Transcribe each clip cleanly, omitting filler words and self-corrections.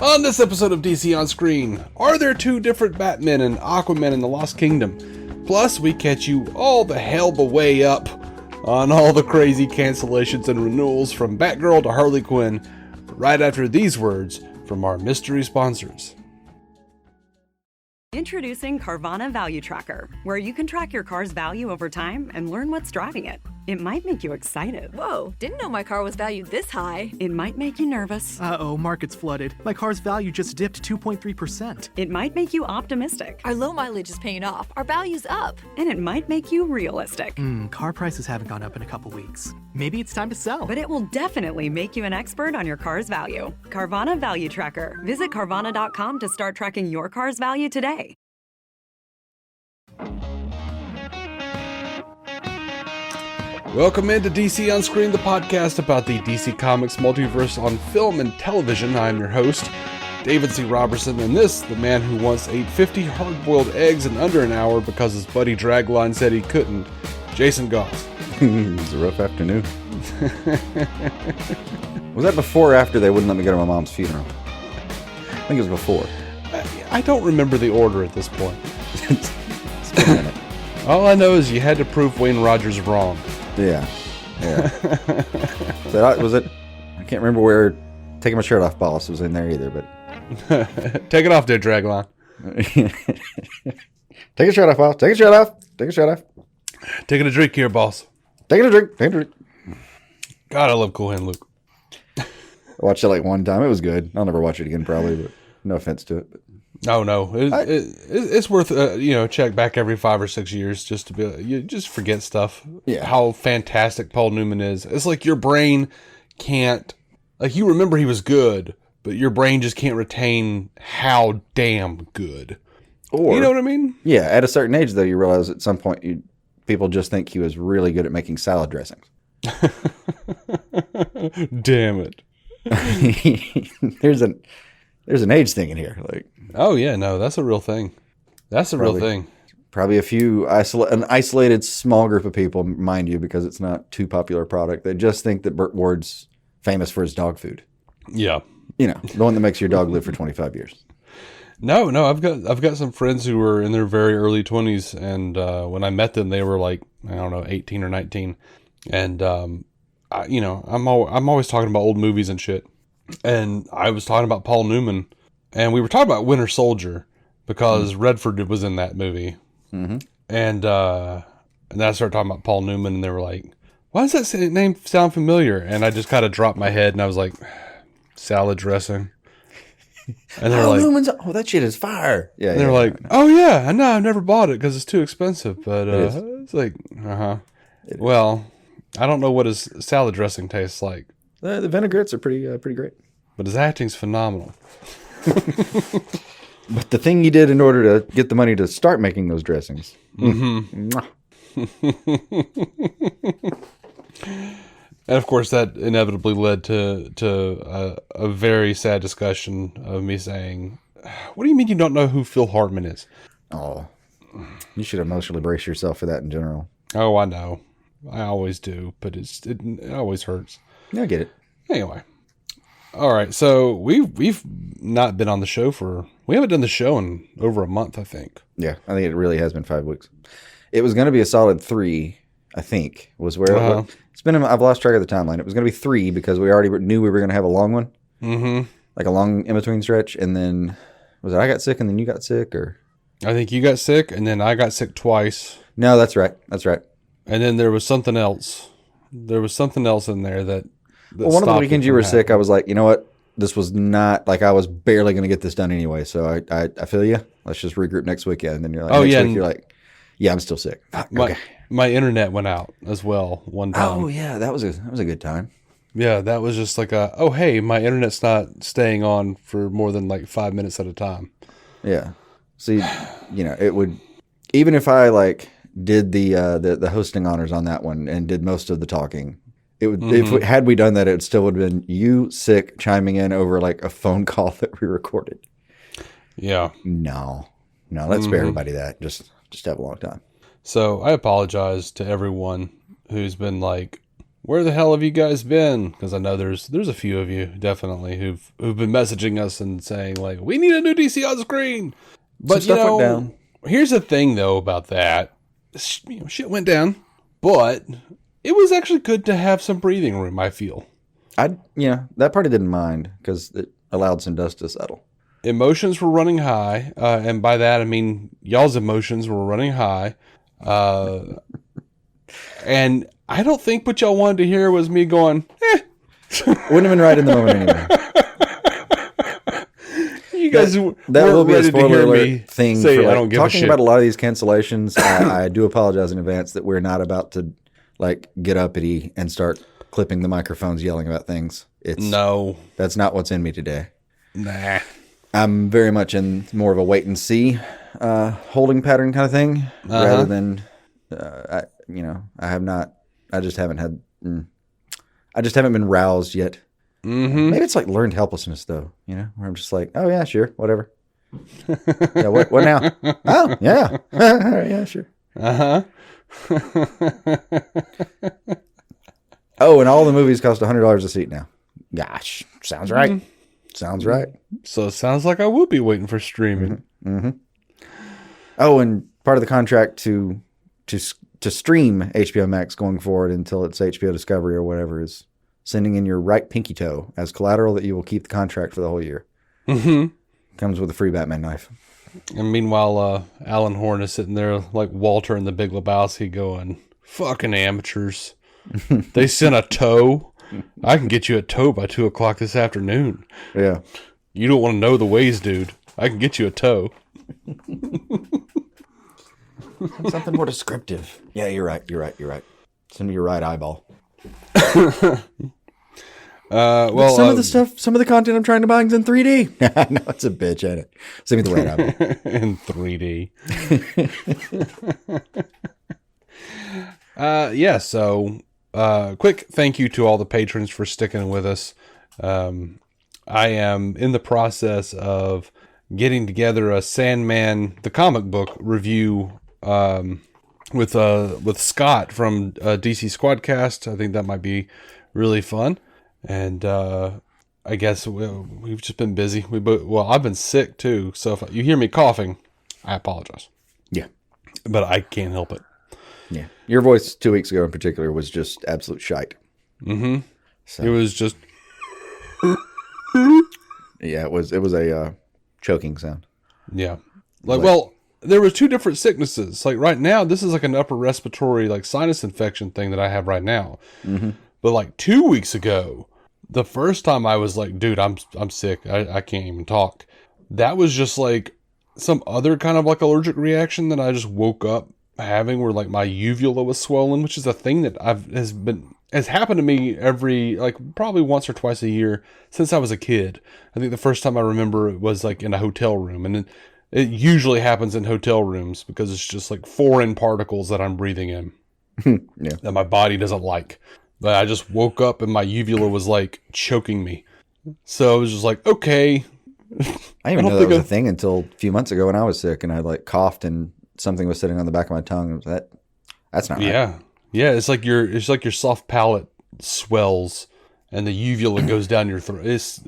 On this episode of DC On Screen, are there two different Batmen and Aquaman in the Lost Kingdom? Plus, we catch you all the hell the way up on all the crazy cancellations and renewals from Batgirl to Harley Quinn, right after these words from our mystery sponsors. Introducing Carvana Value Tracker, where you can track your car's value over time and learn what's driving it. It might make you excited. Whoa, didn't know my car was valued this high. It might make you nervous. Uh-oh, market's flooded. My car's value just dipped 2.3%. It might make you optimistic. Our low mileage is paying off. Our value's up. And it might make you realistic. Car prices haven't gone up in a couple weeks. Maybe it's time to sell. But it will definitely make you an expert on your car's value. Carvana Value Tracker. Visit Carvana.com to start tracking your car's value today. Welcome into DC On Screen, the podcast about the DC Comics multiverse on film and television. I'm your host, David C. Robertson, and this, the man who once ate 50 hard-boiled eggs in under an hour because his buddy Dragline said he couldn't, Jason Goss. It was a rough afternoon. Was that before or after they wouldn't let me go to my mom's funeral? I think it was before. I don't remember the order at this point. It's been a minute. All I know is you had to prove Wayne Rogers wrong. Yeah. So was it? I can't remember where Taking My Shirt Off Boss was in there either, but Take it off there, Dragline. Take a shirt off, boss. Take a shirt off. Take a shirt off. Taking a drink here, boss. Taking a drink. Taking a drink. God, I love Cool Hand Luke. I watched it like one time. It was good. I'll never watch it again, probably, but no offense to it. But. Oh no, it's worth check back every 5 or 6 years just to be you just forget stuff. Yeah, how fantastic Paul Newman is. It's like your brain can't you remember he was good, but your brain just can't retain how damn good. Or you know what I mean? Yeah, at a certain age though, you realize at some point people just think he was really good at making salad dressings. Damn it! There's an age thing in here, like. Oh yeah, no, that's a real thing. That's a real thing. Probably an isolated small group of people, mind you, because it's not too popular a product. They just think that Burt Ward's famous for his dog food. Yeah, the one that makes your dog live for 25 years. No, I've got some friends who were in their very early 20s, and when I met them, they were like 18 or 19, and I'm always talking about old movies and shit, and I was talking about Paul Newman. And we were talking about Winter Soldier because Redford was in that movie. Mm-hmm. And then I started talking about Paul Newman, and they were like, why does that name sound familiar? And I just kind of dropped my head, and I was like, salad dressing. And they're like, Newman's, that shit is fire. Yeah. And they're like, oh, yeah, I know, I've never bought it because it's too expensive. But it's like, well, I don't know what his salad dressing tastes like. The vinaigrettes are pretty great. But his acting's phenomenal. But the thing you did in order to get the money to start making those dressings. Mm-hmm. And of course that inevitably led to a very sad discussion of me saying, what do you mean you don't know who Phil Hartman is? Oh, you should emotionally brace yourself for that in general. Oh, I know. I always do, but it always hurts. Yeah, I get it. Anyway. All right, so we've not been on the show we haven't done the show in over a month, I think. Yeah, I think it really has been 5 weeks. It was going to be a solid 3, I think, was where it's been. I've lost track of the timeline. It was going to be 3 because we already knew we were going to have a long one, like a long in between stretch, and then was it I got sick and then you got sick, or I think you got sick and then I got sick twice. No, that's right. And then there was something else. There was something else in there that. Well, one of the weekends you were sick, I was like, you know what? This was not like I was barely going to get this done anyway. So I feel you. Let's just regroup next weekend. And then you're like, next week you're like, yeah, I'm still sick. My internet went out as well one time. Oh yeah, that was a good time. Yeah, that was just like hey, my internet's not staying on for more than like 5 minutes at a time. Yeah. See, it would, even if I did the hosting honors on that one and did most of the talking. It would, had we done that, it still would have been you sick chiming in over a phone call that we recorded. Yeah. No, let's spare everybody that. Just have a long time. So I apologize to everyone who's been where the hell have you guys been? Because I know there's a few of you definitely who've been messaging us and saying like, we need a new DC on screen. But Some stuff went down. Here's the thing though about that. Shit went down, but it was actually good to have some breathing room, I feel. That party didn't mind because it allowed some dust to settle. Emotions were running high, and by that I mean y'all's emotions were running high. And I don't think what y'all wanted to hear was me going, Wouldn't have been right in the moment anyway. You guys that will be a spoiler alert thing. Say, for, I don't give a talking shit. about a lot of these cancellations. I do apologize in advance that we're not about to like get uppity and start clipping the microphones, yelling about things. No, that's not what's in me today. Nah, I'm very much in more of a wait and see holding pattern kind of thing, rather than I just haven't been roused yet. Mm-hmm. Maybe it's like learned helplessness, though. Where I'm just like, oh yeah, sure, whatever. Yeah, what now? Oh yeah, yeah, sure. Oh, and all the movies cost $100 a seat now. Gosh, sounds right. Mm-hmm. Sounds right. So it sounds like I will be waiting for streaming. Mm-hmm. Mm-hmm. Oh, and part of the contract to stream HBO Max going forward until it's HBO Discovery or whatever is sending in your right pinky toe as collateral that you will keep the contract for the whole year. Mm-hmm. Comes with a free Batman knife. And meanwhile, Alan Horn is sitting there like Walter in The Big Lebowski going, fucking amateurs. They sent a toe. I can get you a toe by 2:00 this afternoon. Yeah. You don't want to know the ways, dude. I can get you a toe. Something more descriptive. Yeah, you're right. Send me your right eyeball. Well, some of the content I'm trying to buy is in 3D. No, it's a bitch, ain't it? Send me the right eyeball. In 3D. So quick thank you to all the patrons for sticking with us. I am in the process of getting together a Sandman, the comic book review, with Scott from DC Squadcast. I think that might be really fun. And I guess we've just been busy. I've been sick too. So if you hear me coughing, I apologize. Yeah. But I can't help it. Yeah. Your voice 2 weeks ago in particular was just absolute shite. Mm-hmm. So. It was just... Yeah, it was a choking sound. Yeah. There was two different sicknesses. Like right now, this is like an upper respiratory like sinus infection thing that I have right now. Mm-hmm. But like 2 weeks ago, the first time I was like, dude, I'm sick. I can't even talk. That was just like some other kind of like allergic reaction that I just woke up having where like my uvula was swollen, which is a thing that has happened to me every, like probably once or twice a year since I was a kid. I think the first time I remember it was like in a hotel room, and it usually happens in hotel rooms because it's just like foreign particles that I'm breathing in that my body doesn't like. But I just woke up and my uvula was like choking me. So I was just like, okay. I didn't even know that was a thing until a few months ago when I was sick and I like coughed and something was sitting on the back of my tongue. That's not right. Yeah. Yeah. It's like your soft palate swells and the uvula goes down your throat. It's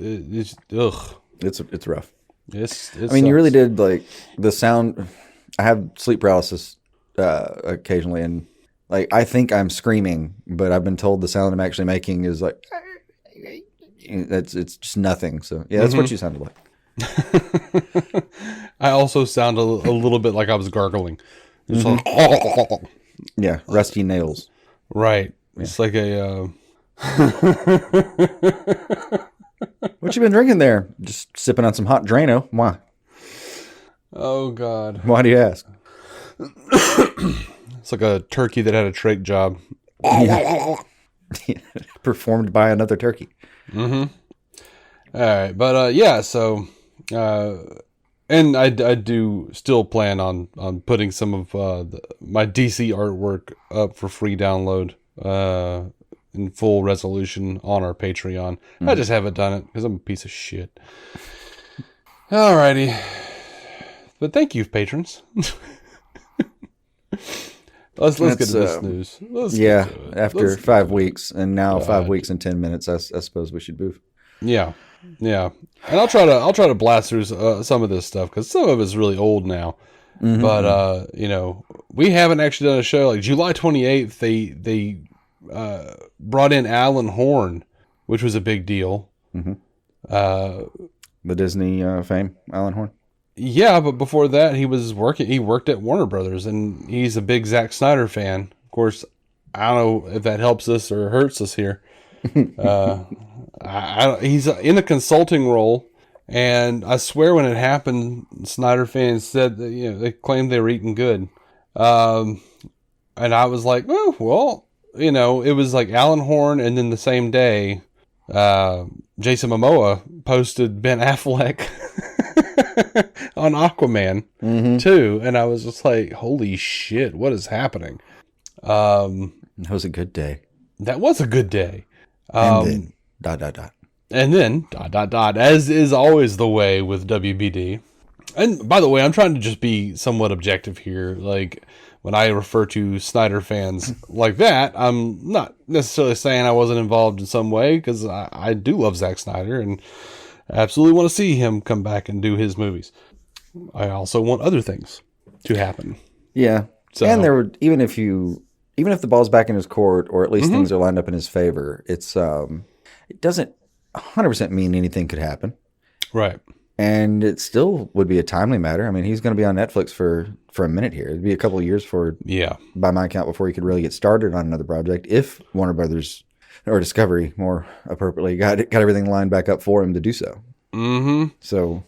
ugh. It's rough. I mean, you really did like the sound. I have sleep paralysis occasionally, and like I think I'm screaming, but I've been told the sound I'm actually making is like it's just nothing. So yeah, that's what you sounded like. I also sound a little bit like I was gargling. It's like, yeah, rusty nails. Right. Yeah. It's like a. What you been drinking there? Just sipping on some hot Drano. Why? Oh God. Why do you ask? It's like a turkey that had a trach job. Performed by another turkey. Mm-hmm. All right, but yeah, so and I do still plan on putting some of my DC artwork up for free download in full resolution on our Patreon. I just haven't done it because I'm a piece of shit. Alrighty, but thank you, patrons. Let's get to this news. Yeah, after 5 weeks, and now 5 weeks and 10 minutes, I suppose we should move. Yeah, and I'll try to blast through some of this stuff because some of it's really old now. Mm-hmm. But we haven't actually done a show like July 28th. They brought in Alan Horn, which was a big deal. Mm-hmm. The Disney fame, Alan Horn. Yeah, but before that, he worked at Warner Brothers, and he's a big Zack Snyder fan. Of course, I don't know if that helps us or hurts us here. He's in a consulting role, and I swear when it happened, Snyder fans said that, they claimed they were eating good. And I was like, oh, well, it was like Alan Horn, and then the same day, Jason Momoa posted Ben Affleck on Aquaman too, and I was just like, holy shit, what is happening? That was a good day. That was a good day. And then ... as is always the way with WBD. And by the way, I'm trying to just be somewhat objective here. Like, when I refer to Snyder fans like that, I'm not necessarily saying I wasn't involved in some way, because I do love Zack Snyder and absolutely want to see him come back and do his movies. I also want other things to happen. Yeah. So, and even if the ball's back in his court, or at least things are lined up in his favor, it doesn't 100% mean anything could happen. Right. And it still would be a timely matter. I mean, he's going to be on Netflix for a minute here. It'd be a couple of years by my count, before he could really get started on another project, if Warner Brothers, or Discovery more appropriately, got everything lined back up for him to do so. Mm-hmm. So,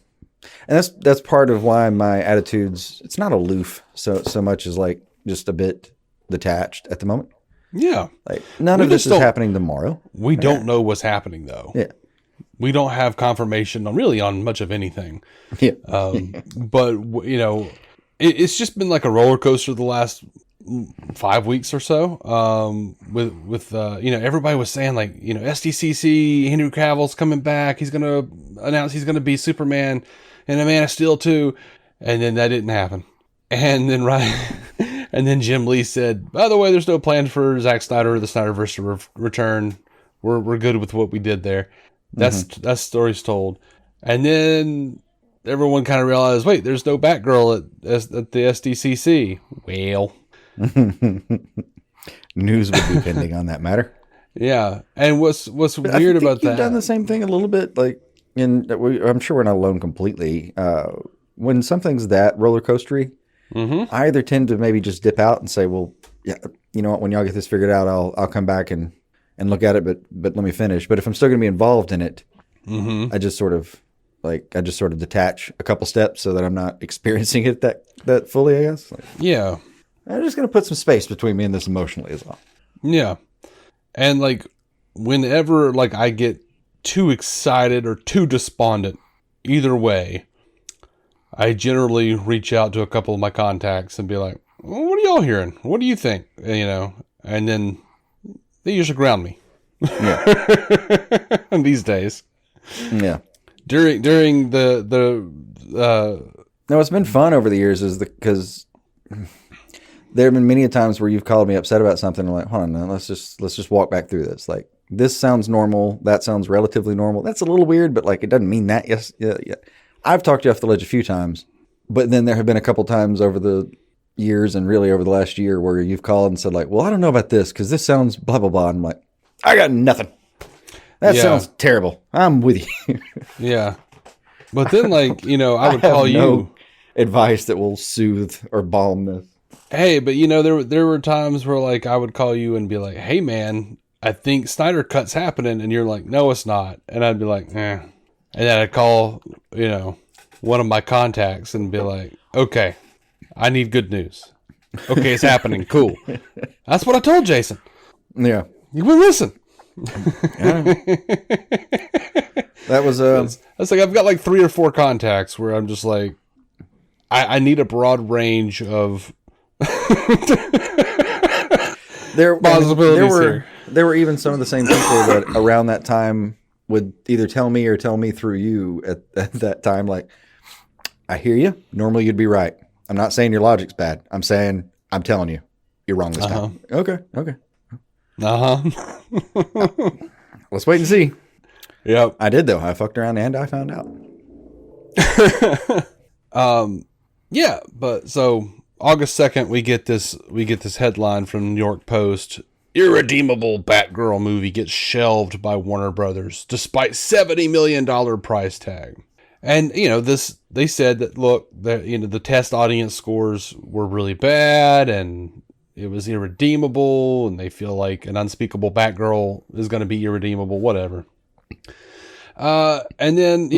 and that's part of why my attitude's, it's not aloof so much as like just a bit detached at the moment. Yeah. Like, none of this is happening tomorrow. We don't know what's happening, though. Yeah. We don't have confirmation on much of anything. Yeah. But, it's just been like a roller coaster the last 5 weeks or so. With everybody was saying, like, SDCC, Henry Cavill's coming back. He's going to announce he's going to be Superman and a Man of Steel too. And then that didn't happen. And then and then Jim Lee said, by the way, there's no plan for Zack Snyder or the SnyderVerse to return. We're good with what we did there. That story's told. And then everyone kind of realized, wait, there's no Batgirl at the SDCC. Well, news would be pending on that matter. Yeah. And what's weird about that? You've done the same thing a little bit. Like, I'm sure we're not alone completely. When something's that roller coastery, I either tend to maybe just dip out and say, well, yeah, you know what, when y'all get this figured out, I'll come back and look at it, but let me finish. But if I'm still going to be involved in it, I just sort of detach a couple steps so that I'm not experiencing it that fully, I guess. Like, yeah. I'm just going to put some space between me and this emotionally as well. Yeah. And like, whenever like I get too excited or too despondent, either way, I generally reach out to a couple of my contacts and be like, well, what are y'all hearing? What do you think? And then they usually ground me. Yeah. These days. Yeah. During the no, what's been fun over the years is because there have been many times where you've called me upset about something. I'm like, hold on, man, let's just walk back through this. Like, this sounds normal. That sounds relatively normal. That's a little weird, but like, it doesn't mean that. Yes. Yeah. I've talked you off the ledge a few times, but then there have been a couple times over the years and really over the last year where you've called and said like, well, I don't know about this because this sounds blah, blah, blah. And I'm like, I got nothing. That sounds terrible. I'm with you. Yeah. But then like, I would call you. No advice that will soothe or balm this. Hey, but there were times where like I would call you and be like, hey man, I think Snyder Cut's happening. And you're like, no, it's not. And I'd be like, eh. And then I'd call, one of my contacts and be like, okay, I need good news. Okay, it's happening. Cool. That's what I told Jason. Yeah. You will listen. That was that's like I've got like 3 or 4 contacts where I'm just like, I need a broad range of possibilities. There were even some of the same people that around that time would either tell me or tell me through you at that time, like, I hear you. Normally you'd be right. I'm not saying your logic's bad. I'm saying, I'm telling you. You're wrong this time. Okay. Let's wait and see. Yep. I did though. I fucked around and I found out. Yeah, but so August 2nd, we get this headline from New York Post. Irredeemable Batgirl movie gets shelved by Warner Brothers despite $70 million price tag. And, they said that, look, the test audience scores were really bad and it was irredeemable and they feel like an unspeakable Batgirl is going to be irredeemable, whatever. And then,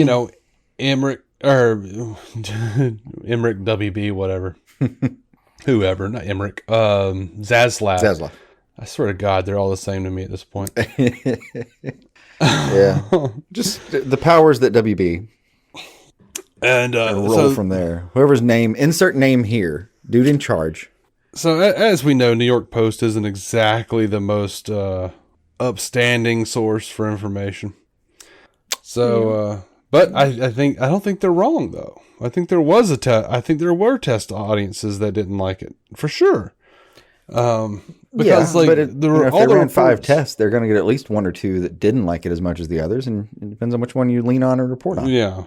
Emmerich WB, whatever. Whoever, not Emmerich. Zaslav. I swear to God, they're all the same to me at this point. Yeah. Just the powers that WB. And roll from there. Whoever's name, insert name here. Dude in charge. So as we know, New York Post isn't exactly the most upstanding source for information. So, but I don't think they're wrong though. I think there was there were test audiences that didn't like it for sure. Because but if they ran 5 tests, they're going to get at least 1 or 2 that didn't like it as much as the others, and it depends on which one you lean on or report on. Yeah.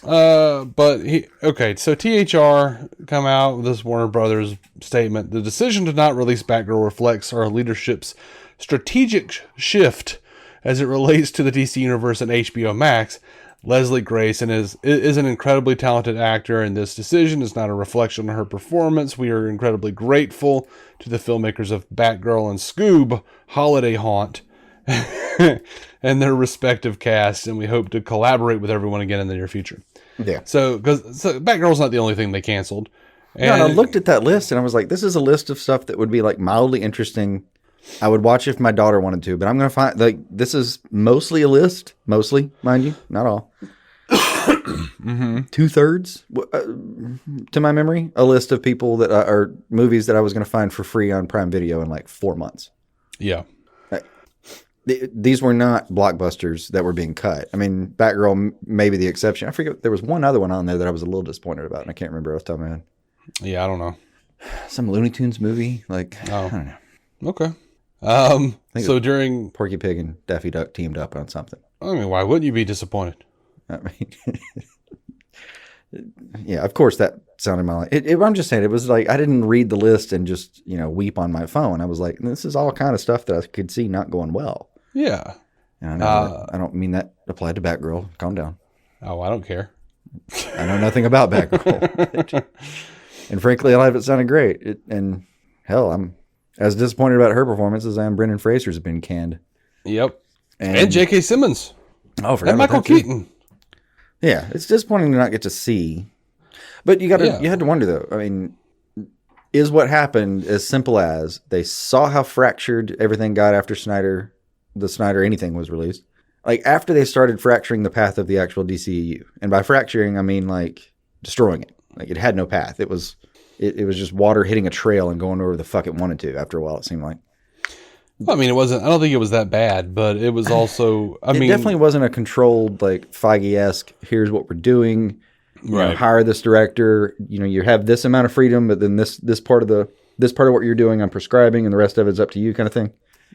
So THR come out with this Warner Brothers statement. The decision to not release Batgirl reflects our leadership's strategic shift as it relates to the DC Universe and HBO Max. Leslie Grayson is an incredibly talented actor, and this decision is not a reflection on her performance. We are incredibly grateful to the filmmakers of Batgirl and Scoob Holiday Haunt and their respective casts, and we hope to collaborate with everyone again in the near future. Yeah. So Batgirl's not the only thing they canceled. And I looked at that list, and I was like, this is a list of stuff that would be like mildly interesting. I would watch if my daughter wanted to, but I'm going to find this is mostly a list, mostly, mind you, not all. 2/3, to my memory, a list of people that are movies that I was going to find for free on Prime Video in like 4 months. Yeah. These were not blockbusters that were being cut. I mean, Batgirl may be the exception. I forget, there was one other one on there that I was a little disappointed about, and I can't remember off the top of my head. Yeah, I don't know. Some Looney Tunes movie, I don't know. Okay. So during Porky Pig and Daffy Duck teamed up on something. I mean, why wouldn't you be disappointed? I mean, yeah, of course that sounded like I'm just saying, it was like I didn't read the list and just weep on my phone. I was like, this is all kind of stuff that I could see not going well. Yeah. And I don't mean that applied to Batgirl. Calm down. Oh, I don't care. I know nothing about Batgirl. And frankly, a lot of it sounded great. And hell, I'm as disappointed about her performance as I am Brendan Fraser's been canned. Yep. And J.K. Simmons. Oh, for and Michael Keaton. Yeah, it's disappointing to not get to see. But you had to wonder though. I mean, is what happened as simple as they saw how fractured everything got after the Snyder anything was released? Like after they started fracturing the path of the actual DCEU, and by fracturing I mean like destroying it. Like it had no path. It was just water hitting a trail and going wherever the fuck it wanted to. After a while, it seemed like. Well, I mean, it wasn't. I don't think it was that bad, but it was also. It definitely wasn't a controlled like Feige-esque. Here's what we're doing. Right. Hire this director. You have this amount of freedom, but then this part of what you're doing, I'm prescribing, and the rest of it's up to you, kind of thing.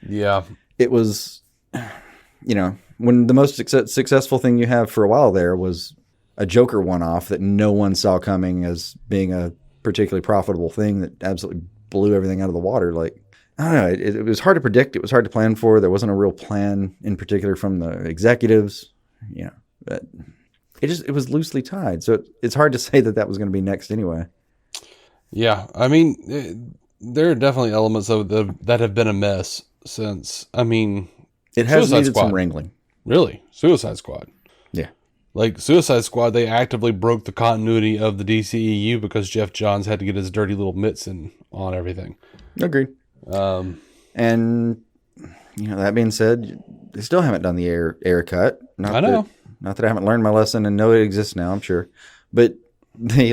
Yeah. It was, when the most successful thing you have for a while there was a Joker one-off that no one saw coming as being a particularly profitable thing that absolutely blew everything out of the water. Like, I don't know. It was hard to predict. It was hard to plan for. There wasn't a real plan in particular from the executives, but it was loosely tied. So it's hard to say that was going to be next anyway. Yeah. I mean, there are definitely elements of that have been a mess since, it has Suicide needed Squad. some wrangling. Really? Suicide Squad. Yeah. Like Suicide Squad, they actively broke the continuity of the DCEU because Jeff Johns had to get his dirty little mitts on everything. Agreed. And that being said, they still haven't done the air cut. I know. Not that I haven't learned my lesson and know it exists now, I'm sure. But they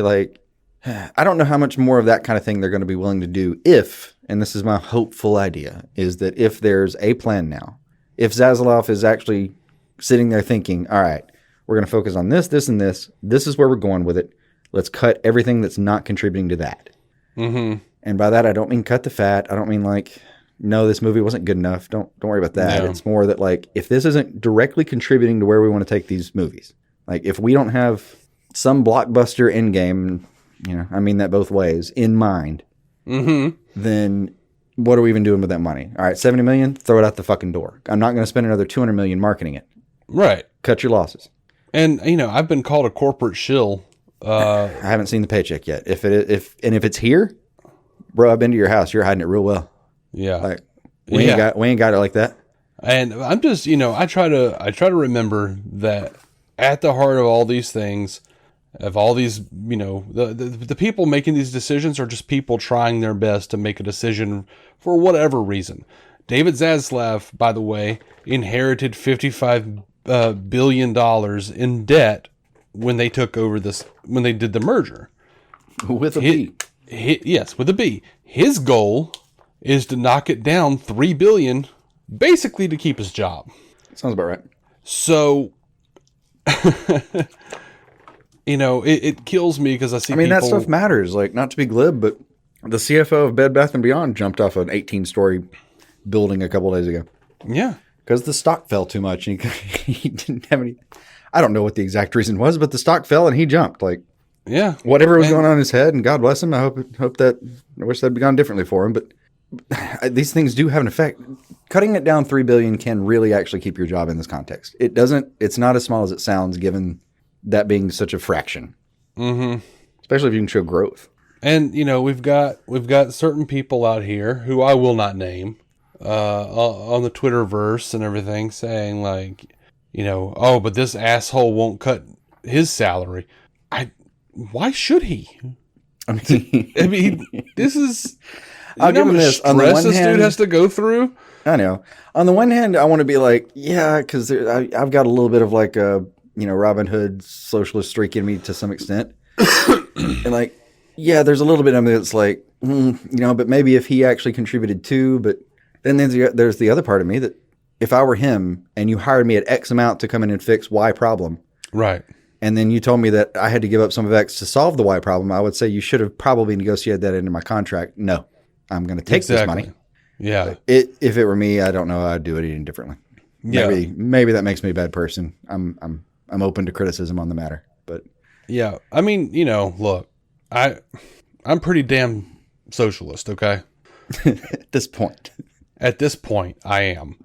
I don't know how much more of that kind of thing they're going to be willing to do if, and this is my hopeful idea, is that if there's a plan now, if Zaslav is actually sitting there thinking, all right, we're going to focus on this, this, and this. This is where we're going with it. Let's cut everything that's not contributing to that. Mm-hmm. And by that, I don't mean cut the fat. I don't mean like, no, this movie wasn't good enough. Don't worry about that. Yeah. It's more that like, if this isn't directly contributing to where we want to take these movies, like if we don't have some blockbuster end game, you know, I mean that both ways, in mind, then what are we even doing with that money? All right, $70 million, throw it out the fucking door. I'm not going to spend another $200 million marketing it. Right. Cut your losses. And, you know, I've been called a corporate shill. I haven't seen the paycheck yet. If it's here, bro, I've been to your house. You're hiding it real well. Yeah. Like we ain't got it like that. And I'm just, you know, I try to remember that at the heart of all these things, of all these, you know, the people making these decisions are just people trying their best to make a decision for whatever reason. David Zaslav, by the way, inherited $55 billion in debt when they took over when they did the merger. With a B. Yes, with a B. His goal is to knock it down $3 billion, basically to keep his job. Sounds about right. So, you know, it kills me because I see. That stuff matters. Like, not to be glib, but the CFO of Bed Bath & Beyond jumped off an 18-story building a couple days ago. Yeah. Because the stock fell too much. And he didn't have any... I don't know what the exact reason was, but the stock fell and he jumped. Like, yeah. Whatever was going on in his head, and God bless him. I wish that'd gone differently for him. But these things do have an effect. Cutting it down $3 billion can really actually keep your job in this context. It's not as small as it sounds, given that being such a fraction. Mm-hmm. Especially if you can show growth. And, you know, we've got certain people out here who I will not name on the Twitterverse and everything saying like, you know, oh, but this asshole won't cut his salary. Why should he? I mean, this is. I'll give him this. On the one this hand, dude has to go through. I know. On the one hand, I want to be like, yeah, because I've got a little bit of like a, you know, Robin Hood socialist streak in me to some extent, and like, yeah, there's a little bit of me that's like, you know, but maybe if he actually contributed too. But then there's the other part of me that if I were him and you hired me at X amount to come in and fix Y problem, right? And then you told me that I had to give up some of X to solve the Y problem, I would say you should have probably negotiated that into my contract. No, I'm going to take this money. Yeah. If it were me, I don't know. I'd do it any differently. Yeah. Maybe that makes me a bad person. I'm open to criticism on the matter, but yeah. I mean, you know, look, I'm pretty damn socialist. Okay. At this point, I am.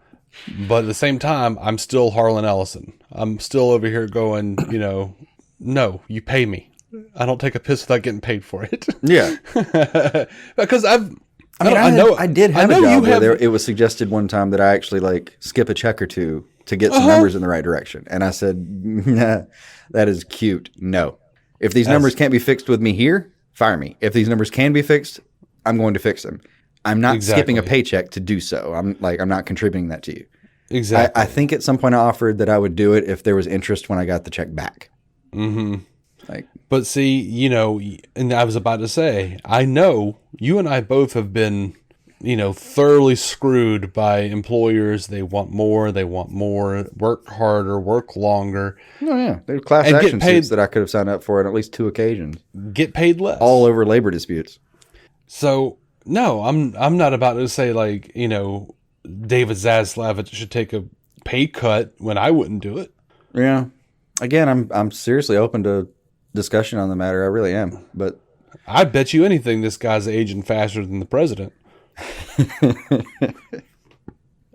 But at the same time, I'm still Harlan Ellison. I'm still over here going, you know, no, you pay me. I don't take a piss without getting paid for it. Yeah. Because I did have a job where it was suggested one time that I actually like skip a check or two to get some numbers in the right direction. And I said, nah, that is cute. No. If these numbers can't be fixed with me here, fire me. If these numbers can be fixed, I'm going to fix them. I'm not skipping a paycheck to do so. I'm not contributing that to you. Exactly. I think at some point I offered that I would do it if there was interest when I got the check back. Mm-hmm. Like, but see, you know, and I was about to say, I know you and I both have been, you know, thoroughly screwed by employers. They want more, work harder, work longer. Oh yeah, there's class action suits that I could have signed up for on at least 2 occasions. Get paid less. All over labor disputes. So no, I'm not about to say like, you know, David Zaslav should take a pay cut when I wouldn't do it. Yeah. Again, I'm seriously open to discussion on the matter. I really am. But I bet you anything this guy's aging faster than the president.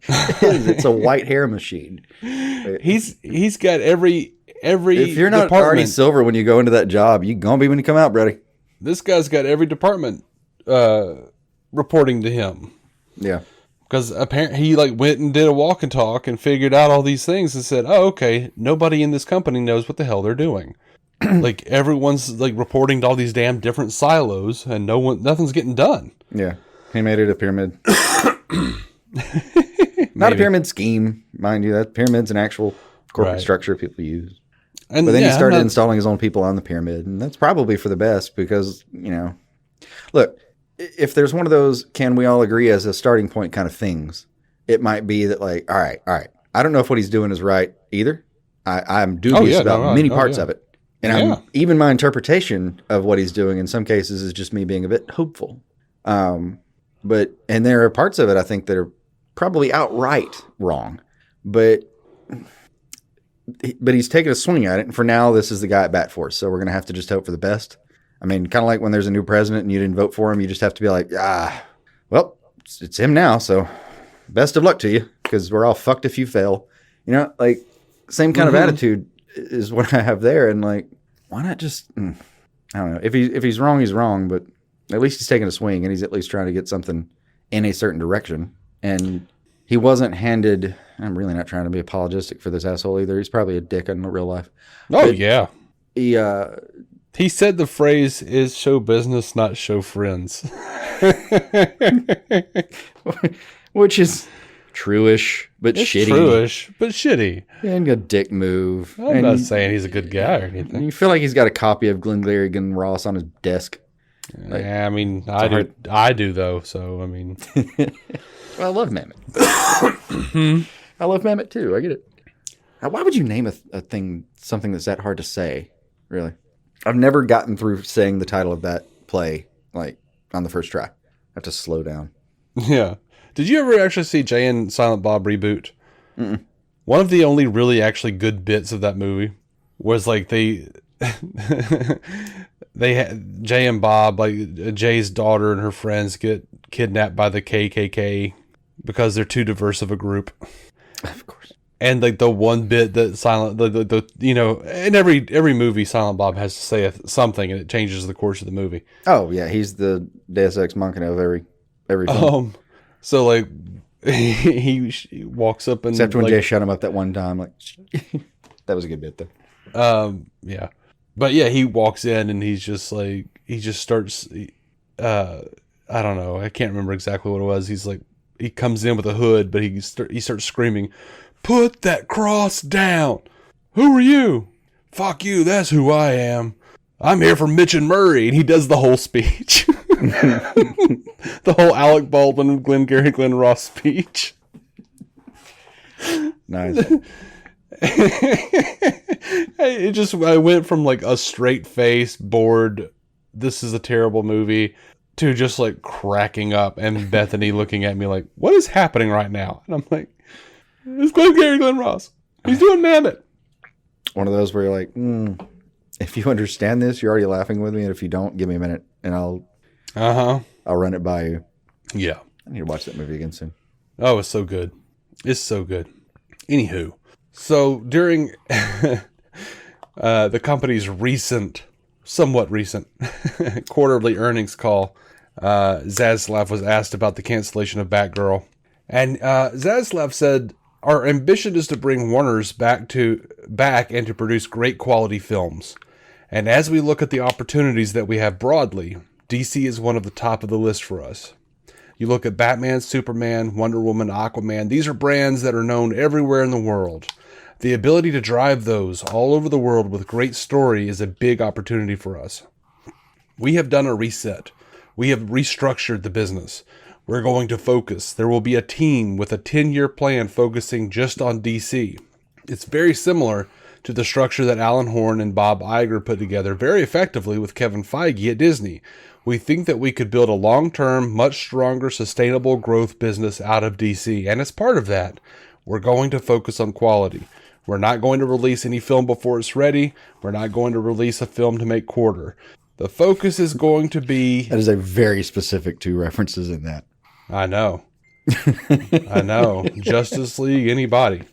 It's a white hair machine. He's got every If you're not already silver when you go into that job, you gonna be when you come out, buddy. This guy's got every department reporting to him. Yeah. Because apparently he like went and did a walk and talk and figured out all these things and said, oh, okay, nobody in this company knows what the hell they're doing. Like everyone's like reporting to all these damn different silos and nothing's getting done. Yeah. He made it a pyramid. Not a pyramid scheme, mind you. That pyramid's an actual corporate structure people use. But then he started installing his own people on the pyramid, and that's probably for the best because, you know, look, if there's one of those can we all agree as a starting point kind of things, it might be that like, all right. I don't know if what he's doing is right either. I'm dubious about many parts of it. And even my interpretation of what he's doing in some cases is just me being a bit hopeful. But there are parts of it I think that are probably outright wrong, but he's taking a swing at it. And for now, this is the guy at bat for us. So we're going to have to just hope for the best. I mean, kind of like when there's a new president and you didn't vote for him, you just have to be like, well, it's him now. So best of luck to you, because we're all fucked if you fail. You know, like same kind of attitude is what I have there. And like, why not just, I don't know. If he's wrong, he's wrong, but at least he's taking a swing and he's at least trying to get something in a certain direction. And he wasn't handed, I'm really not trying to be apologistic for this asshole either. He's probably a dick in real life. Oh, but yeah. He said the phrase is show business, not show friends. Which is truish, but it's shitty. Truish, but shitty. And a dick move. I'm not saying he's a good guy or anything. You feel like he's got a copy of Glengarry Glen Ross on his desk. Like, yeah, I mean, I do though. So I mean, well, I love Mamet. I love Mamet too. I get it. Why would you name a thing something that's that hard to say? Really, I've never gotten through saying the title of that play like on the first try. I have to slow down. Yeah. Did you ever actually see Jay and Silent Bob Reboot? Mm-mm. One of the only really actually good bits of that movie was like they had Jay and Bob, like Jay's daughter and her friends get kidnapped by the KKK because they're too diverse of a group. Of course. And like the one bit that the you know, in every movie, Silent Bob has to say something and it changes the course of the movie. Oh yeah, he's the Deus Ex Machina of every film. So like he walks up and except when like, Jay shut him up that one time, like that was a good bit though. Yeah. But yeah, he walks in and he's just like, he just starts, I don't know. I can't remember exactly what it was. He's like, he comes in with a hood, but he starts screaming, "Put that cross down. Who are you? Fuck you. That's who I am. I'm here for Mitch and Murray." And he does the whole speech. The whole Alec Baldwin, Glengarry Glen Ross speech. Nice. I went from like a straight face, bored, this is a terrible movie, to just like cracking up and Bethany looking at me like, what is happening right now? And I'm like, it's Glengarry Glen Ross. He's doing Mamet. One of those where you're like, if you understand this, you're already laughing with me, and if you don't, give me a minute and I'll run it by you. Yeah. I need to watch that movie again soon. Oh, it's so good. It's so good. Anywho. So during the company's somewhat recent quarterly earnings call, Zaslav was asked about the cancellation of Batgirl. And Zaslav said, "Our ambition is to bring Warner's back and to produce great quality films. And as we look at the opportunities that we have broadly, DC is one of the top of the list for us. You look at Batman, Superman, Wonder Woman, Aquaman. These are brands that are known everywhere in the world. The ability to drive those all over the world with great story is a big opportunity for us. We have done a reset. We have restructured the business. We're going to focus. There will be a team with a 10-year plan focusing just on DC. It's very similar to the structure that Alan Horn and Bob Iger put together very effectively with Kevin Feige at Disney. We think that we could build a long-term, much stronger, sustainable growth business out of DC. And as part of that, we're going to focus on quality. We're not going to release any film before it's ready. We're not going to release a film to make quarter. The focus is going to be..." That is a very specific two references in that. I know. I know. Justice League, anybody.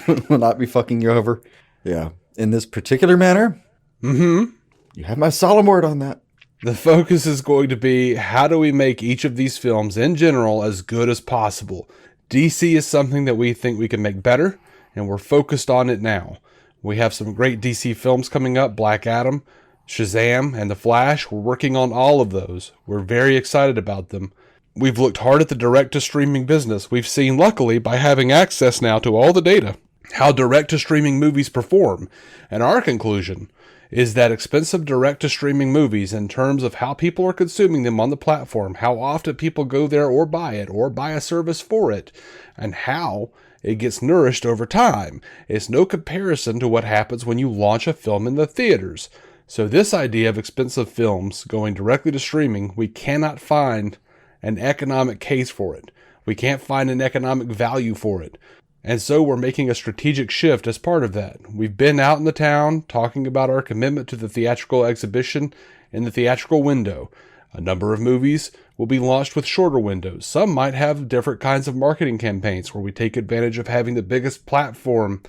Will not be fucking you over. Yeah. In this particular manner. Mm-hmm. You have my solemn word on that. The focus is going to be, how do we make each of these films in general as good as possible? DC is something that we think we can make better, and we're focused on it now. We have some great DC films coming up, Black Adam, Shazam, and The Flash. We're working on all of those. We're very excited about them. We've looked hard at the direct-to-streaming business. We've seen, luckily, by having access now to all the data, how direct-to-streaming movies perform. And our conclusion is that expensive direct-to-streaming movies, in terms of how people are consuming them on the platform, how often people go there or buy it, or buy a service for it, and how it gets nourished over time, is no comparison to what happens when you launch a film in the theaters. So this idea of expensive films going directly to streaming, we cannot find an economic case for it. We can't find an economic value for it. And so we're making a strategic shift as part of that. We've been out in the town talking about our commitment to the theatrical exhibition in the theatrical window. A number of movies will be launched with shorter windows. Some might have different kinds of marketing campaigns where we take advantage of having the biggest platform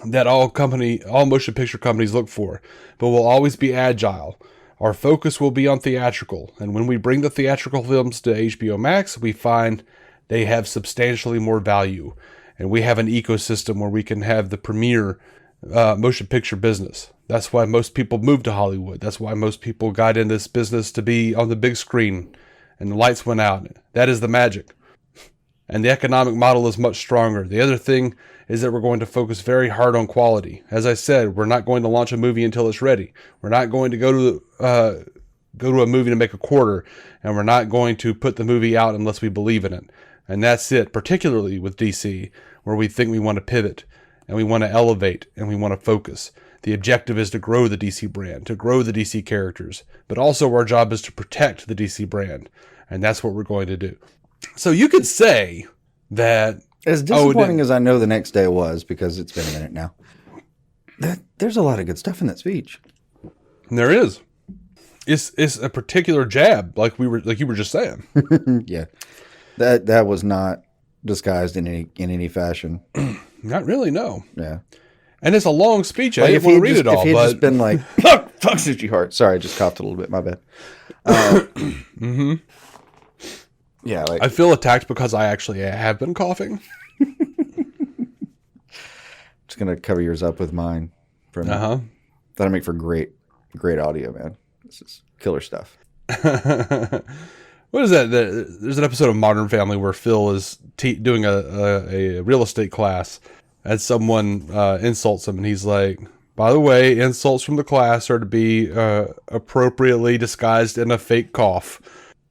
that all motion picture companies look for. But we'll always be agile. Our focus will be on theatrical. And when we bring the theatrical films to HBO Max, we find they have substantially more value. And we have an ecosystem where we can have the premier motion picture business. That's why most people moved to Hollywood. That's why most people got in this business, to be on the big screen and the lights went out. That is the magic. And the economic model is much stronger. The other thing is that we're going to focus very hard on quality. As I said, we're not going to launch a movie until it's ready. We're not going to go to a movie to make a quarter, and we're not going to put the movie out unless we believe in it. And that's it, particularly with DC, where we think we want to pivot, and we want to elevate, and we want to focus. The objective is to grow the DC brand, to grow the DC characters, but also our job is to protect the DC brand, and that's what we're going to do. So you could say that... As disappointing as I know the next day was, because it's been a minute now, there's a lot of good stuff in that speech. There is. It's a particular jab, like you were just saying. Yeah. That was not disguised in any fashion. Not really, no. Yeah. And it's a long speech. I didn't want to read it all. If he had but... just been like, fuck Suchi Heart. Sorry, I just coughed a little bit. My bad. Yeah. Like, I feel attacked because I actually have been coughing. Just going to cover yours up with mine. That'll make for great audio, man. This is killer stuff. What is that? There's an episode of Modern Family where Phil is doing a real estate class, and someone insults him, and he's like, by the way, insults from the class are to be appropriately disguised in a fake cough.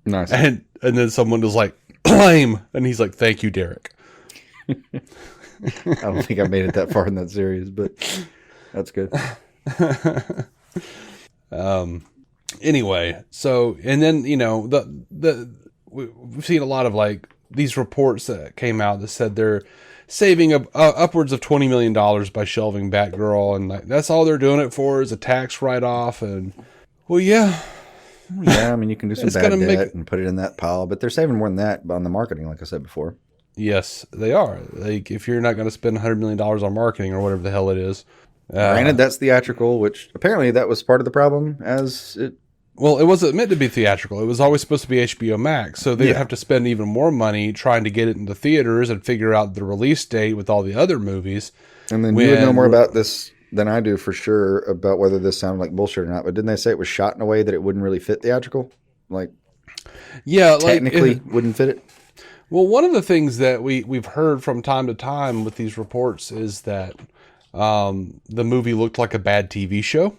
Nice. And then someone was like, lame. And he's like, thank you, Derek. I don't think I made it that far in that series, but that's good. Anyway, so, and then, we've seen a lot of like these reports that came out that said they're saving upwards of $20 million by shelving Batgirl, and like that's all they're doing it for is a tax write-off. And well, yeah, I mean, you can do some bad debt and put it in that pile, but they're saving more than that on the marketing, like I said before. Yes, they are. Like, if you're not going to spend $100 million on marketing or whatever the hell it is. Granted, that's theatrical, which apparently that was part of the problem as it... Well, it wasn't meant to be theatrical. It was always supposed to be HBO Max. So they'd have to spend even more money trying to get it into theaters and figure out the release date with all the other movies. And then you would know more about this than I do for sure about whether this sounded like bullshit or not. But didn't they say it was shot in a way that it wouldn't really fit theatrical? Like, yeah, technically wouldn't fit it? Well, one of the things that we've heard from time to time with these reports is that the movie looked like a bad TV show.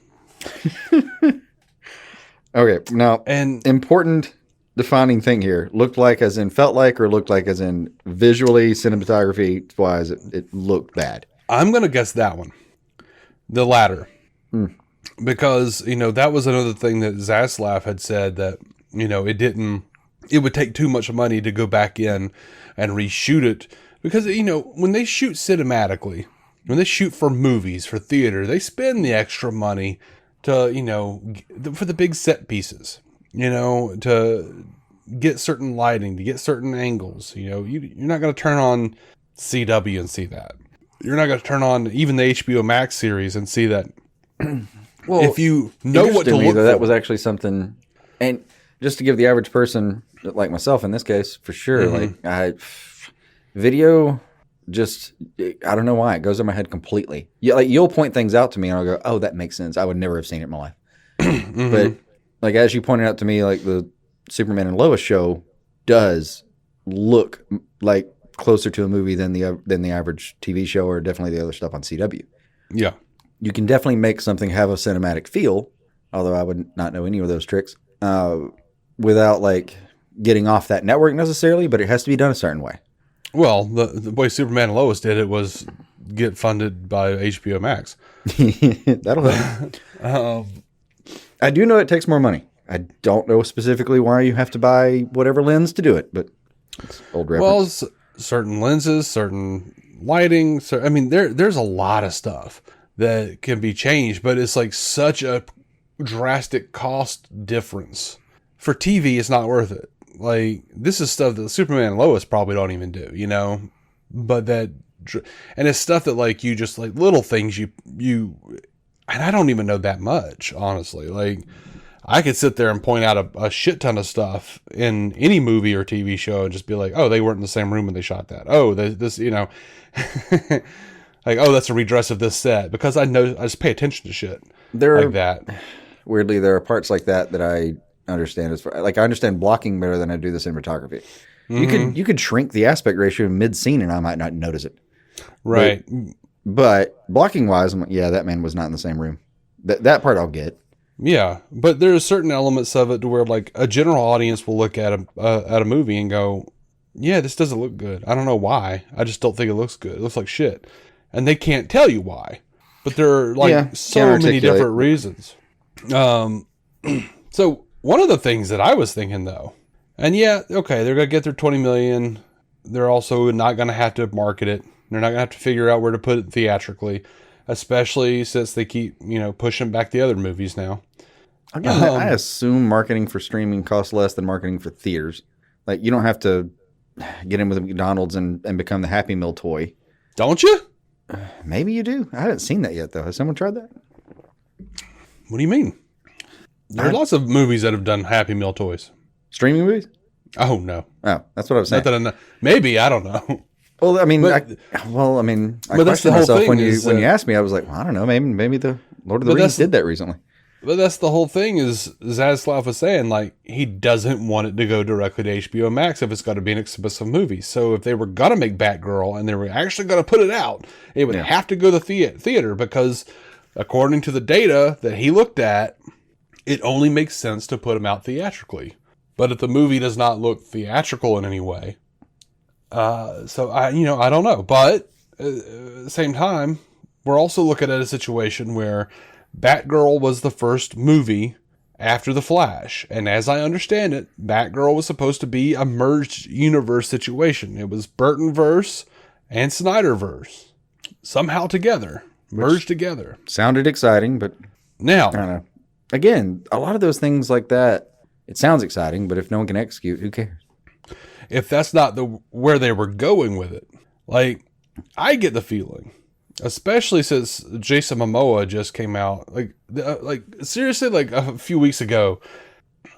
Okay, now, and important defining thing here. Looked like as in felt like, or looked like as in visually, cinematography-wise, it looked bad? I'm going to guess that one. The latter. Because, that was another thing that Zaslav had said that, it would take too much money to go back in and reshoot it. Because, when they shoot cinematically, when they shoot for movies, for theater, they spend the extra money to, for the big set pieces, to get certain lighting, to get certain angles. You're not going to turn on CW and see that. You're not going to turn on even the HBO Max series and see that. Well, if you know what to look for. That was actually something, and just to give the average person like myself in this case, for sure, video, just, I don't know why, it goes in my head completely. Yeah, like you'll point things out to me and I'll go, oh, that makes sense. I would never have seen it in my life. But like, as you pointed out to me, like the Superman and Lois show does look like closer to a movie than the average TV show, or definitely the other stuff on CW. Yeah. You can definitely make something have a cinematic feel, although I would not know any of those tricks, without like getting off that network necessarily, but it has to be done a certain way. Well, the way Superman and Lois did it was get funded by HBO Max. That'll help. I do know it takes more money. I don't know specifically why you have to buy whatever lens to do it, but it's old reference. Well, certain lenses, certain lighting. So, I mean, there's a lot of stuff that can be changed, but it's like such a drastic cost difference. For TV, it's not worth it. Like, this is stuff that Superman and Lois probably don't even do, you know? But and it's stuff that, like, you just, like, little things you, and I don't even know that much, honestly. Like, I could sit there and point out a shit ton of stuff in any movie or TV show and just be like, oh, they weren't in the same room when they shot that. Oh, this, you know, like, oh, that's a redress of this set, because I just pay attention to shit like that. Weirdly, there are parts like that I understand as far, like, I understand blocking better than I do the cinematography. You could shrink the aspect ratio mid scene and I might not notice it. Right. But blocking wise, I'm like, yeah, that man was not in the same room. That part I'll get. Yeah, but there's certain elements of it to where, like, a general audience will look at a movie and go, yeah, this doesn't look good. I don't know why. I just don't think it looks good. It looks like shit. And they can't tell you why. But there are, like, so many different reasons. So one of the things that I was thinking, though, and yeah, okay, they're going to get their $20 million. They're also not going to have to market it. They're not going to have to figure out where to put it theatrically, especially since they keep, pushing back the other movies now. Again, I assume marketing for streaming costs less than marketing for theaters. Like, you don't have to get in with McDonald's and become the Happy Meal toy. Don't you? Maybe you do. I haven't seen that yet, though. Has someone tried that? What do you mean? There are lots of movies that have done Happy Meal toys. Streaming movies? Oh, no. Oh, that's what I was saying. Not that I know. Maybe, I don't know. Well, I mean, I but that's the questioned whole myself thing when you asked me. I was like, well, I don't know. Maybe the Lord of the Rings did that recently. But that's the whole thing, is Zaslav was saying, like, he doesn't want it to go directly to HBO Max if it's got to be an expensive movie. So if they were going to make Batgirl and they were actually going to put it out, it would have to go to the theater, because according to the data that he looked at, it only makes sense to put them out theatrically. But if the movie does not look theatrical in any way, so I don't know. But at the same time, we're also looking at a situation where Batgirl was the first movie after The Flash. And as I understand it, Batgirl was supposed to be a merged universe situation. It was Burtonverse and SnyderVerse. Somehow together. Merged together. Sounded exciting, but now, I don't know. Again, a lot of those things like that, it sounds exciting, but if no one can execute, who cares? If that's not where they were going with it. Like, I get the feeling, especially since Jason Momoa just came out, like seriously, like a few weeks ago,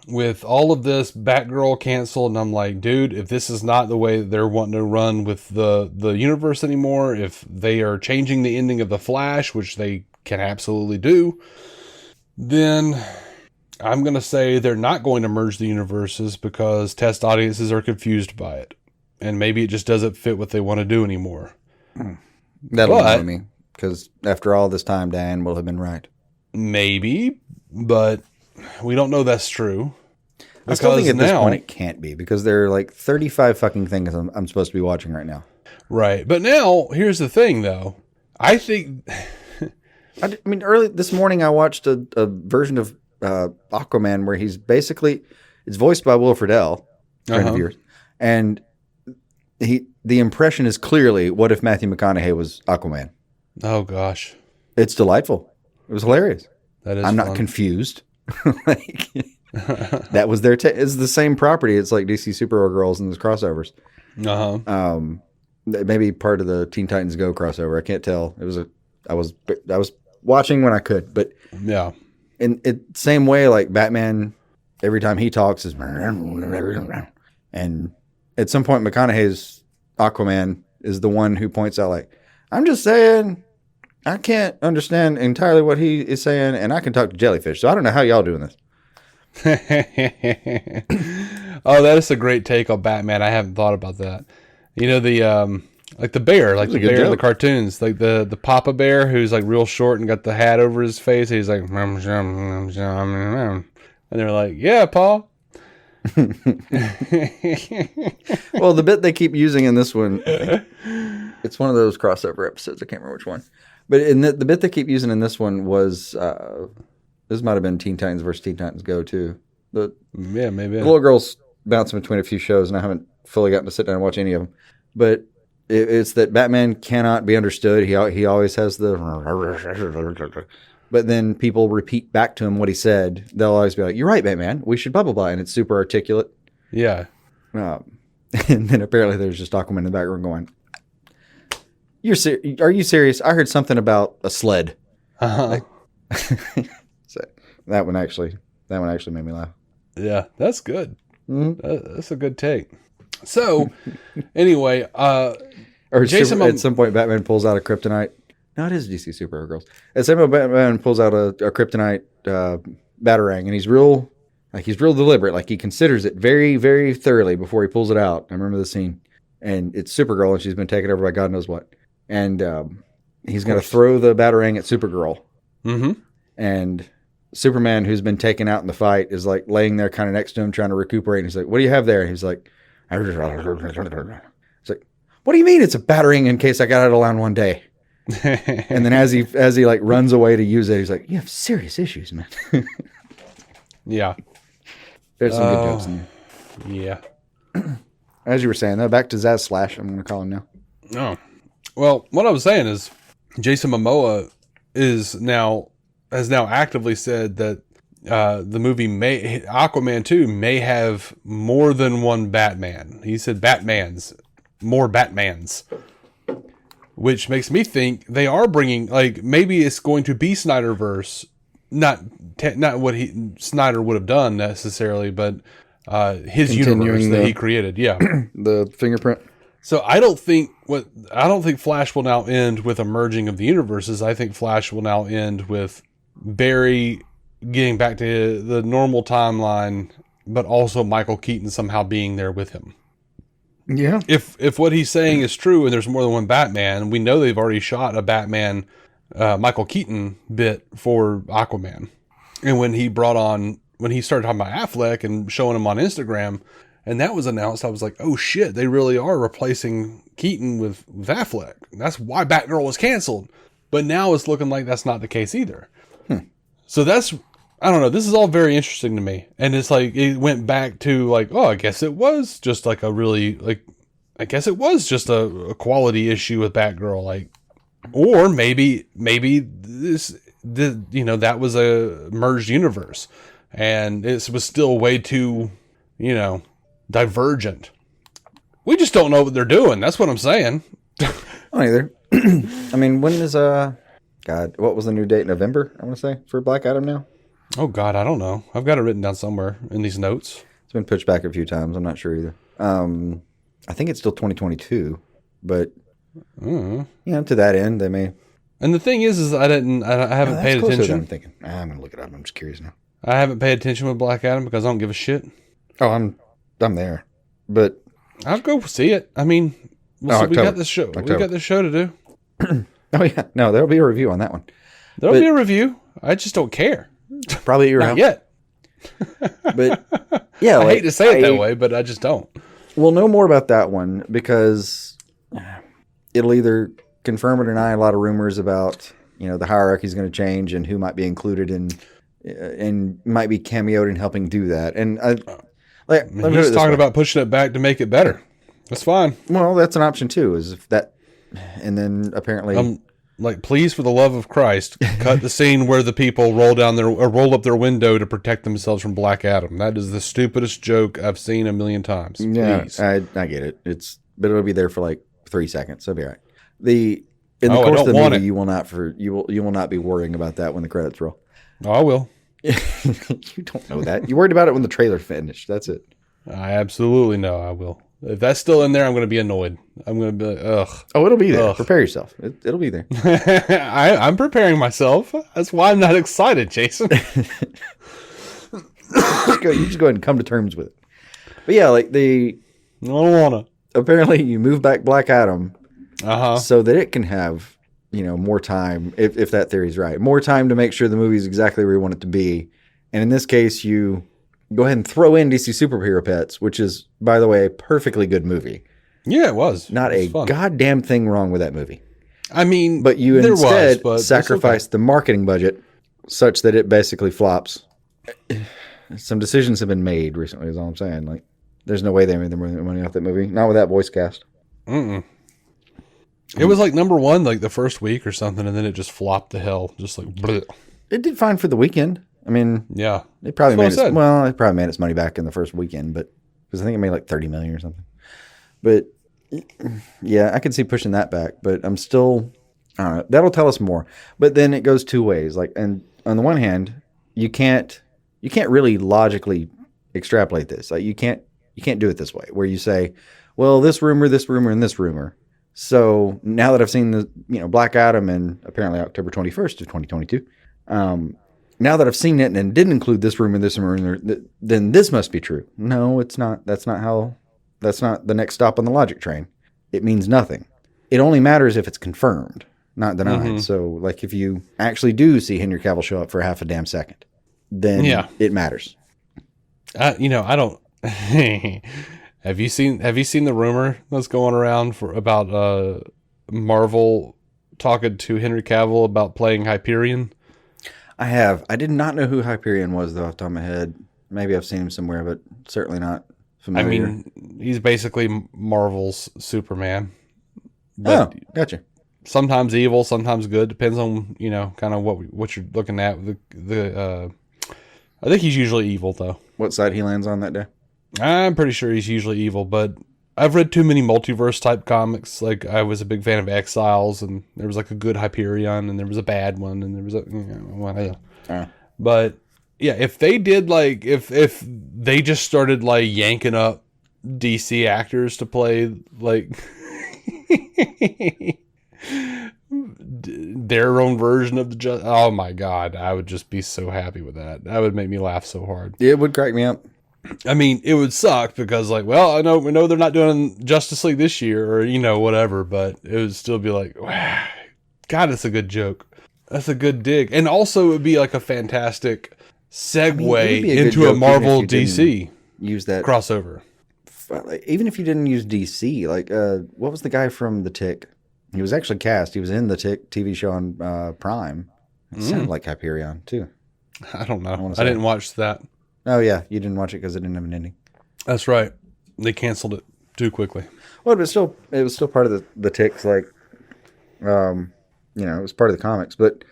with all of this Batgirl canceled, and I'm like, dude, if this is not the way that they're wanting to run with the universe anymore, if they are changing the ending of The Flash, which they can absolutely do, then I'm going to say they're not going to merge the universes because test audiences are confused by it. And maybe it just doesn't fit what they want to do anymore. That'll annoy me, because after all this time, Dan will have been right. Maybe, but we don't know that's true. I still think at this point it can't be, because there are like 35 fucking things I'm supposed to be watching right now. Right. But now, here's the thing, though. I think... I mean, early this morning I watched a version of Aquaman where he's basically... It's voiced by Will Friedle, friend of yours. And the impression is clearly, what if Matthew McConaughey was Aquaman? Oh, gosh. It's delightful. It was hilarious. That is I'm fun. not confused. Like, that was their... it's the same property. It's like DC Supergirls and those crossovers. Maybe part of the Teen Titans Go crossover. I can't tell. I was watching when I could, but yeah. In same way, like Batman, every time he talks is, and at some point McConaughey's Aquaman is the one who points out, like, I'm just saying, I can't understand entirely what he is saying, and I can talk to jellyfish, so I don't know how y'all doing this. Oh, that is a great take on Batman. I haven't thought about that. You know, the like the bear, like the bear in the cartoons, like the Papa Bear who's like real short and got the hat over his face. He's like, and they're like, yeah, Paul. Well, the bit they keep using in this one, it's one of those crossover episodes. I can't remember which one, but in the bit they keep using in this one was This might have been Teen Titans versus Teen Titans Go too. Yeah, maybe. The little girl's bouncing between a few shows, and I haven't fully gotten to sit down and watch any of them. But it's that Batman cannot be understood. He always has the... But then people repeat back to him what he said. They'll always be like, "You're right, Batman. We should blah, blah, blah." And it's super articulate. Yeah. And then apparently there's just Aquaman in the background going, are you serious? I heard something about a sled. Uh-huh. So that one actually made me laugh. Yeah, that's good. Mm-hmm. That's a good take. So, anyway, or Jason, at some point, Batman pulls out a kryptonite. No, it is DC Superhero Girls. At some point, Batman pulls out a kryptonite batarang, and he's real deliberate. Like, he considers it very, very thoroughly before he pulls it out. I remember the scene, and it's Supergirl, and she's been taken over by God knows what, and he's going to throw the batarang at Supergirl. Mm-hmm. And Superman, who's been taken out in the fight, is like laying there kind of next to him, trying to recuperate. And he's like, "What do you have there?" And he's like, "It's like, what do you mean it's a batarang in case I got it around one day?" And then as he like runs away to use it, he's like, "You have serious issues, man." Yeah. There's some good jokes in there. Yeah. As you were saying, though, back to Zaz Slash, I'm going to call him now. Oh. Well, what I was saying is Jason Momoa has now actively said that the movie Aquaman 2 may have more than one Batman. He said more Batmans. Which makes me think they are bringing, like, maybe it's going to be SnyderVerse, not what Snyder would have done necessarily, but his universe that he created. Yeah, the fingerprint. So I don't think Flash will now end with a merging of the universes. I think Flash will now end with Barry getting back to the normal timeline, but also Michael Keaton somehow being there with him. Yeah. If what he's saying is true and there's more than one Batman, we know they've already shot a Batman Michael Keaton bit for Aquaman. And when he started talking about Affleck and showing him on Instagram, and that was announced, I was like, oh shit, they really are replacing Keaton with Affleck. That's why Batgirl was canceled. But now it's looking like that's not the case either. So I don't know. This is all very interesting to me. And it's like, it went back to like, oh, I guess it was just like I guess it was just a quality issue with Batgirl. Like, or maybe that was a merged universe and it was still way too, divergent. We just don't know what they're doing. That's what I'm saying. I don't either. I mean, when is, what was the new date? November, I want to say, for Black Adam now? Oh, God, I don't know. I've got it written down somewhere in these notes. It's been pushed back a few times. I'm not sure either. I think it's still 2022, but to that end, they may. And the thing is I haven't paid attention. I'm thinking, I'm going to look it up. I'm just curious now. I haven't paid attention with Black Adam because I don't give a shit. Oh, I'm there, but I'll go see it. I mean, we got this show. October. We got this show to do. Oh yeah, no, there'll be a review on that one. There'll be a review. I just don't care. Probably your not yet. But yeah, I hate to say it that way, but I just don't. We'll know more about that one because it'll either confirm or deny a lot of rumors about the hierarchy is going to change and who might be included and might be cameoed in helping do that. And he's talking about pushing it back to make it better. That's fine. Well, that's an option too. Is if that, and then apparently. Please, for the love of Christ, cut the scene where the people roll up their window to protect themselves from Black Adam. That is the stupidest joke I've seen a million times. Yeah, please. I get it. But it'll be there for like 3 seconds. So it'll be all right. In the course of the movie, you will not be worrying about that when the credits roll. Oh, I will. You don't know that. You worried about it when the trailer finished. That's it. I absolutely know I will. If that's still in there, I'm going to be annoyed. I'm going to be like, ugh. Oh, it'll be there. Ugh. Prepare yourself. It'll be there. I'm preparing myself. That's why I'm not excited, Jason. You just go ahead and come to terms with it. But yeah, like I don't want to. Apparently, you move back Black Adam so that it can have, more time, if that theory's right. More time to make sure the movie's exactly where you want it to be. And in this case, you go ahead and throw in DC Superhero Pets, which is, by the way, a perfectly good movie. Yeah, it was. Not a goddamn thing wrong with that movie. I mean, but you instead sacrificed the marketing budget such that it basically flops. Some decisions have been made recently, is all I'm saying. Like, there's no way they made the money off that movie. Not with that voice cast. Mm-mm. It was like number one, like the first week or something, and then it just flopped to hell. Just like, bleh. It did fine for the weekend. I mean, Yeah. it probably That's made what I said. it probably made its money back in the first weekend, but because I think it made like 30 million or something. But yeah, I could see pushing that back, but I'm still, I don't know. That'll tell us more. But then it goes two ways. Like, and on the one hand, you can't really logically extrapolate this. Like, you can't do it this way where you say, well, this rumor, and this rumor. So now that I've seen the, Black Adam and apparently October 21st of 2022, now that I've seen it and didn't include this rumor, then this must be true. No, it's not. That's not the next stop on the logic train. It means nothing. It only matters if it's confirmed, not denied. Mm-hmm. So, like, if you actually do see Henry Cavill show up for half a damn second, then it matters. I don't. Have you seen the rumor that's going around about Marvel talking to Henry Cavill about playing Hyperion? I have. I did not know who Hyperion was, though, off the top of my head. Maybe I've seen him somewhere, but certainly not familiar. I mean, he's basically Marvel's Superman. Oh, gotcha. Sometimes evil, sometimes good. Depends on kind of what you're looking at. I think he's usually evil, though. What side he lands on that day? I'm pretty sure he's usually evil, but I've read too many multiverse type comics. Like, I was a big fan of Exiles, and there was like a good Hyperion, and there was a bad one, and there was But yeah, if they did if they just started like yanking up DC actors to play like their own version of oh my God, I would just be so happy with that. That would make me laugh so hard. It would crack me up. I mean, it would suck because, like, well, we know they're not doing Justice League this year, or whatever, but it would still be like, wow, God, that's a good joke. That's a good dig, and also it would be like a fantastic segue into a Marvel DC use that crossover. Even if you didn't use DC, like, what was the guy from The Tick? He was actually cast. He was in The Tick TV show on Prime. It sounded like Hyperion too. I don't know. I didn't watch that. Oh yeah, you didn't watch it because it didn't have an ending. That's right. They canceled it too quickly. Well, but it was still part of the Tick's, like, it was part of the comics. But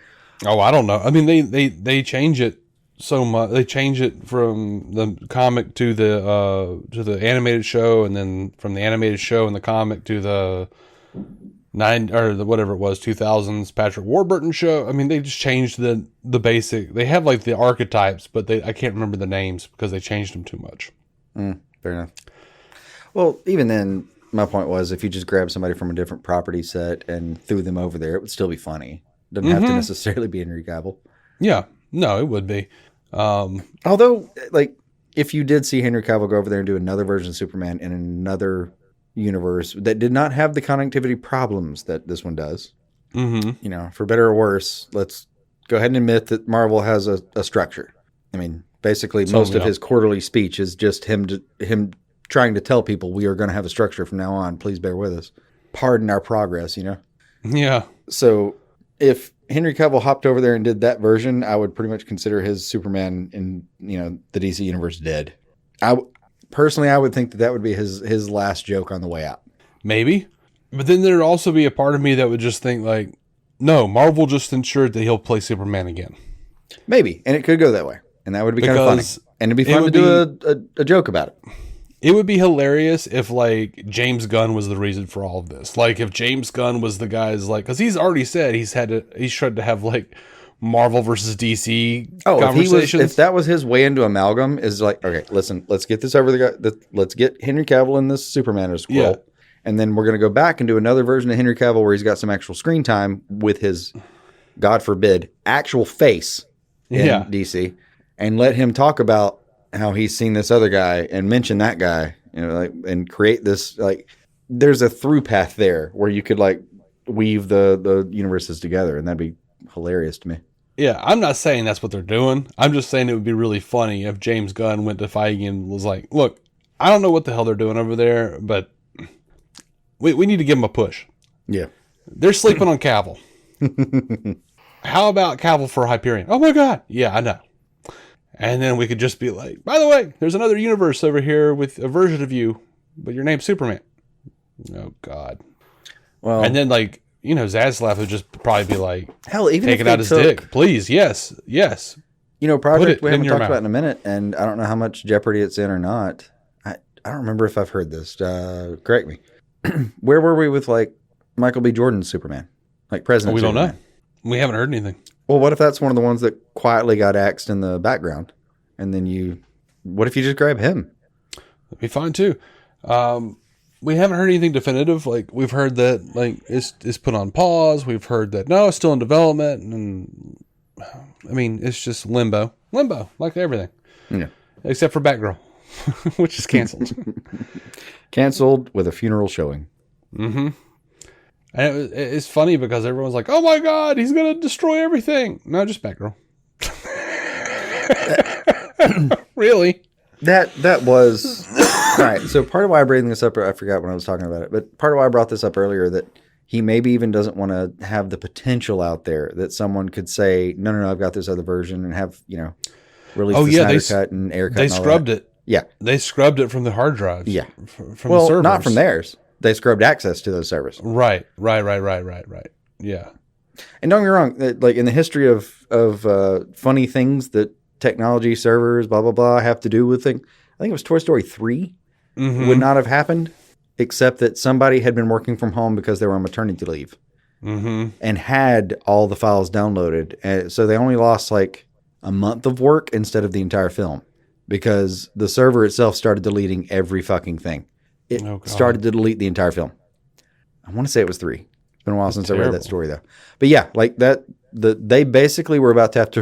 I don't know. I mean, they change it so much. They change it from the comic to the animated show, and then from the animated show and the comic to the whatever it was, 2000s Patrick Warburton show. I mean, they just changed the basic. They have like the archetypes, but I can't remember the names because they changed them too much. Fair enough. Well, even then, my point was, if you just grabbed somebody from a different property set and threw them over there, it would still be funny. It doesn't have to necessarily be Henry Cavill. Yeah, no, it would be. Although, like, if you did see Henry Cavill go over there and do another version of Superman in another universe that did not have the connectivity problems that this one does, for better or worse, let's go ahead and admit that Marvel has a structure. I mean, basically, most of his quarterly speech is just him trying to tell people we are going to have a structure from now on. Please bear with us. Pardon our progress, Yeah. So if Henry Cavill hopped over there and did that version, I would pretty much consider his Superman in the DC universe dead. Personally, I would think that would be his last joke on the way out. Maybe. But then there'd also be a part of me that would just think, like, no, Marvel just ensured that he'll play Superman again. Maybe. And it could go that way. And that would be kind of funny. And it'd be fun to do a joke about it. It would be hilarious if, like, James Gunn was the reason for all of this. Like, if James Gunn was the guy's, like, because he's already said he's tried to have, like, Marvel versus DC conversations. If that was his way into amalgam, is like, okay, listen, let's get this over the guy. Let's get Henry Cavill in this Superman as Squirrel. Yeah. And then we're going to go back and do another version of Henry Cavill where he's got some actual screen time with his, God forbid, actual face in DC, and let him talk about how he's seen this other guy and mention that guy, and create this, like, there's a through path there where you could, like, weave the universes together, and that'd be hilarious to me. Yeah, I'm not saying that's what they're doing. I'm just saying it would be really funny if James Gunn went to Feige and was like, look, I don't know what the hell they're doing over there, but we need to give them a push. Yeah. They're sleeping on Cavill. how about Cavill for Hyperion? Oh my God. Yeah, I know. And then we could just be like, by the way, there's another universe over here with a version of you, but your name's Superman. Oh God. Well, and then like, Zaslav would just probably be like, hell, even take if it out his dick. Please. Yes. Project we haven't talked mouth. about in a minute, and I don't know how much Jeopardy it's in or not. I don't remember if I've heard this. Correct me. Where were we with like Michael B. Jordan's Superman? Like President We Superman? don't know. We haven't heard anything. Well, what if that's one of the ones that quietly got axed in the background? And then what if you just grab him? That'd be fine too. We haven't heard anything definitive. Like we've heard that like it's put on pause. We've heard that no, it's still in development, and I mean it's just limbo, like everything. Yeah, except for Batgirl, which is canceled. Canceled with a funeral showing. Mm-hmm. And it's funny because everyone's like, "Oh my God, he's gonna destroy everything." No, just Batgirl. Really? That was all right. So part of why I bring this up, I forgot when I was talking about it, but part of why I brought this up earlier, that he maybe even doesn't want to have the potential out there that someone could say, no, I've got this other version, and have release the Snyder cut and air cut. They scrubbed it. Yeah, they scrubbed it from the hard drives. Yeah, from the servers. Not from theirs. They scrubbed access to those servers. Right. Yeah. And don't get me wrong, like in the history of funny things that technology, servers, blah, blah, blah, have to do with things, I think it was Toy Story 3 would not have happened, except that somebody had been working from home because they were on maternity leave and had all the files downloaded. And so they only lost like a month of work instead of the entire film, because the server itself started deleting every fucking thing. It started to delete the entire film. I want to say it was 3. It's been a while since I read that story, though. But yeah, like that, they basically were about to have to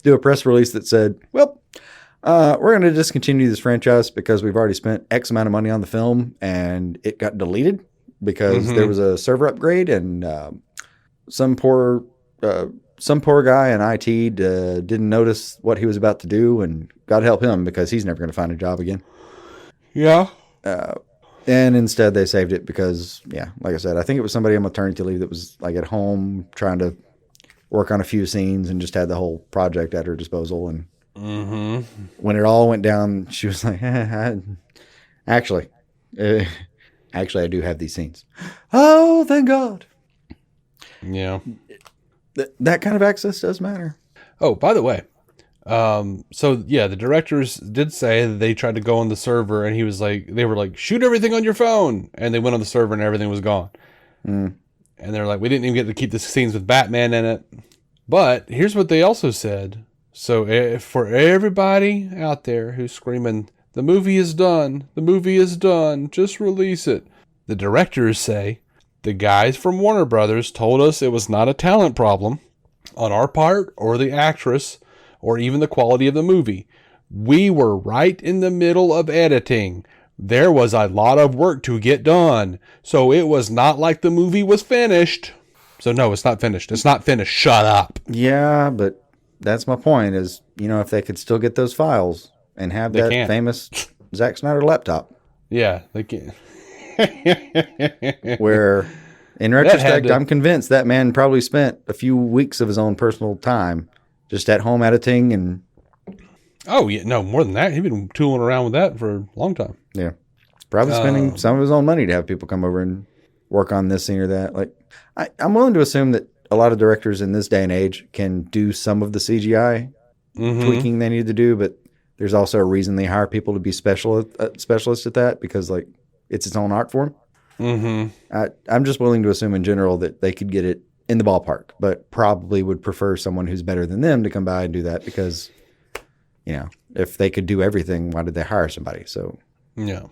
do a press release that said, well, we're going to discontinue this franchise because we've already spent X amount of money on the film, and it got deleted because there was a server upgrade, and some poor guy in IT didn't notice what he was about to do, and God help him because he's never going to find a job again. Yeah. And instead they saved it because, yeah, like I said, I think it was somebody on maternity leave that was like at home trying to work on a few scenes and just had the whole project at her disposal. And when it all went down, she was like, actually, I do have these scenes. Oh, thank God. Yeah. That kind of access does matter. Oh, by the way, so yeah, the directors did say that they tried to go on the server, and they were like, shoot everything on your phone. And they went on the server and everything was gone. And they're like, we didn't even get to keep the scenes with Batman in it. But here's what they also said. So for everybody out there who's screaming, the movie is done, just release it. The directors say, the guys from Warner Brothers told us it was not a talent problem on our part or the actress or even the quality of the movie. We were right in the middle of editing. There was a lot of work to get done. So it was not like the movie was finished. So no, it's not finished. It's not finished. Shut up. Yeah, but that's my point is, if they could still get those files and have that famous Zack Snyder laptop. Yeah, they can. Where, in retrospect, I'm convinced that man probably spent a few weeks of his own personal time just at home editing and... Oh, yeah, no, more than that. He'd been tooling around with that for a long time. Yeah. Probably spending some of his own money to have people come over and work on this scene or that. Like, I'm willing to assume that a lot of directors in this day and age can do some of the CGI tweaking they need to do, but there's also a reason they hire people to be specialists at that, because like it's its own art form. I'm just willing to assume in general that they could get it in the ballpark, but probably would prefer someone who's better than them to come by and do that, because if they could do everything, why did they hire somebody? So yeah.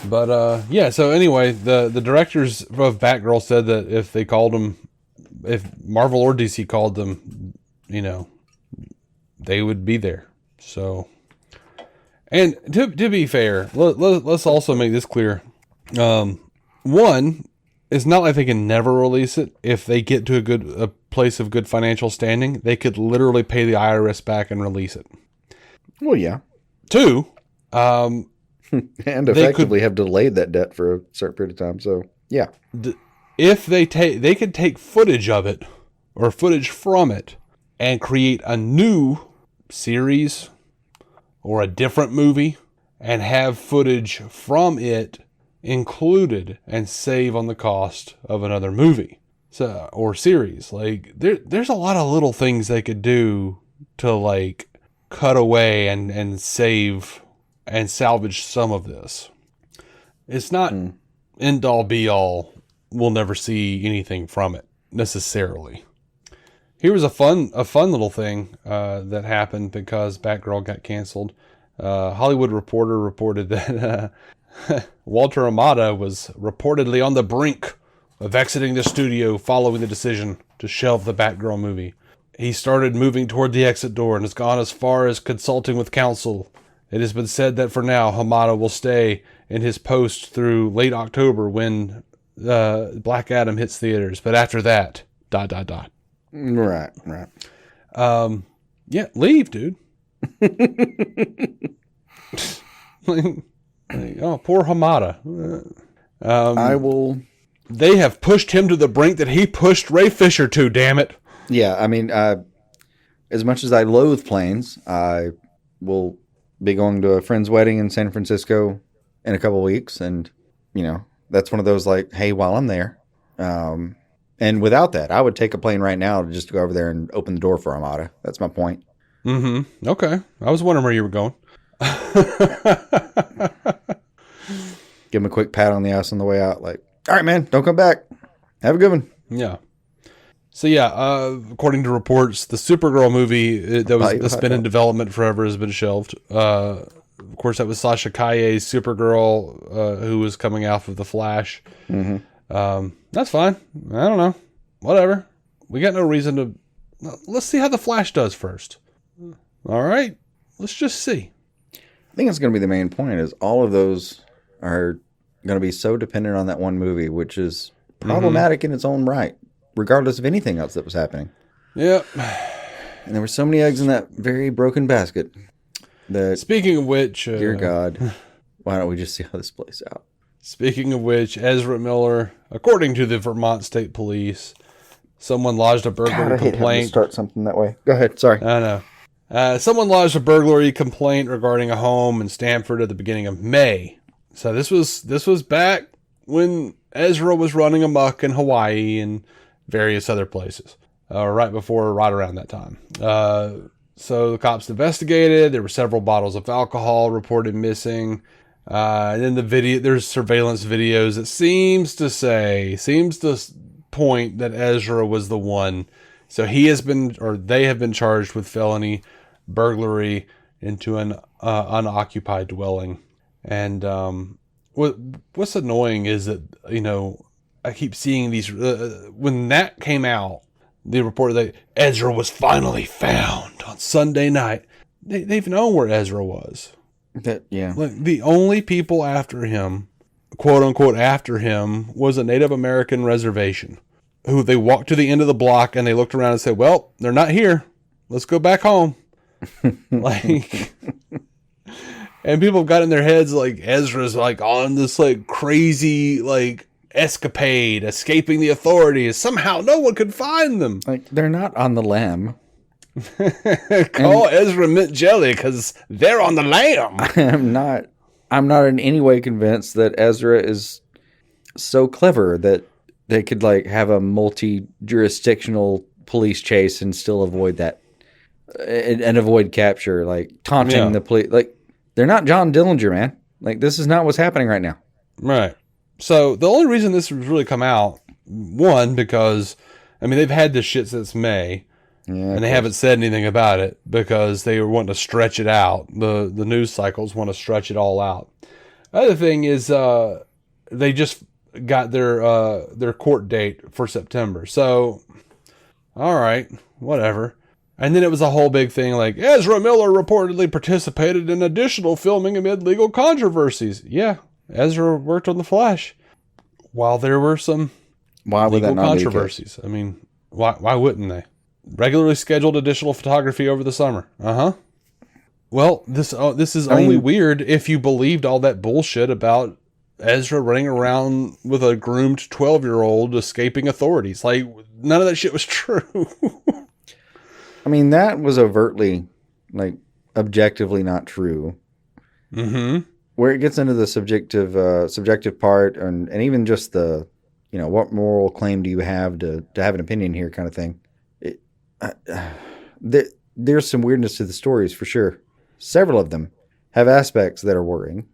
But yeah, so anyway, the directors of Batgirl said that if they called them, if Marvel or DC called them, they would be there. So, and to be fair, let's also make this clear. One, it's not like they can never release it. If they get to a place of good financial standing, they could literally pay the IRS back and release it. Well, yeah. Two, and effectively have delayed that debt for a certain period of time. So, yeah. If they could take footage of it or footage from it and create a new series or a different movie and have footage from it included and save on the cost of another movie or series. Like there's a lot of little things they could do to like cut away and save and salvage some of this. It's not end all be all. We'll never see anything from it necessarily. Here was a fun little thing that happened because Batgirl got canceled. Hollywood Reporter reported that Walter Amada was reportedly on the brink of exiting the studio following the decision to shelve the Batgirl movie. He started moving toward the exit door and has gone as far as consulting with counsel. It has been said that for now, Hamada will stay in his post through late October when Black Adam hits theaters. But after that, ... Right. Yeah, leave, dude. Oh, poor Hamada. I will. They have pushed him to the brink that he pushed Ray Fisher to, damn it. Yeah, I mean, as much as I loathe planes, I will be going to a friend's wedding in San Francisco in a couple of weeks. And, that's one of those like, hey, while I'm there. And without that, I would take a plane right now to just go over there and open the door for Armada. That's my point. Mm-hmm. Okay. I was wondering where you were going. Give him a quick pat on the ass on the way out. Like, all right, man, don't come back. Have a good one. Yeah. So, according to reports, the Supergirl movie that's been in development forever has been shelved. Of course, that was Sasha Calle's Supergirl, who was coming out of The Flash. Mm-hmm. That's fine. I don't know. Whatever. We got no reason to... Let's see how The Flash does first. All right. Let's just see. I think that's going to be the main point is all of those are going to be so dependent on that one movie, which is problematic in its own right, regardless of anything else that was happening. Yep. And there were so many eggs in that very broken basket. That, speaking of which... dear God, why don't we just see how this plays out? Speaking of which, Ezra Miller, according to the Vermont State Police, someone lodged a burglary complaint. Start something that way. Go ahead. Sorry. I know. Someone lodged a burglary complaint regarding a home in Stamford at the beginning of May. So this was back when Ezra was running amok in Hawaii and various other places. Right around that time. So the cops investigated. There were several bottles of alcohol reported missing. And in the video, there's surveillance videos that seems to point that Ezra was the one. So they have been charged with felony burglary into an unoccupied dwelling. And what's annoying is that, I keep seeing these, when that came out, they reported that Ezra was finally found on Sunday night. They've known where Ezra was. Like the only people after him, quote unquote after him, was a Native American reservation who they walked to the end of the block and they looked around and said, well, they're not here. Let's go back home. Like, and people have got in their heads like Ezra's like on this like crazy like escapade, escaping the authorities. Somehow no one could find them. Like they're not on the lam. Call Ezra Mint Jelly because they're on the lam. I'm not in any way convinced that Ezra is so clever that they could like have a multi-jurisdictional police chase and still avoid that and avoid capture, like taunting the police. Like they're not John Dillinger, man. Like this is not what's happening right now. Right. So the only reason this has really come out, one, because they've had this shit since May. Yeah, and they haven't said anything about it because they want to stretch it out. The news cycles want to stretch it all out. Other thing is they just got their court date for September. So, all right, whatever. And then it was a whole big thing like Ezra Miller reportedly participated in additional filming amid legal controversies. Yeah, Ezra worked on The Flash while there were some legal controversies. Why wouldn't they? Regularly scheduled additional photography over the summer. Well, this is only weird if you believed all that bullshit about Ezra running around with a groomed 12-year-old escaping authorities. Like, none of that shit was true. I mean, that was overtly, like, objectively not true. Mm-hmm. Where it gets into the subjective part, and even just the, what moral claim do you have to have an opinion here kind of thing. There's some weirdness to the stories for sure. Several of them have aspects that are worrying,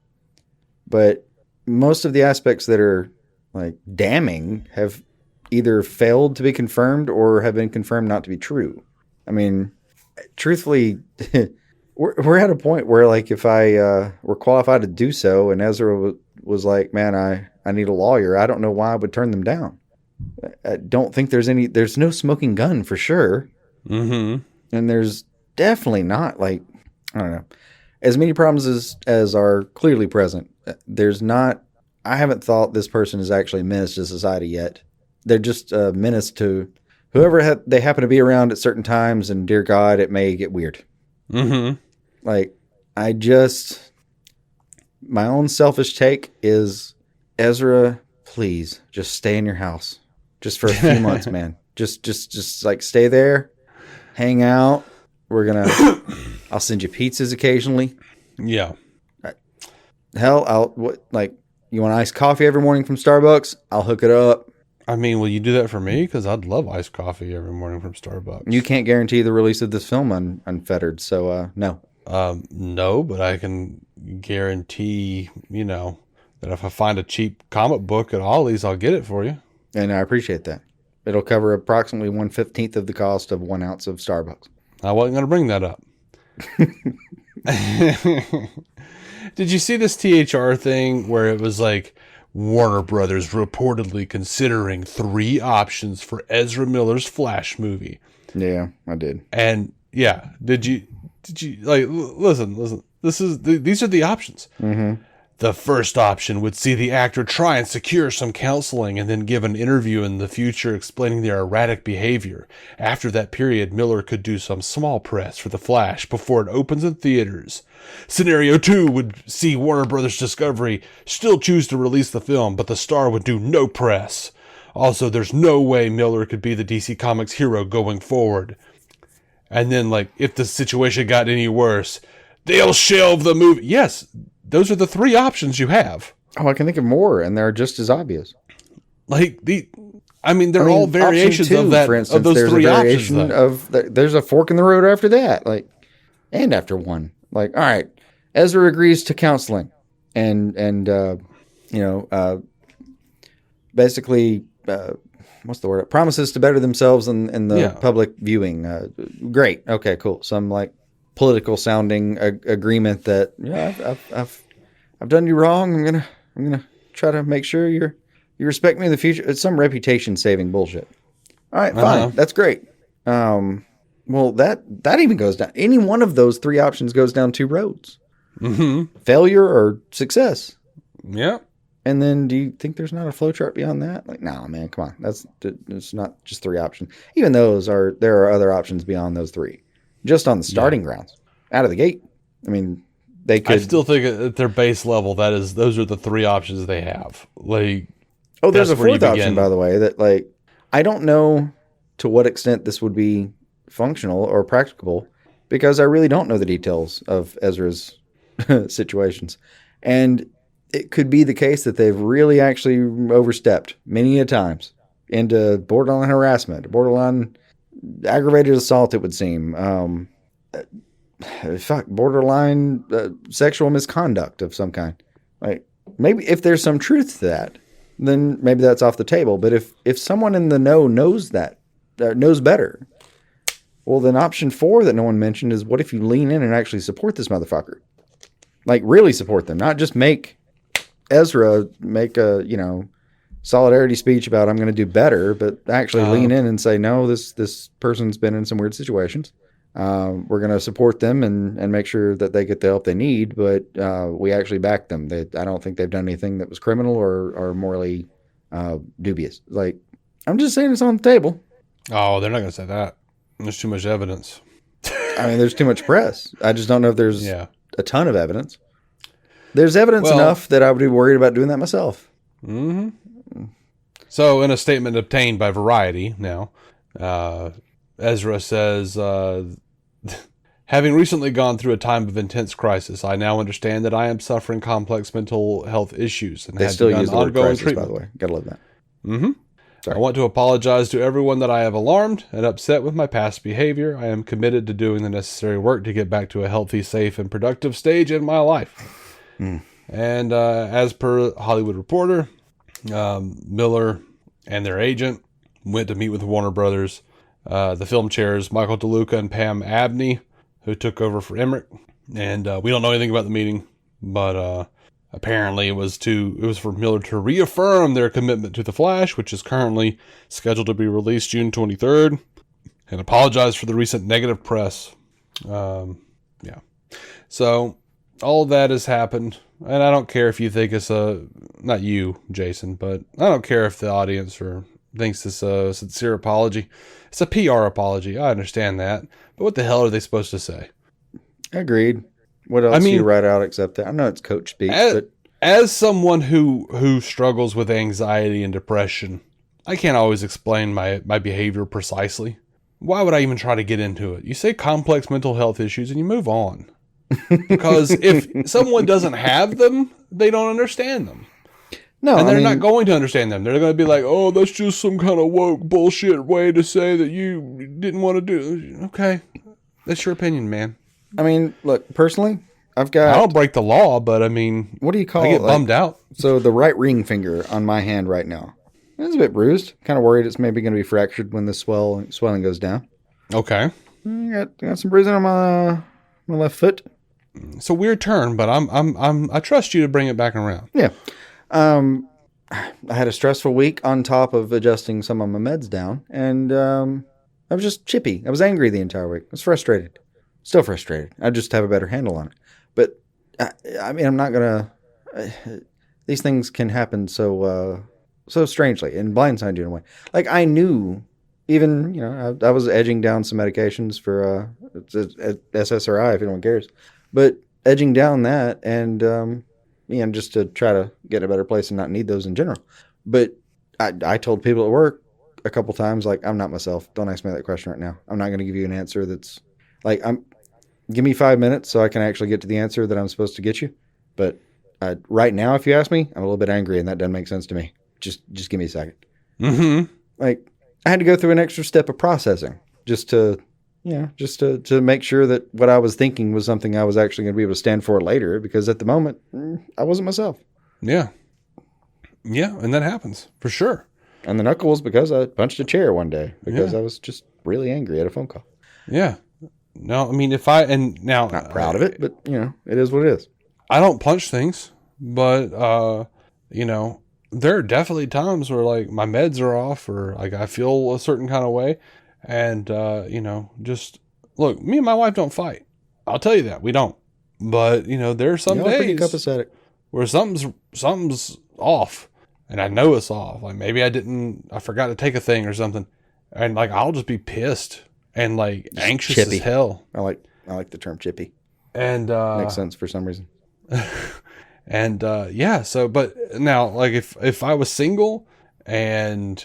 but most of the aspects that are like damning have either failed to be confirmed or have been confirmed not to be true. I mean, truthfully, we're at a point where, like, if I were qualified to do so, and Ezra was like, "Man, I need a lawyer," I don't know why I would turn them down. I don't think there's no smoking gun for sure. Mm-hmm. And there's definitely not, like, I don't know, as many problems as are clearly present. There's not, I haven't thought this person is actually a menace to society yet. They're just a menace to whoever they happen to be around at certain times, and dear God, it may get weird. Mm-hmm. Like, my own selfish take is, Ezra, please just stay in your house just for a few months, man. Just like stay there, hang out. I'll send you pizzas occasionally. Yeah. Hell, you want iced coffee every morning from Starbucks? I'll hook it up. I mean, will you do that for me? Because I'd love iced coffee every morning from Starbucks. You can't guarantee the release of this film unfettered, so no. No, but I can guarantee, that if I find a cheap comic book at Ollie's, I'll get it for you. And I appreciate that. It'll cover approximately 1/15 of the cost of 1 ounce of Starbucks. I wasn't going to bring that up. Did you see this THR thing where it was like Warner Brothers reportedly considering 3 options for Ezra Miller's Flash movie? Yeah, I did. And yeah, did you like listen, these are the options. Mm-hmm. The first option would see the actor try and secure some counseling and then give an interview in the future explaining their erratic behavior. After that period, Miller could do some small press for The Flash before it opens in theaters. Scenario 2 would see Warner Brothers Discovery still choose to release the film, but the star would do no press. Also, there's no way Miller could be the DC Comics hero going forward. And then, like, if the situation got any worse, they'll shelve the movie. Yes, those are the 3 options you have. Oh, I can think of more, and they're just as obvious. Like they're all variations 2, of that. For instance, of those there's 3 a variation options. There's a fork in the road after that, like, and after 1. Like, all right, Ezra agrees to counseling, and basically, what's the word? Promises to better themselves in the public viewing. Great, okay, cool. Some like political sounding agreement that I've done you wrong. I'm gonna try to make sure you respect me in the future. It's some reputation saving bullshit. All right, fine, that's great. Well, that even goes down. Any one of those 3 options goes down 2 roads: failure or success. Yeah. And then, do you think there's not a flowchart beyond that? Like, no, man, come on. It's not just 3 options. Even there are other options beyond those 3. Just on the starting grounds, out of the gate. I mean, they could. I still think at their base level, those are the 3 options they have. Like, oh, there's a 4th option, by the way, that, like, I don't know to what extent this would be functional or practicable, because I really don't know the details of Ezra's situations. And it could be the case that they've really actually overstepped many a times into borderline harassment, borderline aggravated assault, it would seem. Borderline sexual misconduct of some kind. Like, maybe if there's some truth to that, then maybe that's off the table. But if someone in the know knows that, knows better, well, then option 4 that no one mentioned is, what if you lean in and actually support this motherfucker? Like, really support them, not just make Ezra make a, solidarity speech about I'm going to do better, but actually lean in and say, no, this person's been in some weird situations. We're going to support them and make sure that they get the help they need, but we actually back them. I don't think they've done anything that was criminal or morally dubious. Like, I'm just saying it's on the table. Oh, they're not going to say that. There's too much evidence. I mean, there's too much press. I just don't know if there's a ton of evidence. There's evidence enough that I would be worried about doing that myself. Mm-hmm. So, in a statement obtained by Variety now, Ezra says, having recently gone through a time of intense crisis, I now understand that I am suffering complex mental health issues and They had still begun use the word ongoing crisis, treatment. by the way. Gotta love that. Mm-hmm. Sorry. I want to apologize to everyone that I have alarmed and upset with my past behavior. I am committed to doing the necessary work to get back to a healthy, safe, and productive stage in my life. And as per Hollywood Reporter, Miller and their agent went to meet with Warner Brothers. The film chairs, Michael DeLuca and Pam Abney, who took over for Emmerich. And we don't know anything about the meeting, but apparently it was for Miller to reaffirm their commitment to The Flash, which is currently scheduled to be released June 23rd, and apologize for the recent negative press. Yeah. So all of that has happened, and I don't care if you think it's not you, Jason, but I don't care if the audience thinks it's a sincere apology. It's a PR apology. I understand that, but what the hell are they supposed to say? Agreed. What else do you write out except that? I know it's coach speak, but as someone who struggles with anxiety and depression, I can't always explain my behavior precisely. Why would I even try to get into it? You say complex mental health issues and you move on. Because if someone doesn't have them, they don't understand them. No, and they're not going to understand them. They're going to be like, oh, that's just some kind of woke bullshit way to say that you didn't want to do it. Okay. That's your opinion, man. I mean, look, personally, I don't break the law, but I mean, what do you call I get bummed out. So the right ring finger on my hand right now, it's a bit bruised. Kind of worried it's maybe going to be fractured when the swelling goes down. Okay. Got some bruising on my left foot. It's a weird turn, but I trust you to bring it back around. Yeah. I had a stressful week on top of adjusting some of my meds down, and I was just chippy. I was angry the entire week. I was frustrated. Still frustrated. I just have a better handle on it. But I mean, I'm not gonna. These things can happen so strangely and blindside you in a way. Like I knew, even I was edging down some medications for SSRI if anyone cares, but edging down that and just to try to get in a better place and not need those in general. But I told people at work a couple times, like, I'm not myself. Don't ask me that question right now. I'm not going to give you an answer that's like, give me 5 minutes so I can actually get to the answer that I'm supposed to get you. But right now, if you ask me, I'm a little bit angry and that doesn't make sense to me. Just give me a second. Mm-hmm. Like, I had to go through an extra step of processing just to make sure that what I was thinking was something I was actually going to be able to stand for later, because at the moment, I wasn't myself. Yeah. Yeah, and that happens, for sure. And the knuckle was because I punched a chair one day because I was just really angry at a phone call. Yeah. No, I mean, not proud of it, but it is what it is. I don't punch things, but there are definitely times where like my meds are off or like I feel a certain kind of way. And, just look, me and my wife don't fight. I'll tell you that we don't, but there are some days pretty copacetic where something's off and I know it's off. Like maybe I forgot to take a thing or something. And like, I'll just be pissed and like anxious chippy. as hell. I like the term chippy. And, makes sense for some reason. And, so, but now like if I was single and,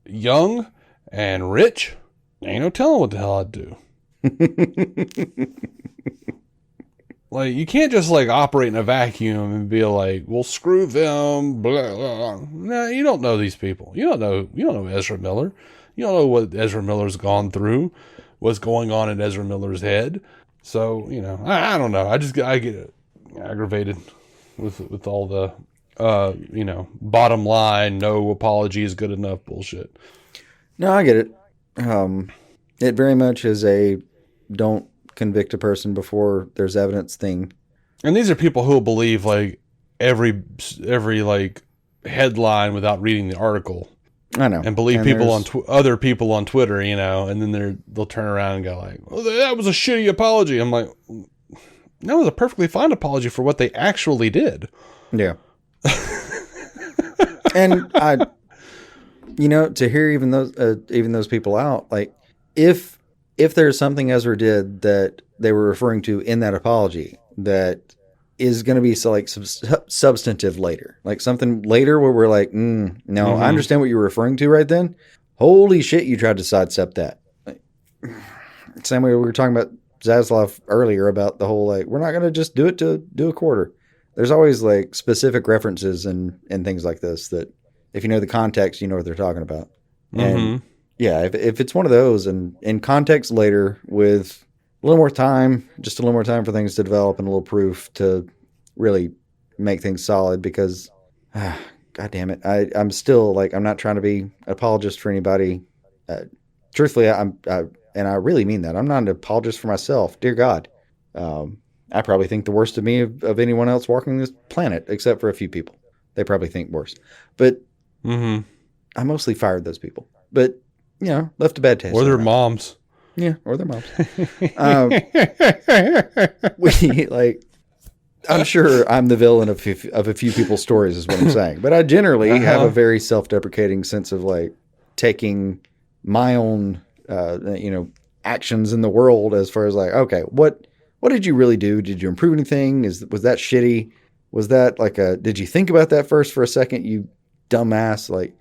young and rich, ain't no telling what the hell I'd do. Like, you can't just like operate in a vacuum and be like, well, screw them, blah, blah. Nah, you don't know these people. You don't know Ezra Miller. You don't know what Ezra Miller's gone through, what's going on in Ezra Miller's head. So, I don't know. I get aggravated with all the, bottom line, no apology is good enough bullshit. No, I get it. It very much is a don't convict a person before there's evidence thing. And these are people who will believe like every like headline without reading the article. I know. And believe people on other people on Twitter, and then they'll turn around and go like, "Oh, that was a shitty apology." I'm like, that was a perfectly fine apology for what they actually did. Yeah. And to hear even those people out, like if there's something Ezra did that they were referring to in that apology that is going to be so like substantive later, like something later where we're like, no, I understand what you're referring to right then. Holy shit, you tried to sidestep that. Like, same way we were talking about Zaslav earlier about the whole, like, we're not going to just do it to do a quarter. There's always like specific references and things like this that if you know the context, you know what they're talking about. And yeah, if it's one of those and in context later with a little more time, just a little more time for things to develop and a little proof to really make things solid because, God damn it, I'm still like, I'm not trying to be an apologist for anybody. Truthfully, and I really mean that. I'm not an apologist for myself. Dear God. I probably think the worst of me of anyone else walking this planet, except for a few people. They probably think worse. But I mostly fired those people. But, you know, left a bad taste. Or their moms. Yeah, or their moms. I'm sure I'm the villain of a few people's stories is what I'm saying. But I generally have a very self-deprecating sense of like taking my own, actions in the world as far as like, okay, what did you really do? Did you improve anything? Was that shitty? Was that like did you think about that first for a second, you dumbass? Like,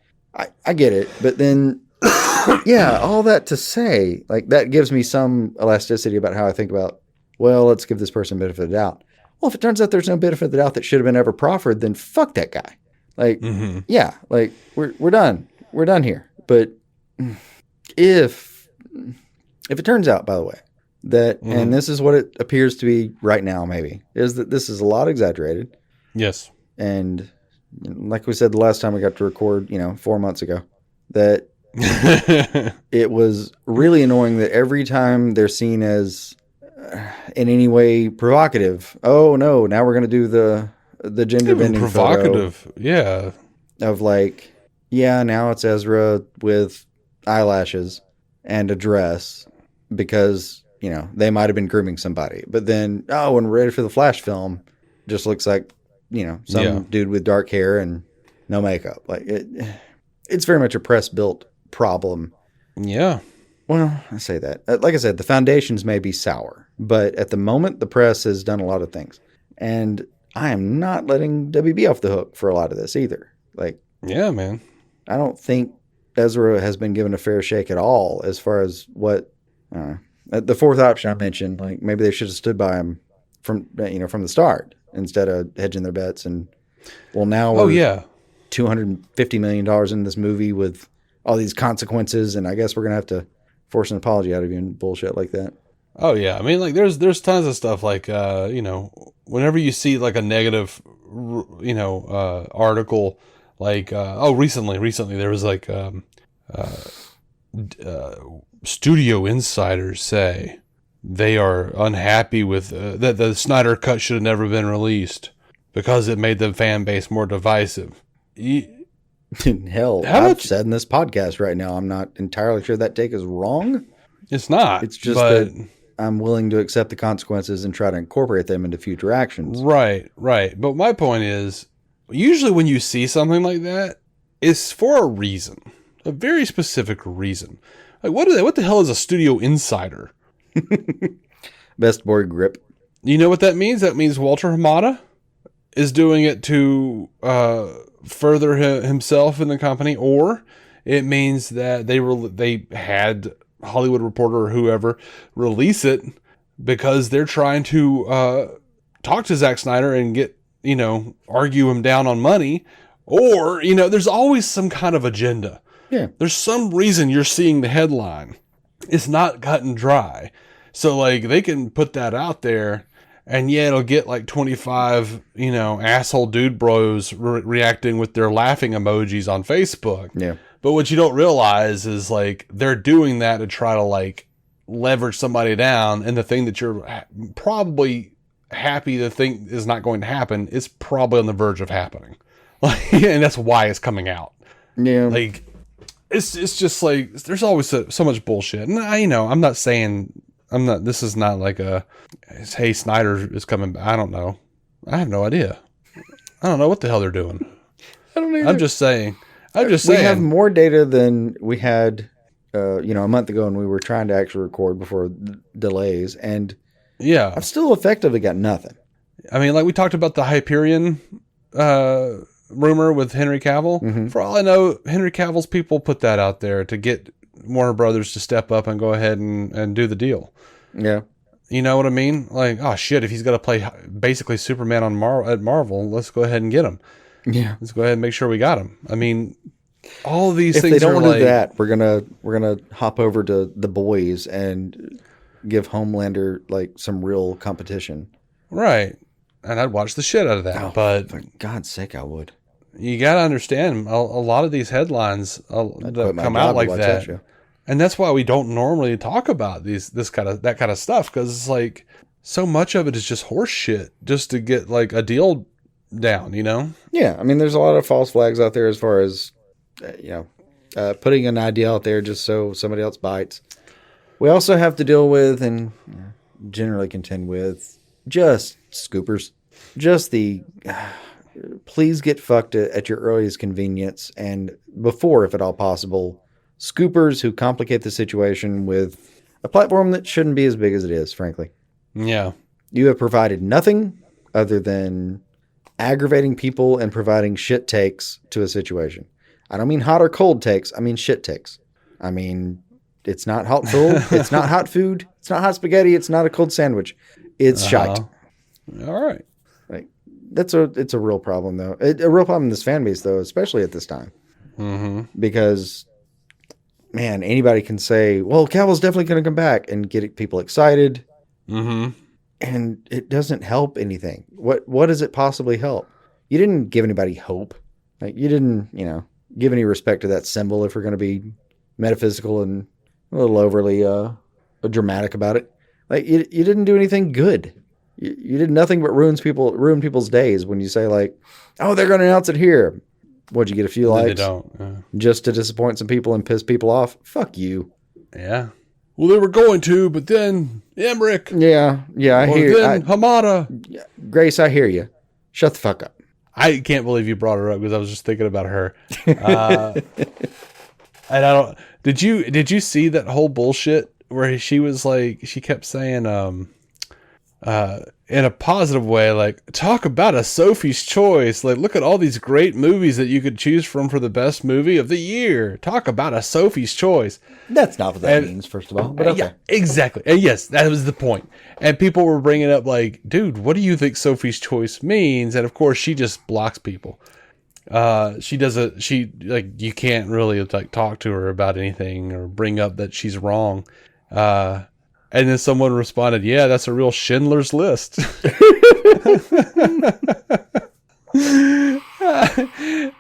I get it. But then, yeah, all that to say, like, that gives me some elasticity about how I think about, well, let's give this person benefit of the doubt. Well, if it turns out there's no benefit of the doubt that should have been ever proffered, then fuck that guy. Like, yeah, like, we're done. We're done here. But if it turns out, by the way, that, and this is what it appears to be right now, maybe, is that this is a lot exaggerated. Yes. And like we said the last time we got to record, 4 months ago, that it was really annoying that every time they're seen as in any way provocative, oh no, now we're going to do the gender bending provocative, yeah, of like, yeah, now it's Ezra with eyelashes and a dress because they might have been grooming somebody, but then when we're ready for the Flash film, just looks like some dude with dark hair and no makeup. Like it's very much a press built problem. Yeah. Well, I say that. Like I said, the foundations may be sour, but at the moment, the press has done a lot of things. And I am not letting WB off the hook for a lot of this either. Like, yeah, man. I don't think Ezra has been given a fair shake at all as far as what the fourth option I mentioned. Like, maybe they should have stood by him from the start instead of hedging their bets. And well, now we're $250 million in this movie with all these consequences, and I guess we're gonna have to force an apology out of you and bullshit like that. Oh yeah, I mean, like there's tons of stuff like whenever you see like a negative article, like recently there was like studio insiders say they are unhappy with that the Snyder cut should have never been released because it made the fan base more divisive. Hell, I've said in this podcast right now, I'm not entirely sure that take is wrong. It's not. It's just that I'm willing to accept the consequences and try to incorporate them into future actions. Right. But my point is, usually when you see something like that, it's for a reason, a very specific reason. Like, what the hell is a studio insider? Best boy grip. You know what that means? That means Walter Hamada is doing it to further himself in the company, or it means that they had Hollywood Reporter or whoever release it because they're trying to talk to Zack Snyder and get argue him down on money, or there's always some kind of agenda. Yeah, there's some reason you're seeing the headline. It's not cut and dry, so like they can put that out there. And yeah, it'll get like 25, asshole dude bros reacting with their laughing emojis on Facebook. Yeah. But what you don't realize is like they're doing that to try to like leverage somebody down. And the thing that you're probably happy to think is not going to happen is probably on the verge of happening. Like, and that's why it's coming out. Yeah. Like it's just like there's always so much bullshit. And I'm not saying. This is not like hey, Snyder is coming. I don't know. I have no idea. I don't know what the hell they're doing. I don't either. I'm just saying. We have more data than we had, a month ago when we were trying to actually record before delays. And yeah, I've still effectively got nothing. I mean, like we talked about the Hyperion rumor with Henry Cavill. For all I know, Henry Cavill's people put that out there to get Warner Brothers to step up and go ahead and do the deal. Yeah. You know what I mean? Like, oh shit, if he's going to play basically Superman at Marvel, let's go ahead and get him. Yeah. Let's go ahead and make sure we got him. I mean, all of these if things they don't are do like, that, we're gonna hop over to The Boys and give Homelander like some real competition. right. And I'd watch the shit out of that. But for God's sake, I would. you got to understand, a lot of these headlines that come out like that. And that's why we don't normally talk about that kind of stuff, because it's like so much of it is just horse shit just to get like a deal down, you know? Yeah, I mean, there's a lot of false flags out there as far as putting an idea out there just so somebody else bites. We also have to deal with and generally contend with just scoopers, just the please get fucked at your earliest convenience and before, if at all possible. Scoopers who complicate the situation with a platform that shouldn't be as big as it is, frankly. Yeah. You have provided nothing other than aggravating people and providing shit takes to a situation. I don't mean hot or cold takes. I mean shit takes. I mean, it's not hot food. It's not hot food. It's not hot spaghetti. It's not a cold sandwich. It's shite. All right. Like it's a real problem, though. A real problem in this fan base, though, especially at this time. Because... man, anybody can say, well, Cavill's definitely going to come back and get people excited. And it doesn't help anything. What does it possibly help? You didn't give anybody hope. Like you didn't, give any respect to that symbol if we're going to be metaphysical and a little overly dramatic about it. Like you didn't do anything good. You did nothing but ruin people's days when you say like, oh, they're going to announce it here. What'd you get, a few likes? They don't. Just to disappoint some people and piss people off? Fuck you. Yeah. Well, they were going to, but then Emmerich. Yeah, I hear you. Then Hamada. Grace, I hear you. Shut the fuck up. I can't believe you brought her up because I was just thinking about her. And I don't. Did you see that whole bullshit where she was like, she kept saying, in a positive way, like, talk about a Sophie's choice. Like, look at all these great movies that you could choose from for the best movie of the year. Talk about a Sophie's choice. That's not what that means, first of all. But okay. Yeah, exactly. And yes, that was the point. And people were bringing up like, dude, what do you think Sophie's choice means? And of course, she just blocks people. You can't really like talk to her about anything or bring up that she's wrong. And then someone responded, yeah, that's a real Schindler's List.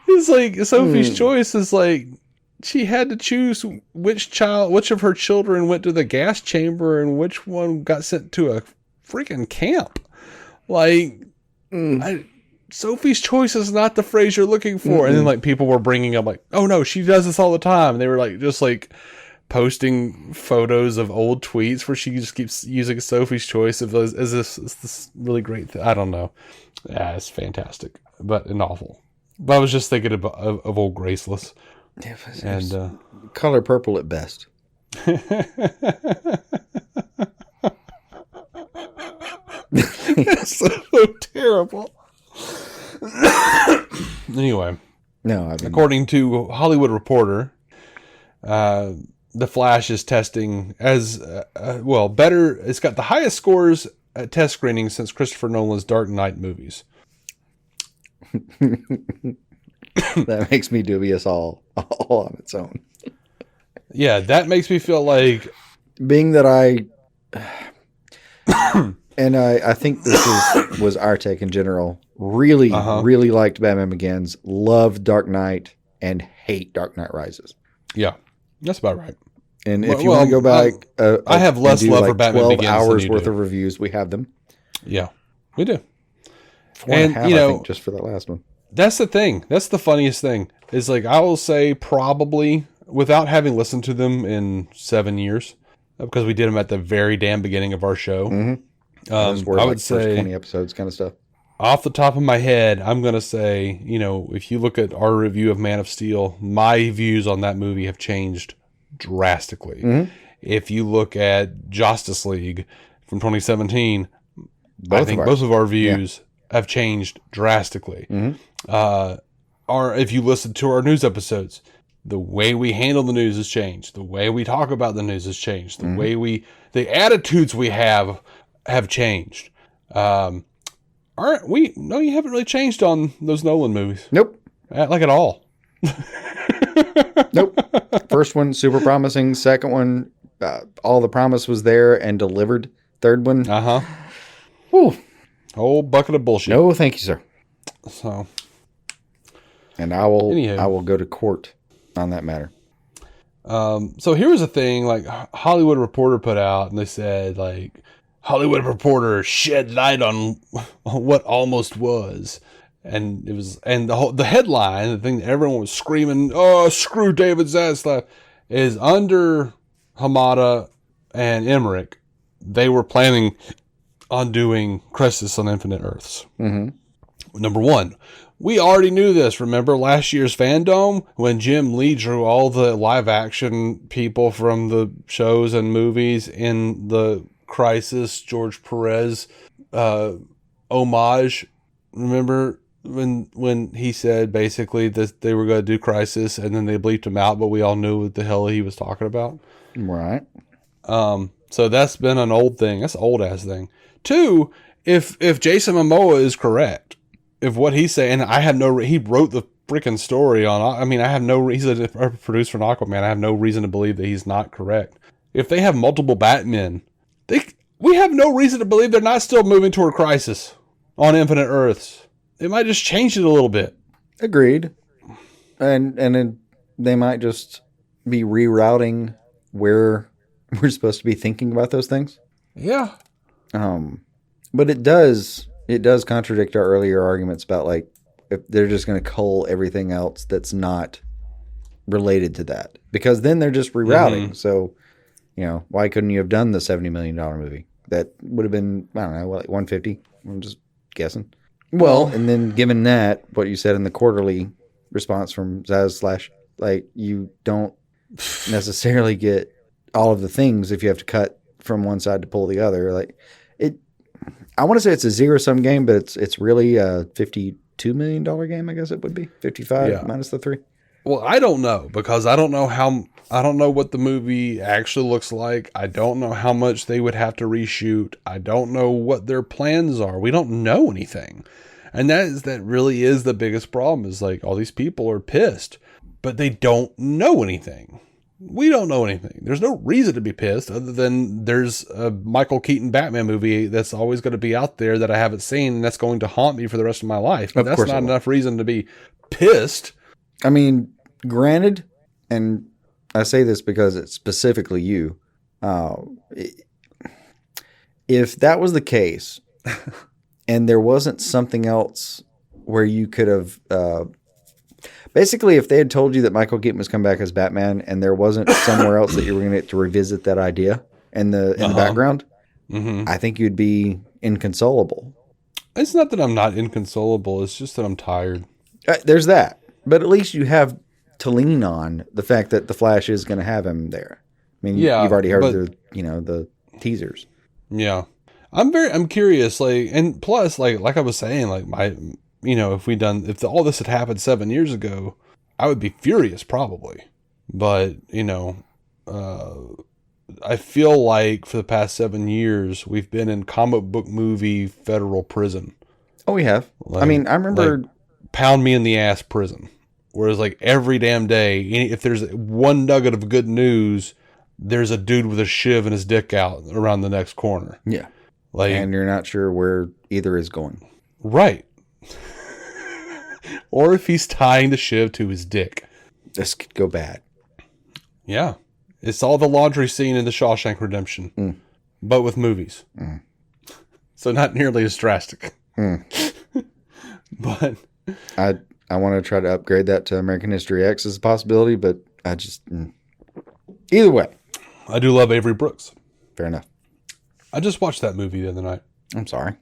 It's like Sophie's choice is like she had to choose which of her children went to the gas chamber and which one got sent to a freaking camp. Like, Sophie's choice is not the phrase you're looking for. And then like people were bringing up like, oh no, she does this all the time. And they were like, just like posting photos of old tweets where she just keeps using Sophie's choice as this really great thing. I don't know. Yeah, it's fantastic, but awful. But I was just thinking of old Graceless. Yeah, and color purple at best. It's so terrible. Anyway, according to Hollywood Reporter, The Flash is testing as better. It's got the highest scores at test screening since Christopher Nolan's Dark Knight movies. That makes me dubious all on its own. Yeah, that makes me feel like being that and I think this was our take in general. Really liked Batman Begins, loved Dark Knight, and hate Dark Knight Rises. Yeah, that's about right. And if you want to go back, I have less love for Batman 12 Begins hours than you worth do. of reviews. We have them. Yeah, we do. 4.5, I think, just for that last one. That's the thing. That's the funniest thing. Is like I will say probably without having listened to them in 7 years, because we did them at the very damn beginning of our show. I would say first 20 episodes kind of stuff. Off the top of my head, I'm going to say, if you look at our review of Man of Steel, my views on that movie have changed drastically. If you look at Justice League from 2017, I think both of our views have changed drastically. If you listen to our news episodes, the way we handle the news has changed. The way we talk about the news has changed. The way the attitudes we have changed. Aren't we? No, you haven't really changed on those Nolan movies. Nope. Like at all. Nope. First one, super promising. Second one, all the promise was there and delivered. Third one, whew. Whole bucket of bullshit. No, thank you, sir. So, and I will go to court on that matter. So here was a thing, like Hollywood Reporter put out, and they said, like, Hollywood Reporter shed light on what almost was. And it was, and the headline, the thing that everyone was screaming, "Oh, screw David Zaslav," is under Hamada and Emmerich, they were planning on doing Crisis on Infinite Earths. Number one, we already knew this. Remember last year's Fandom when Jim Lee drew all the live action people from the shows and movies in the Crisis George Perez homage? Remember when he said basically that they were going to do Crisis and then they bleeped him out, but we all knew what the hell he was talking about? Right. So that's been an old thing. That's an old ass thing. Two, if Jason Momoa is correct, if what he's saying, he wrote the freaking story on, he's a producer on Aquaman. I have no reason to believe that he's not correct. If they have multiple Batmen, we have no reason to believe they're not still moving toward Crisis on Infinite Earths. They might just change it a little bit. Agreed. And then they might just be rerouting where we're supposed to be thinking about those things. Yeah. But it does contradict our earlier arguments about, like, if they're just going to cull everything else that's not related to that, because then they're just rerouting. So, why couldn't you have done the $70 million movie? That would have been, I don't know, like 150. I'm just guessing. Well, and then given that, what you said in the quarterly response from Zaz / like, you don't necessarily get all of the things if you have to cut from one side to pull the other. Like, I want to say it's a zero-sum game, but it's really a $52 million game, I guess it would be. 55 minus the 3. Well, I don't know, because I don't know what the movie actually looks like. I don't know how much they would have to reshoot. I don't know what their plans are. We don't know anything. And that really is the biggest problem, is like all these people are pissed, but they don't know anything. We don't know anything. There's no reason to be pissed other than there's a Michael Keaton Batman movie that's always going to be out there that I haven't seen, and that's going to haunt me for the rest of my life. But that's not enough reason to be pissed. I mean, granted, and I say this because it's specifically you, if that was the case and there wasn't something else where you could have... basically, if they had told you that Michael Keaton was coming back as Batman and there wasn't somewhere else that you were going to get to revisit that idea in the background, I think you'd be inconsolable. It's not that I'm not inconsolable. It's just that I'm tired. There's that. But at least you have to lean on the fact that the Flash is going to have him there. I mean, you've already heard the teasers. Yeah. I'm curious, like, and plus, like I was saying, like, if all this had happened 7 years ago, I would be furious probably. But, I feel like for the past 7 years, we've been in comic book movie federal prison. Oh, we have. Like, I mean, I remember... Like, pound me in the ass prison. Whereas, like, every damn day, if there's one nugget of good news, there's a dude with a shiv and his dick out around the next corner. Yeah. Like, and you're not sure where either is going. Right. Or if he's tying the shiv to his dick. This could go bad. Yeah. It's all the laundry scene in the Shawshank Redemption. But with movies. So not nearly as drastic. But... I want to try to upgrade that to American History X as a possibility, but I just... Either way. I do love Avery Brooks. Fair enough. I just watched that movie the other night. I'm sorry.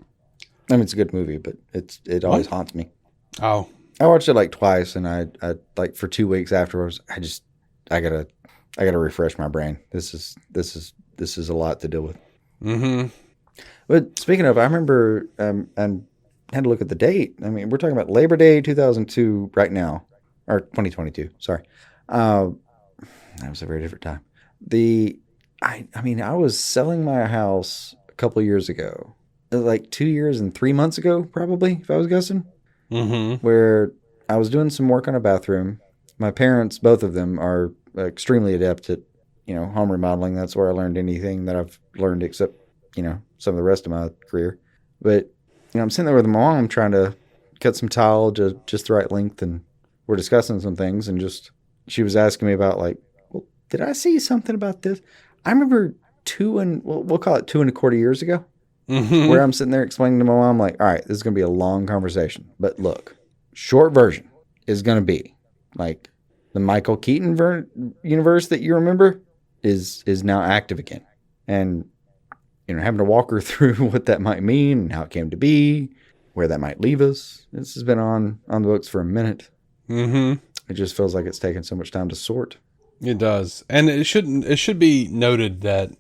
I mean, it's a good movie, but it always haunts me. Oh. I watched it like twice, and I like for 2 weeks afterwards, I gotta refresh my brain. This is a lot to deal with. But speaking of, I remember and had to look at the date. I mean, we're talking about Labor Day 2002 right now, or 2022. Sorry, that was a very different time. I mean, I was selling my house a couple of years ago, like 2 years and 3 months ago, probably, if I was guessing. Mm-hmm. Where I was doing some work on a bathroom. My parents, both of them, are extremely adept at, home remodeling. That's where I learned anything that I've learned, except, some of the rest of my career. But, I'm sitting there with my mom trying to cut some tile just the right length, and we're discussing some things, and she was asking me about, like, well, did I see something about this? I remember we'll call it 2.25 years ago, where I'm sitting there explaining to my mom, like, all right, this is going to be a long conversation, but look, short version is going to be, like, the Michael Keaton universe that you remember is now active again. And, having to walk her through what that might mean and how it came to be, where that might leave us. This has been on the books for a minute. Mm-hmm. It just feels like it's taken so much time to sort. It does. And it should be noted that,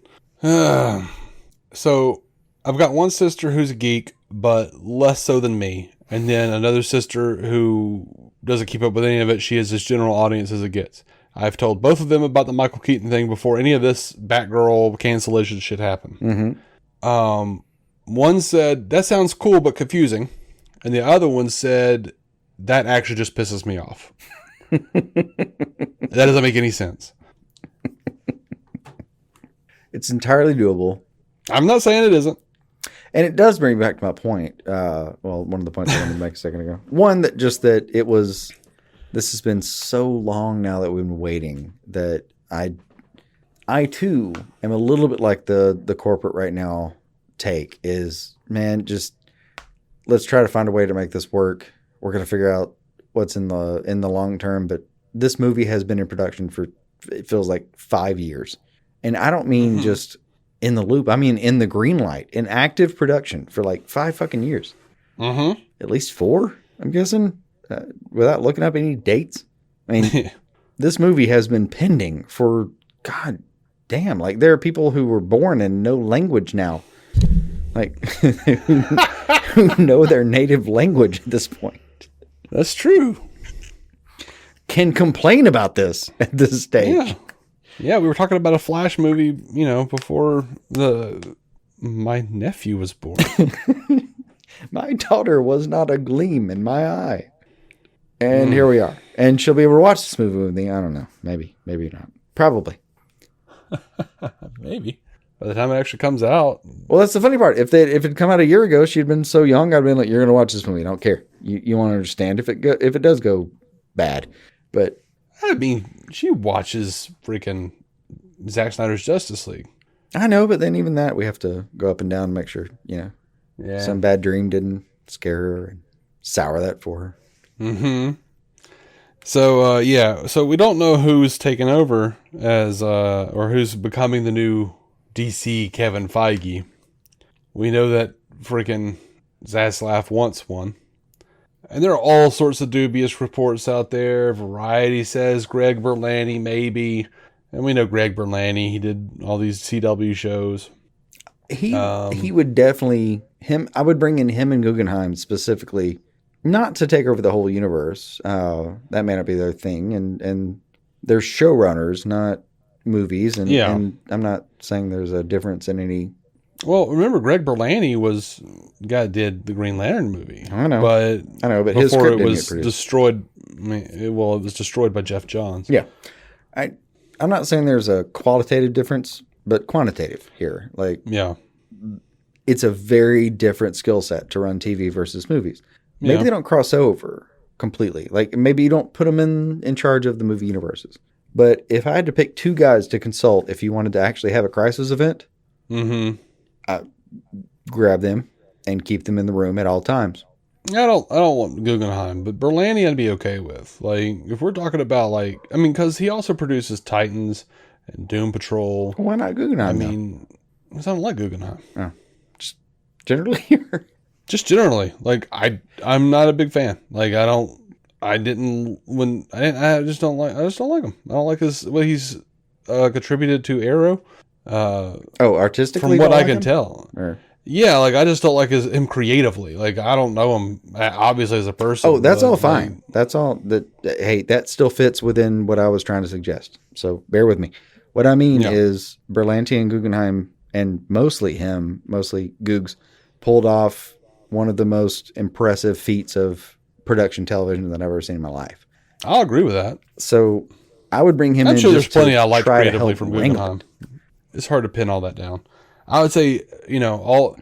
so I've got one sister who's a geek, but less so than me. And then another sister who doesn't keep up with any of it. She is as general audience as it gets. I've told both of them about the Michael Keaton thing before any of this Batgirl cancellation shit happened. Mm-hmm. One said, that sounds cool but confusing. And the other one said, that actually just pisses me off. That doesn't make any sense. It's entirely doable. I'm not saying it isn't. And it does bring me back to my point. One of the points I wanted to make a second ago. One, that it was... This has been so long now that we've been waiting that I too am a little bit like the corporate right now take is, man, just let's try to find a way to make this work. We're going to figure out what's in the long term. But this movie has been in production for, it feels like 5 years. And I don't mean just in the loop. I mean in the green light, in active production for like 5 fucking years. Mm-hmm. At least 4, I'm guessing. Without looking up any dates. I mean, this movie has been pending for, God damn, like there are people who were born and know language now. Like, who know their native language at this point. That's true. Can complain about this at this stage. Yeah, we were talking about a Flash movie, before my nephew was born. My daughter was not a gleam in my eye. And here we are. And she'll be able to watch this movie with me. I don't know. Maybe not. Probably. Maybe. By the time it actually comes out. Well, that's the funny part. If it had come out a year ago, she'd been so young, I'd been like, you're going to watch this movie. I don't care. You won't understand if it does go bad. But I mean, she watches freaking Zack Snyder's Justice League. I know, but then even that, we have to go up and down and make sure, some bad dream didn't scare her and sour that for her. Mm-hmm. So, so we don't know who's taken over as, or who's becoming the new DC Kevin Feige. We know that freaking Zaslav wants one. And there are all sorts of dubious reports out there. Variety says Greg Berlanti, maybe. And we know Greg Berlanti. He did all these CW shows. He would definitely... I would bring in him and Guggenheim specifically... Not to take over the whole universe. That may not be their thing. And they're showrunners, not movies. And I'm not saying there's a difference in any... Well, remember, Greg Berlanti was the guy that did the Green Lantern movie. I know. But his before script it was destroyed... it was destroyed by Jeff Johns. Yeah. I'm not saying there's a qualitative difference, but quantitative here. Like, yeah, it's a very different skill set to run TV versus movies. Maybe they don't cross over completely. Like maybe you don't put them in charge of the movie universes. But if I had to pick 2 guys to consult, if you wanted to actually have a crisis event, grab them and keep them in the room at all times. I don't want Guggenheim, but Berlanti I'd be okay with. Like if we're talking about because he also produces Titans and Doom Patrol. Why not Guggenheim? I don't like Guggenheim. Oh, just generally. Just generally, I'm not a big fan. I just don't like him. I don't like what he's contributed to Arrow. Artistically, from what I can tell. Yeah, like I just don't like him creatively. Like I don't know him obviously as a person. Oh, that's but, all fine. That's all that. Hey, that still fits within what I was trying to suggest. So bear with me. What I mean is Berlanti and Guggenheim, and mostly Googs, pulled off one of the most impressive feats of production television that I've ever seen in my life. I'll agree with that. So I would bring him in. I'm sure there's plenty I like try to creatively help from wrangle. Guggenheim. It's hard to pin all that down. I would say, all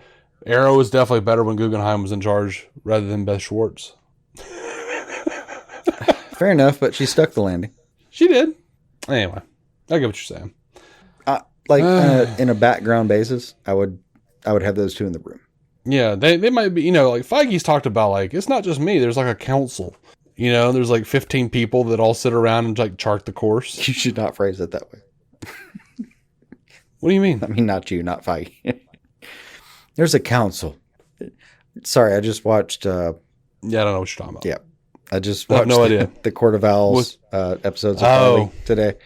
Arrow was definitely better when Guggenheim was in charge rather than Beth Schwartz. Fair enough, but she stuck the landing. She did. Anyway, I get what you're saying. In a background basis, I would have those two in the room. Yeah, they might be, like Feige's talked about, like, it's not just me. There's like a council. There's like 15 people that all sit around and like chart the course. You should not phrase it that way. What do you mean? I mean, not you, not Feige. There's a council. Sorry, I just watched. Yeah, I don't know what you're talking about. Yeah, I just watched no idea. the Court of Owls episodes of Harley today.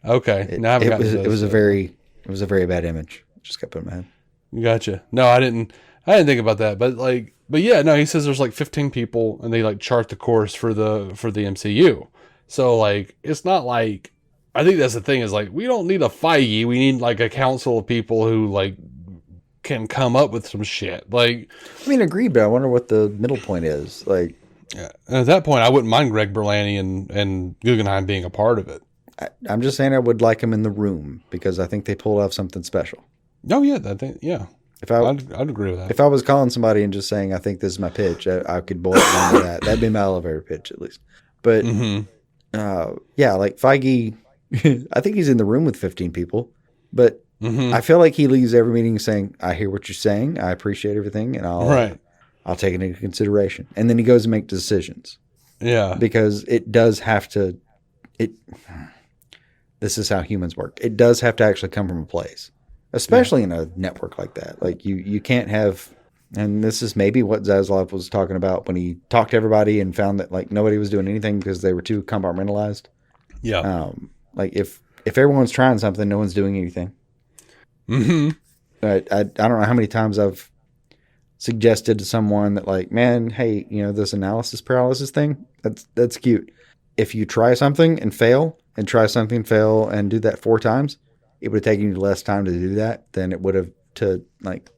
Okay, It was a very bad image. Just got put in my head. Gotcha. No, I didn't think about that. But yeah, no, he says there's like 15 people and they like chart the course for the MCU. So like, it's not like, I think that's the thing is like, we don't need a Feige. We need like a council of people who like can come up with some shit. Like, I mean, agreed, but I wonder what the middle point is. Like, yeah. And at that point, I wouldn't mind Greg Berlanti and Guggenheim being a part of it. I'm just saying I would like him in the room because I think they pulled off something special. Oh yeah, I'd agree with that. If I was calling somebody and just saying I think this is my pitch, I could boil it down to that. That'd be my elevator pitch at least. But yeah, like Feige, I think he's in the room with 15 people, but I feel like he leaves every meeting saying, "I hear what you're saying. I appreciate everything, and I'll take it into consideration." And then he goes and makes decisions. Yeah, because it does have to. This is how humans work. It does have to actually come from a place, especially in a network like that. Like you can't have, and this is maybe what Zaslav was talking about when he talked to everybody and found that like nobody was doing anything because they were too compartmentalized. Yeah. Like if everyone's trying something, no one's doing anything. Mm-hmm. I don't know how many times I've suggested to someone that like, man, hey, this analysis paralysis thing, that's cute. If you try something and fail and try something, fail and do that 4 times, it would have taken you less time to do that than it would have to like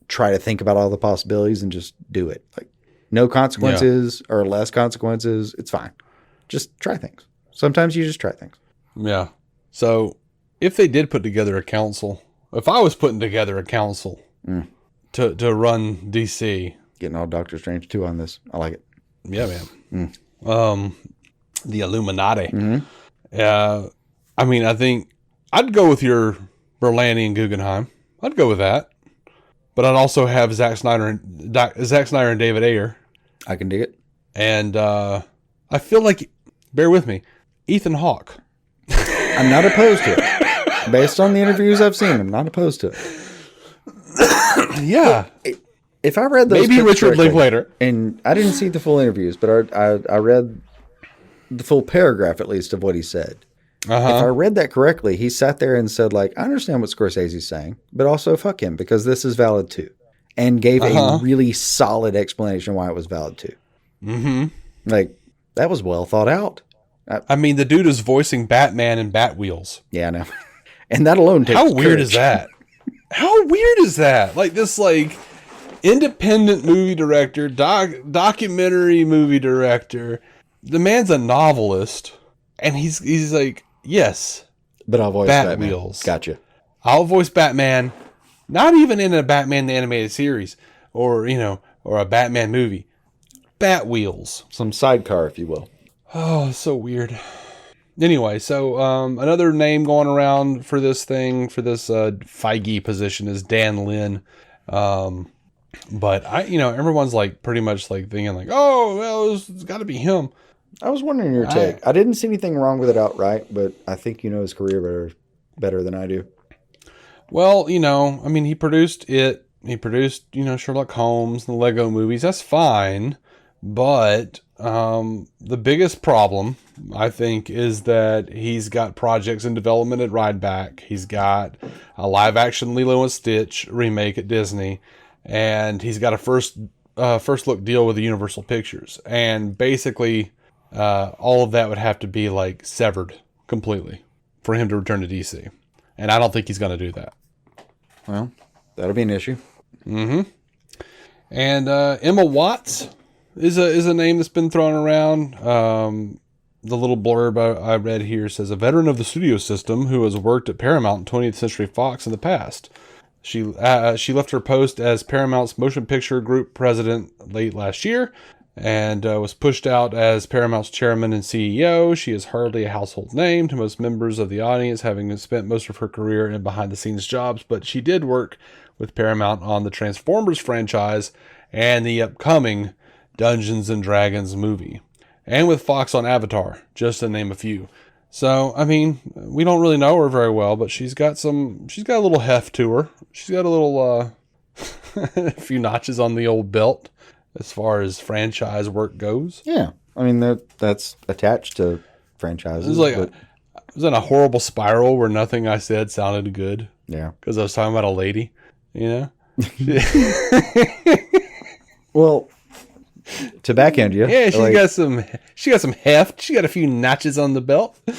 try to think about all the possibilities and just do it. Like no consequences or less consequences. It's fine. Just try things. Sometimes you just try things. Yeah. So if they did put together a council, if I was putting together a council to run DC. Getting all Doctor Strange 2 on this. I like it. Yeah, man. The Illuminati. I mean, I think I'd go with your Berlanti and Guggenheim. I'd go with that. But I'd also have Zack Snyder and David Ayer. I can dig it. And I feel like, bear with me, Ethan Hawke. I'm not opposed to it. Based on the interviews I've seen, I'm not opposed to it. Yeah. If I read those, maybe Richard Linklater, and I didn't see the full interviews, but I read the full paragraph at least of what he said. If I read that correctly, he sat there and said, like, I understand what Scorsese's saying, but also fuck him because this is valid too, and gave a really solid explanation why it was valid too. Mm-hmm. Like that was well thought out. I mean, the dude is voicing Batman and Batwheels. Yeah, I know. And that alone takes How weird is that? How weird is that? Like this, like independent movie director, documentary movie director. The man's a novelist, and he's like, yes, but I'll voice Batwheels. Gotcha. I'll voice Batman, not even in a Batman the Animated Series or a Batman movie. Batwheels, some sidecar, if you will. Oh, so weird. Anyway, so another name going around for this Feige position is Dan Lin. But everyone's like pretty much like thinking like, oh, well, it's got to be him. I was wondering your take. I didn't see anything wrong with it outright, but I think his career better than I do. Well, I mean, he produced it. He produced, Sherlock Holmes, the Lego movies. That's fine. But the biggest problem, I think, is that he's got projects in development at Rideback. He's got a live-action Lilo and Stitch remake at Disney, and he's got a first look deal with the Universal Pictures. And basically, all of that would have to be like severed completely for him to return to DC. And I don't think he's going to do that. Well, that'll be an issue. Mm-hmm. And Emma Watts is a name that's been thrown around. The little blurb I read here says, a veteran of the studio system who has worked at Paramount and 20th Century Fox in the past. She left her post as Paramount's motion picture group president late last year and was pushed out as Paramount's chairman and CEO. She is hardly a household name to most members of the audience, having spent most of her career in behind-the-scenes jobs, but she did work with Paramount on the Transformers franchise and the upcoming Dungeons and Dragons movie, and with Fox on Avatar, just to name a few. So, I mean, we don't really know her very well, but she's got a little heft to her. She's got a little, a few notches on the old belt as far as franchise work goes. Yeah. I mean, that's attached to franchises. It was like, I was in a horrible spiral where nothing I said sounded good. Yeah. Because I was talking about a lady, you know? Well, to back end you. Yeah, she got some heft. She got a few notches on the belt. I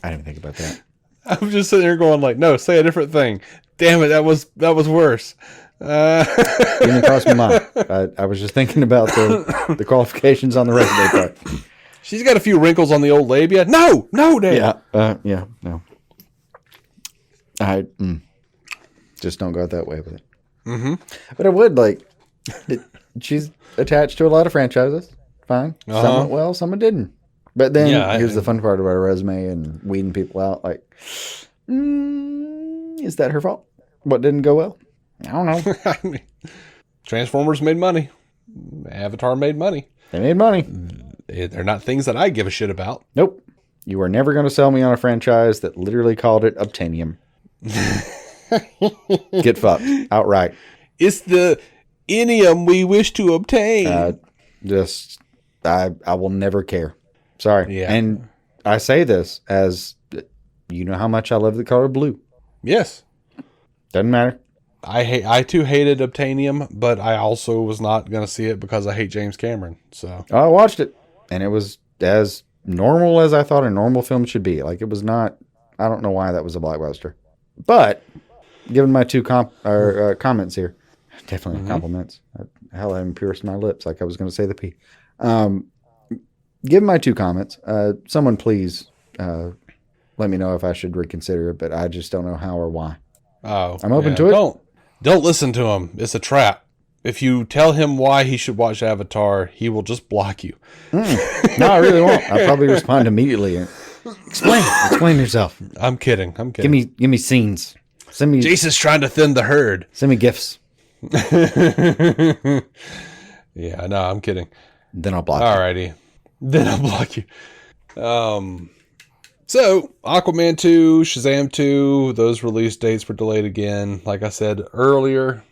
didn't think about that. I'm just sitting there going like, no, say a different thing. Damn it, that was worse. Didn't cross my mind. I was just thinking about the qualifications on the resume part. She's got a few wrinkles on the old labia. No, Dave. Yeah, no. I just don't go that way with it. Mm-hmm. But I would she's attached to a lot of franchises. Fine. Some went well, some didn't. But then here's the fun part about her resume and weeding people out. Like, is that her fault? What didn't go well? I don't know. I mean, Transformers made money. Avatar made money. They made money. They're not things that I give a shit about. Nope. You are never going to sell me on a franchise that literally called it Obtainium. Get fucked. Outright. It's the inium we wish to obtain. I will never care. Sorry. Yeah. And I say this as, you know how much I love the color blue. Yes. Doesn't matter. I too hated Obtainium, but I also was not going to see it because I hate James Cameron. So I watched it, and it was as normal as I thought a normal film should be. Like, it was not, I don't know why that was a blockbuster. But, given my two comments here, definitely compliments. Hell, I haven't pierced my lips like I was going to say the P. Given my two comments, someone please let me know if I should reconsider it, but I just don't know how or why. Oh, I'm open to it. Don't listen to him. It's a trap. If you tell him why he should watch Avatar, he will just block you. No, I really won't. I'll probably respond immediately. Explain yourself. I'm kidding. Give me scenes. Send me. Jason's trying to thin the herd. Send me gifts. Yeah, no, I'm kidding. Then I'll block you. Alrighty. Then I'll block you. So, Aquaman 2, Shazam 2, those release dates were delayed again, like I said earlier.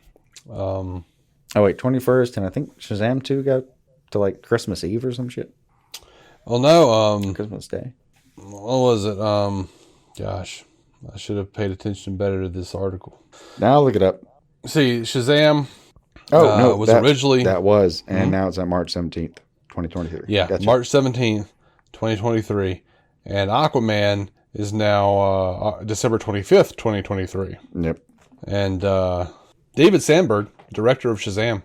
Oh, wait, 21st, and I think Shazam 2 got to, like, Christmas Eve or some shit. Oh, no. Christmas Day. What was it? Gosh, I should have paid attention better to this article. Now I'll look it up. See, Shazam was originally... That was, and now it's on March 17th, 2023. Yeah, gotcha. March 17th, 2023. And Aquaman is now December 25th, 2023. Yep. And David Sandberg, director of Shazam,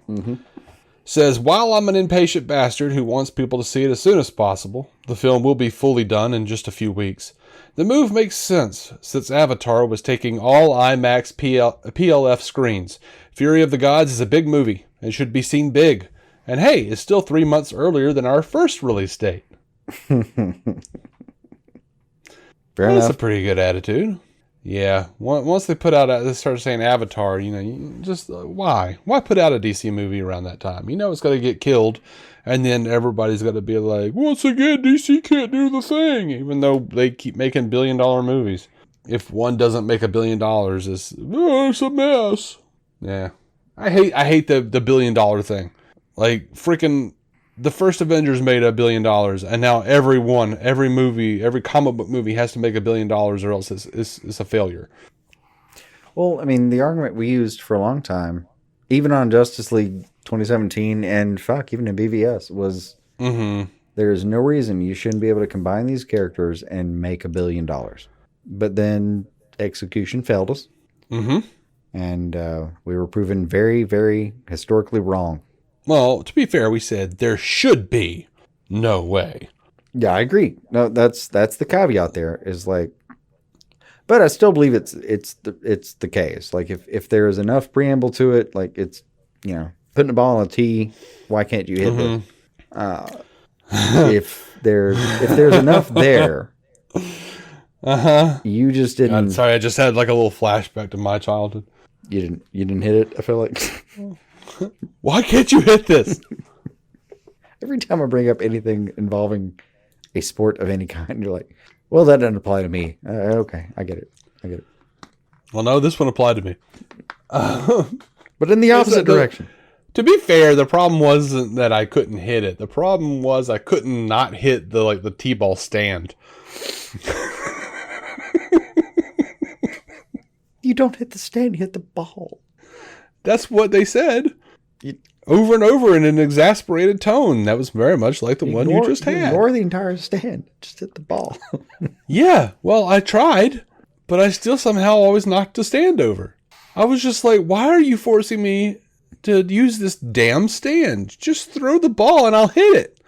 says, while I'm an impatient bastard who wants people to see it as soon as possible, the film will be fully done in just a few weeks. The move makes sense, since Avatar was taking all IMAX PLF screens. Fury of the Gods is a big movie and should be seen big. And hey, it's still 3 months earlier than our first release date. That's a pretty good attitude. Yeah. Once they started saying Avatar, just why? Why put out a DC movie around that time? It's going to get killed. And then everybody's got to be like, once again, DC can't do the thing. Even though they keep making $1 billion movies. If one doesn't make $1 billion, it's a mess. Yeah. I hate the $1 billion thing. Like freaking the first Avengers made $1 billion, and now every movie, every comic book movie has to make $1 billion, or else it's a failure. Well, I mean, the argument we used for a long time, even on Justice League 2017 and even in BVS, was there is no reason you shouldn't be able to combine these characters and make $1 billion. But then execution failed us. And we were proven very, very historically wrong. Well, to be fair, we said there should be no way. Yeah, I agree. No, that's the caveat there is like, but I still believe it's the case. Like if there is enough preamble to it, like it's, putting the ball on a tee, why can't you hit it? If there's enough there, you just didn't. God, sorry, I just had like a little flashback to my childhood. You didn't hit it. I feel like. Why can't you hit this? Every time I bring up anything involving a sport of any kind, you're like, well, that doesn't apply to me. Okay, I get it. Well, no, this one applied to me. But in the opposite direction. To be fair, the problem wasn't that I couldn't hit it. The problem was I couldn't not hit the T-ball stand. You don't hit the stand, you hit the ball. That's what they said. Over and over in an exasperated tone. That was very much like the one you just had. Ignore the entire stand. Just hit the ball. Yeah, well, I tried, but I still somehow always knocked the stand over. I was just like, why are you forcing me to use this damn stand? Just throw the ball and I'll hit it.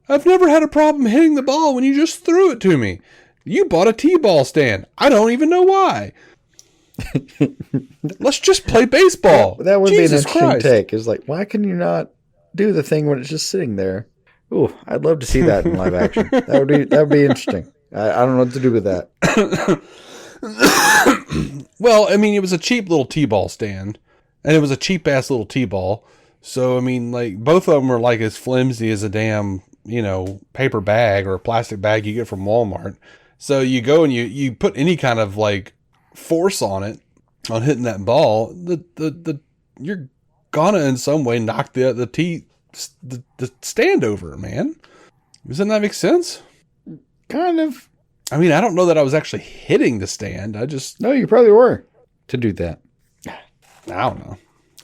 I've never had a problem hitting the ball when you just threw it to me. You bought a T-ball stand. I don't even know why. Let's just play baseball. That would Jesus be an interesting Christ. take. Is like, why can you not do the thing when it's just sitting there? Ooh, I'd love to see that in live action. That would be interesting. I don't know what to do with that. Well, I mean, it was a cheap little T-ball stand, and it was a cheap ass little T-ball. So I mean, like both of them were like as flimsy as a damn paper bag or a plastic bag you get from Walmart. So you go and you put any kind of like force on it, on hitting that ball, the you're gonna in some way knock the stand over, man. Doesn't that make sense? Kind of. I mean, I don't know that I was actually hitting the stand. No, you probably were to do that. I don't know.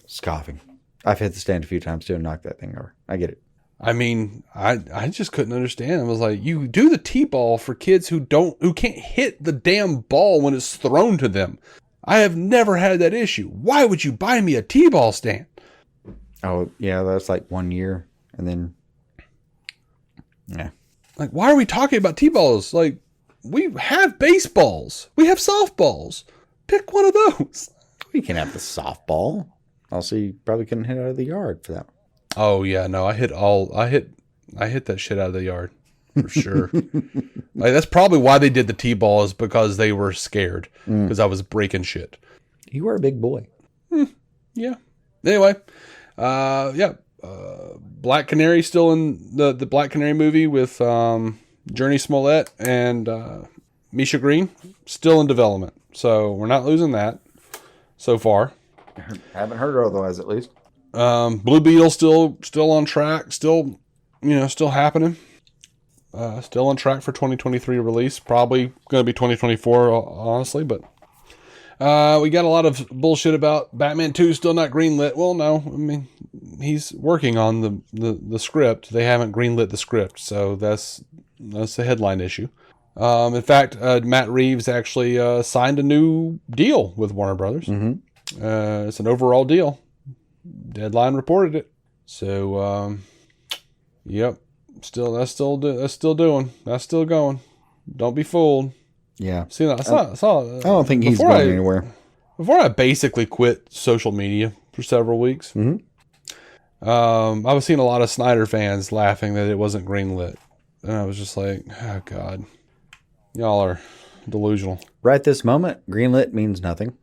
Scoffing. I've hit the stand a few times too and knocked that thing over. I get it. I mean, I just couldn't understand. I was like, you do the T-ball for kids who can't hit the damn ball when it's thrown to them. I have never had that issue. Why would you buy me a T-ball stand? Oh, yeah, that's like 1 year. And then, yeah. Like, why are we talking about T-balls? Like, we have baseballs. We have softballs. Pick one of those. We can have the softball. Also, you probably couldn't hit out of the yard for that one. Oh yeah, no, I hit that shit out of the yard for sure. Like that's probably why they did the T-ball, is because they were scared because I was breaking shit. You were a big boy. Yeah. Anyway, Black Canary still in the Black Canary movie with Journey Smollett and Misha Green still in development. So we're not losing that so far. Haven't heard otherwise, at least. Blue Beetle still on track, still happening. Still on track for 2023 release. Probably going to be 2024, honestly, but we got a lot of bullshit about Batman 2 still not greenlit. Well, no, I mean he's working on the script. They haven't greenlit the script, so that's a headline issue. In fact, Matt Reeves actually signed a new deal with Warner Brothers. Mm-hmm. It's an overall deal. Deadline reported it. So, yep. That's still going. Don't be fooled. Yeah. See, I don't think he's going anywhere. Before I basically quit social media for several weeks, I was seeing a lot of Snyder fans laughing that it wasn't greenlit. And I was just like, oh, God. Y'all are delusional. Right this moment, greenlit means nothing.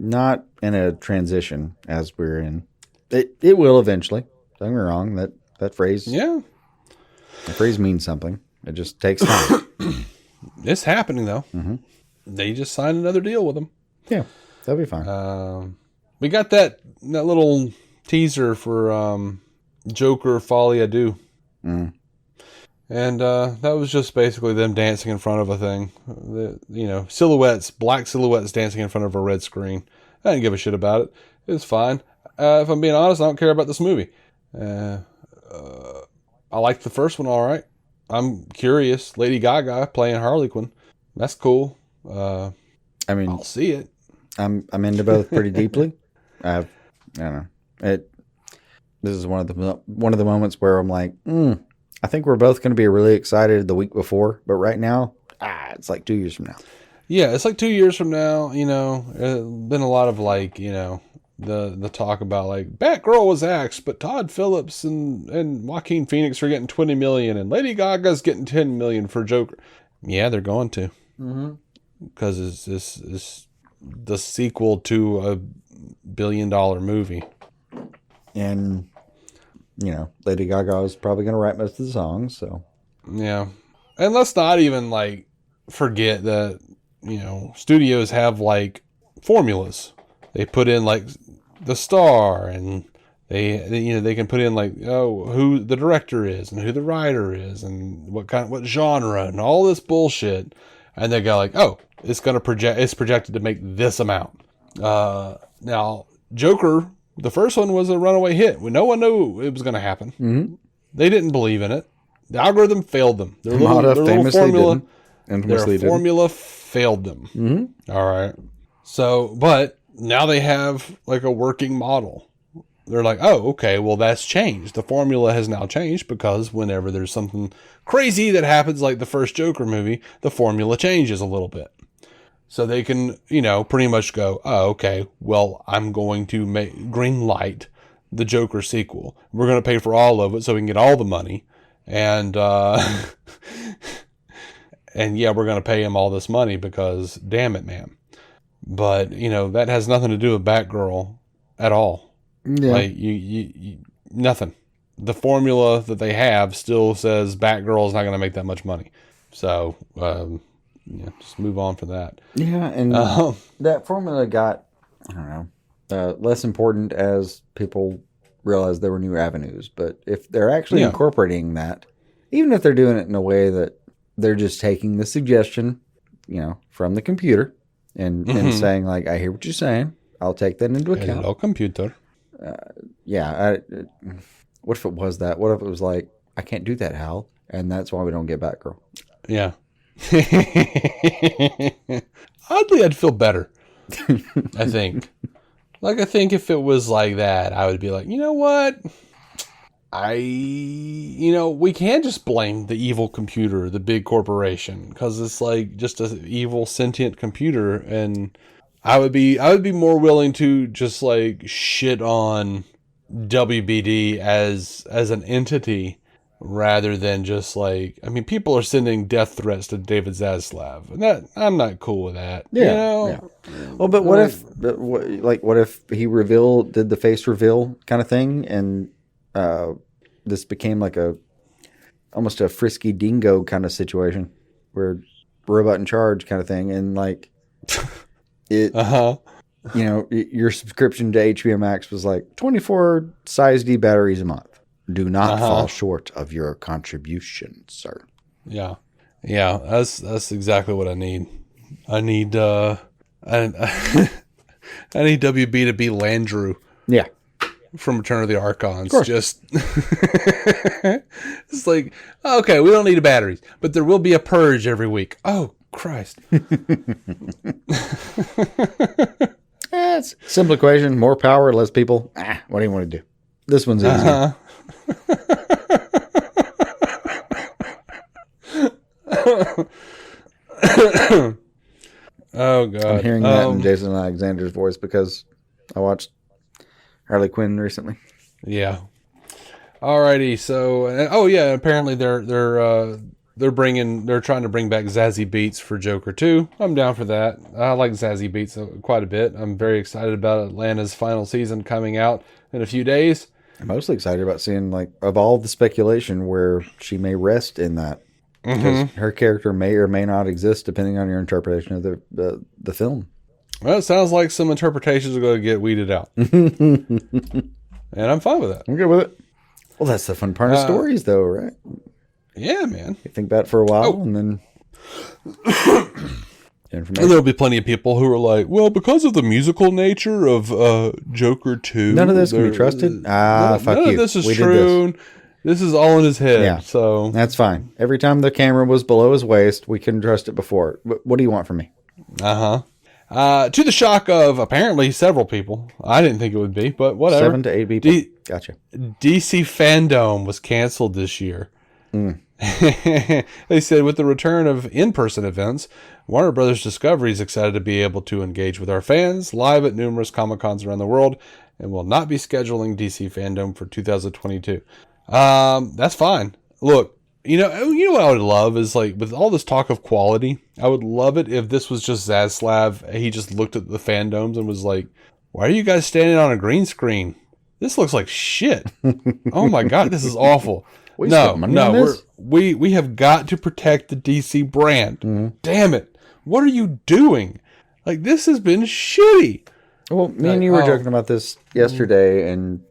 Not in a transition as we're in. It will eventually. Don't get me wrong. That phrase. Yeah. That phrase means something. It just takes time. It's happening though. Mm-hmm. They just signed another deal with them. Yeah, that'll be fine. We got that little teaser for Joker Folly Ado. Mm. And that was just basically them dancing in front of a thing. Silhouettes, black silhouettes dancing in front of a red screen. I didn't give a shit about it. It was fine. If I'm being honest, I don't care about this movie. I liked the first one all right. I'm curious. Lady Gaga playing Harley Quinn. That's cool. I'll see it. I'm into both pretty deeply. I don't know. This is one of the moments where I'm like, I think we're both going to be really excited the week before, but right now, it's like 2 years from now. Yeah, it's like 2 years from now. Been a lot of the talk about Batgirl was axed, but Todd Phillips and Joaquin Phoenix are getting $20 million, and Lady Gaga's getting $10 million for Joker. Yeah, they're going to, because it's the sequel to a $1 billion movie, and Lady Gaga is probably going to write most of the songs. So yeah, and let's not even forget that studios have formulas. They put in the star, and they can put in who the director is and who the writer is and what genre and all this bullshit, and they go it's projected to make this amount. Now Joker, the first one, was a runaway hit. No one knew it was going to happen. Mm-hmm. They didn't believe in it. The algorithm failed them. Their little formula, formula failed them. Mm-hmm. All right. So, but now they have a working model. They're okay, well, that's changed. The formula has now changed because whenever there's something crazy that happens, like the first Joker movie, the formula changes a little bit. So they can, pretty much go, okay, well, I'm going to green light the Joker sequel. We're going to pay for all of it so we can get all the money. And, and yeah, we're going to pay him all this money because damn it, man. But, that has nothing to do with Batgirl at all. Yeah. You nothing. The formula that they have still says Batgirl is not going to make that much money. So, just move on from that. Yeah, and that formula got, I don't know, less important as people realized there were new avenues. But if they're actually incorporating that, even if they're doing it in a way that they're just taking the suggestion, from the computer and saying, I hear what you're saying, I'll take that into account. Hello, computer. What if it was that? What if it was I can't do that, Hal, and that's why we don't get Batgirl? Yeah. Oddly, I'd feel better. I think. I think if it was like that, I would be you know what? We can't just blame the evil computer, the big corporation, because it's just an evil sentient computer, and I would be more willing to just shit on WBD as an entity rather than just people are sending death threats to David Zaslav, and that I'm not cool with that. Yeah. Well, but what if he did the face reveal kind of thing, and this became almost a Frisky Dingo kind of situation where robot in charge kind of thing, and it your subscription to HBO Max was 24 size D batteries a month. Do not fall short of your contribution, sir. Yeah. That's exactly what I need. I need I need WB to be Landrew. Yeah. From Return of the Archons. Just it's okay, we don't need batteries, but there will be a purge every week. Oh Christ. It's a simple equation. More power, less people. What do you want to do? This one's easy. Oh God! I'm hearing that in Jason Alexander's voice because I watched Harley Quinn recently. Yeah. Alrighty. So, apparently they're trying to bring back Zazie Beetz for Joker 2. I'm down for that. I like Zazie Beetz quite a bit. I'm very excited about Atlanta's final season coming out in a few days. I'm mostly excited about seeing of all the speculation where she may rest in that. Because her character may or may not exist depending on your interpretation of the film. Well, it sounds like some interpretations are going to get weeded out. And I'm fine with that. I'm good with it. Well, that's the fun part of stories, though, right? Yeah, man. You think about it for a while, and then there'll be plenty of people who are like, well, because of the musical nature of Joker 2. None of this can be trusted? Fuck you. None of this is true. This is all in his head. Yeah. So that's fine. Every time the camera was below his waist, we couldn't trust it before. What do you want from me? To the shock of apparently several people. I didn't think it would be, but whatever. 7 to 8 people. Gotcha. DC Fandom was canceled this year. They said with the return of in-person events, Warner Brothers Discovery is excited to be able to engage with our fans live at numerous Comic-Cons around the world and will not be scheduling DC Fandom for 2022. That's fine. Look, you know what I would love is, like, with all this talk of quality, I would love it if this was just Zaslav. He just looked at the fandoms and was like, why are you guys standing on a green screen? This looks like shit. Oh my God, this is awful. We have got to protect the DC brand. Damn it. What are you doing? Like, this has been shitty. Well, me and you were joking about this yesterday, and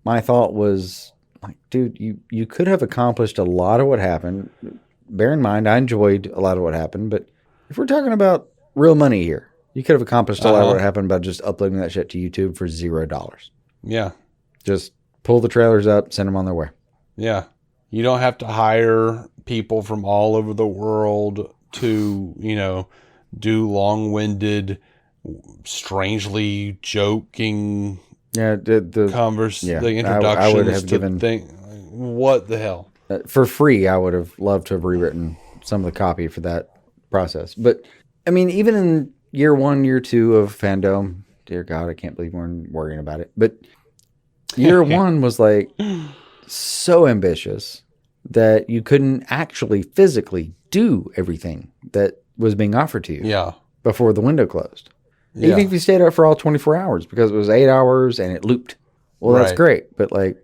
my thought was, like, dude, you could have accomplished a lot of what happened. Bear in mind, I enjoyed a lot of what happened, but if we're talking about real money here, you could have accomplished a lot of what happened by just uploading that shit to YouTube for $0. Yeah. Just pull the trailers up, send them on their way. Yeah. You don't have to hire people from all over the world to, do long-winded, strangely joking the introductions to things. What the hell? For free, I would have loved to have rewritten some of the copy for that process. But, I mean, even in year 1, year 2 of fandom, dear God, I can't believe we're worrying about it. But year 1 was like so ambitious that you couldn't actually physically do everything that was being offered to you before the window closed. Yeah. Even if you stayed up for all 24 hours because it was 8 hours and it looped. Well, that's great. But, like,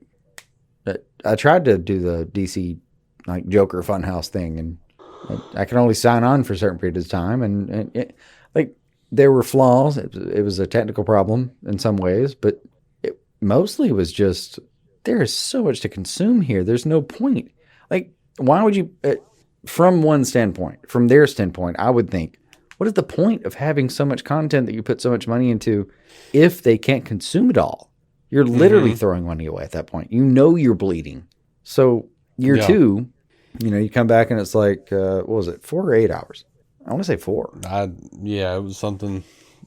I tried to do the DC, like, Joker Funhouse thing, and I can only sign on for a certain period of time. And it, like, there were flaws. It was a technical problem in some ways, but it mostly was just, there is so much to consume here. There's no point. Like, why would you, from one standpoint, from their standpoint, I would think, what is the point of having so much content that you put so much money into if they can't consume it all? You're literally throwing money away at that point. You know you're bleeding. So year 2, you come back and it's like, what was it, 4 or 8 hours? I want to say 4. It was something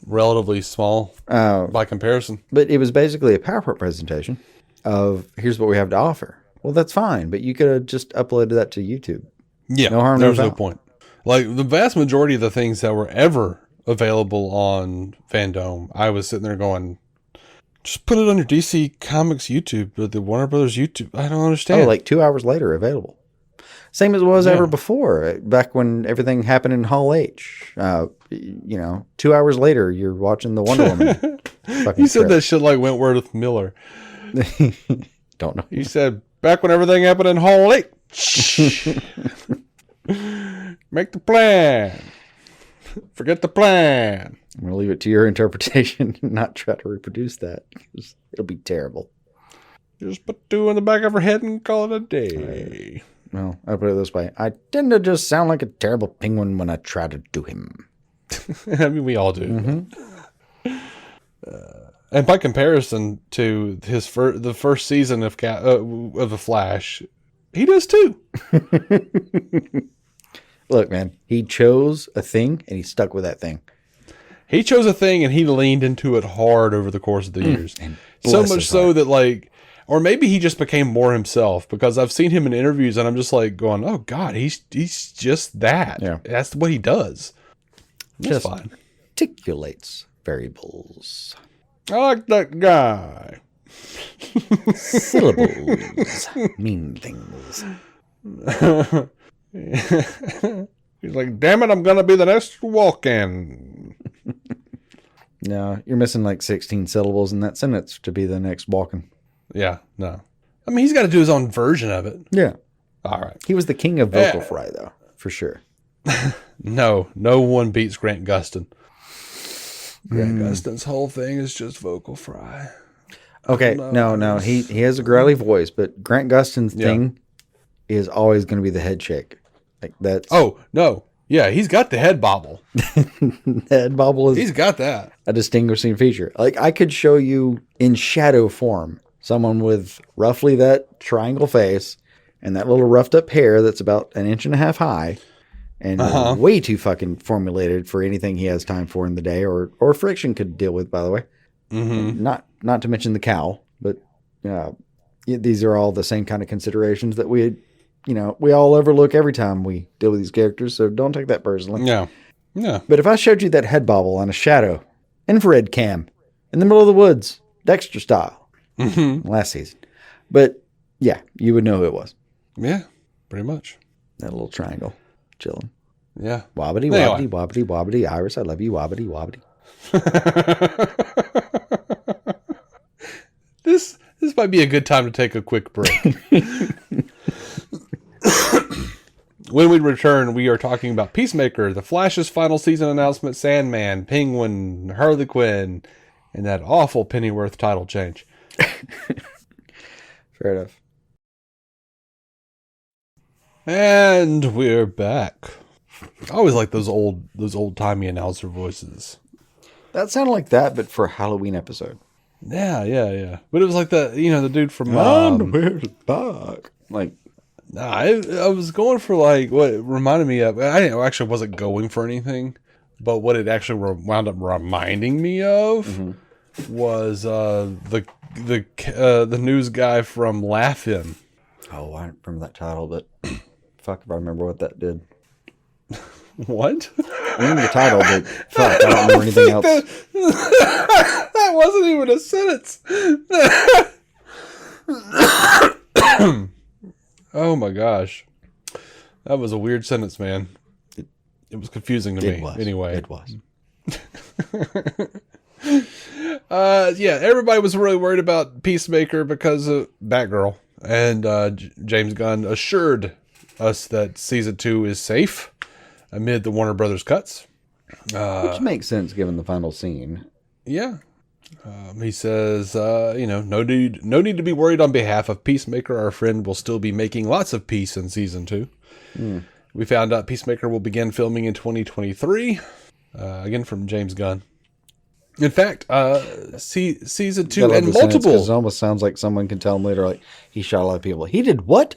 relatively small by comparison. But it was basically a PowerPoint presentation of, here's what we have to offer. Well, that's fine, but you could have just uploaded that to YouTube. Yeah, no harm, there's no point. Like, the vast majority of the things that were ever available on Fandom, I was sitting there going, just put it on your DC Comics YouTube, or the Warner Brothers YouTube. I don't understand. Oh, like 2 hours later, available. Same as it was ever before, back when everything happened in Hall H. 2 hours later, you're watching the Wonder Woman. You said that shit like Wentworth Miller. Don't know. You said, back when everything happened in Hall H. Make the plan. Forget the plan. I'm going to leave it to your interpretation and not try to reproduce that, because it'll be terrible. Just put 2 in the back of her head and call it a day. Well, I'll put it this way. I tend to just sound like a terrible penguin when I try to do him. I mean, we all do. And by comparison to the first season of The Flash, he does too. Look, man, he chose a thing and he stuck with that thing. He chose a thing and he leaned into it hard over the course of the years. So much so that, like, or maybe he just became more himself, because I've seen him in interviews and I'm just like going, oh God, he's just that. Yeah. That's what he does. Just fine. Articulates variables. I like that guy. Syllables mean things. He's like, damn it, I'm going to be the next walk-in. No, you're missing like 16 syllables in that sentence to be the next walk-in. Yeah, no. I mean, he's got to do his own version of it. Yeah. All right. He was the king of vocal fry, though, for sure. No one beats Grant Gustin. Grant Gustin's whole thing is just vocal fry. Okay, no. He has a growly voice, but Grant Gustin's thing is always going to be the head shake. Like that's. Oh no, yeah, he's got the head bobble. Head bobble is. He's got that. A distinguishing feature. Like I could show you in shadow form someone with roughly that triangle face and that little roughed up hair that's about 1.5 inches high and way too fucking formulated for anything he has time for in the day or Friction could deal with, by the way. Mm-hmm. Not to mention the cow, but these are all the same kind of considerations that we all overlook every time we deal with these characters. So don't take that personally. Yeah. But if I showed you that head bobble on a shadow, infrared cam, in the middle of the woods, Dexter style, last season. But yeah, you would know who it was. Yeah, pretty much. That little triangle, chilling. Yeah. Wobbity, wobbity, wobbity, wobbity. Iris, I love you, wobbity, wobbity. This might be a good time to take a quick break. When we return, we are talking about Peacemaker, The Flash's final season announcement, Sandman, Penguin, Harley Quinn, and that awful Pennyworth title change. Fair enough. And we're back. I always like those old timey announcer voices. That sounded like that, but for a Halloween episode. Yeah. But it was like the dude from Where's Buck? Like. Nah, I was going for like what it reminded me of. I actually wasn't going for anything, but what it actually wound up reminding me of was the news guy from Laugh-In. Oh, I don't remember that title, but fuck if I remember what that did. What? I remember the title, but fuck, I don't remember anything else. That wasn't even a sentence. Oh my gosh. That was a weird sentence, man. It was confusing to me. Anyway. It was. Everybody was really worried about Peacemaker because of Batgirl. And James Gunn assured us that season 2 is safe amid the Warner Brothers cuts. Which makes sense given the final scene. Yeah. He says, no need to be worried on behalf of Peacemaker. Our friend will still be making lots of peace in season 2. We found out Peacemaker will begin filming in 2023. Again, from James Gunn. In fact, season 2 and multiple. It almost sounds like someone can tell him later, like, he shot a lot of people. He did what?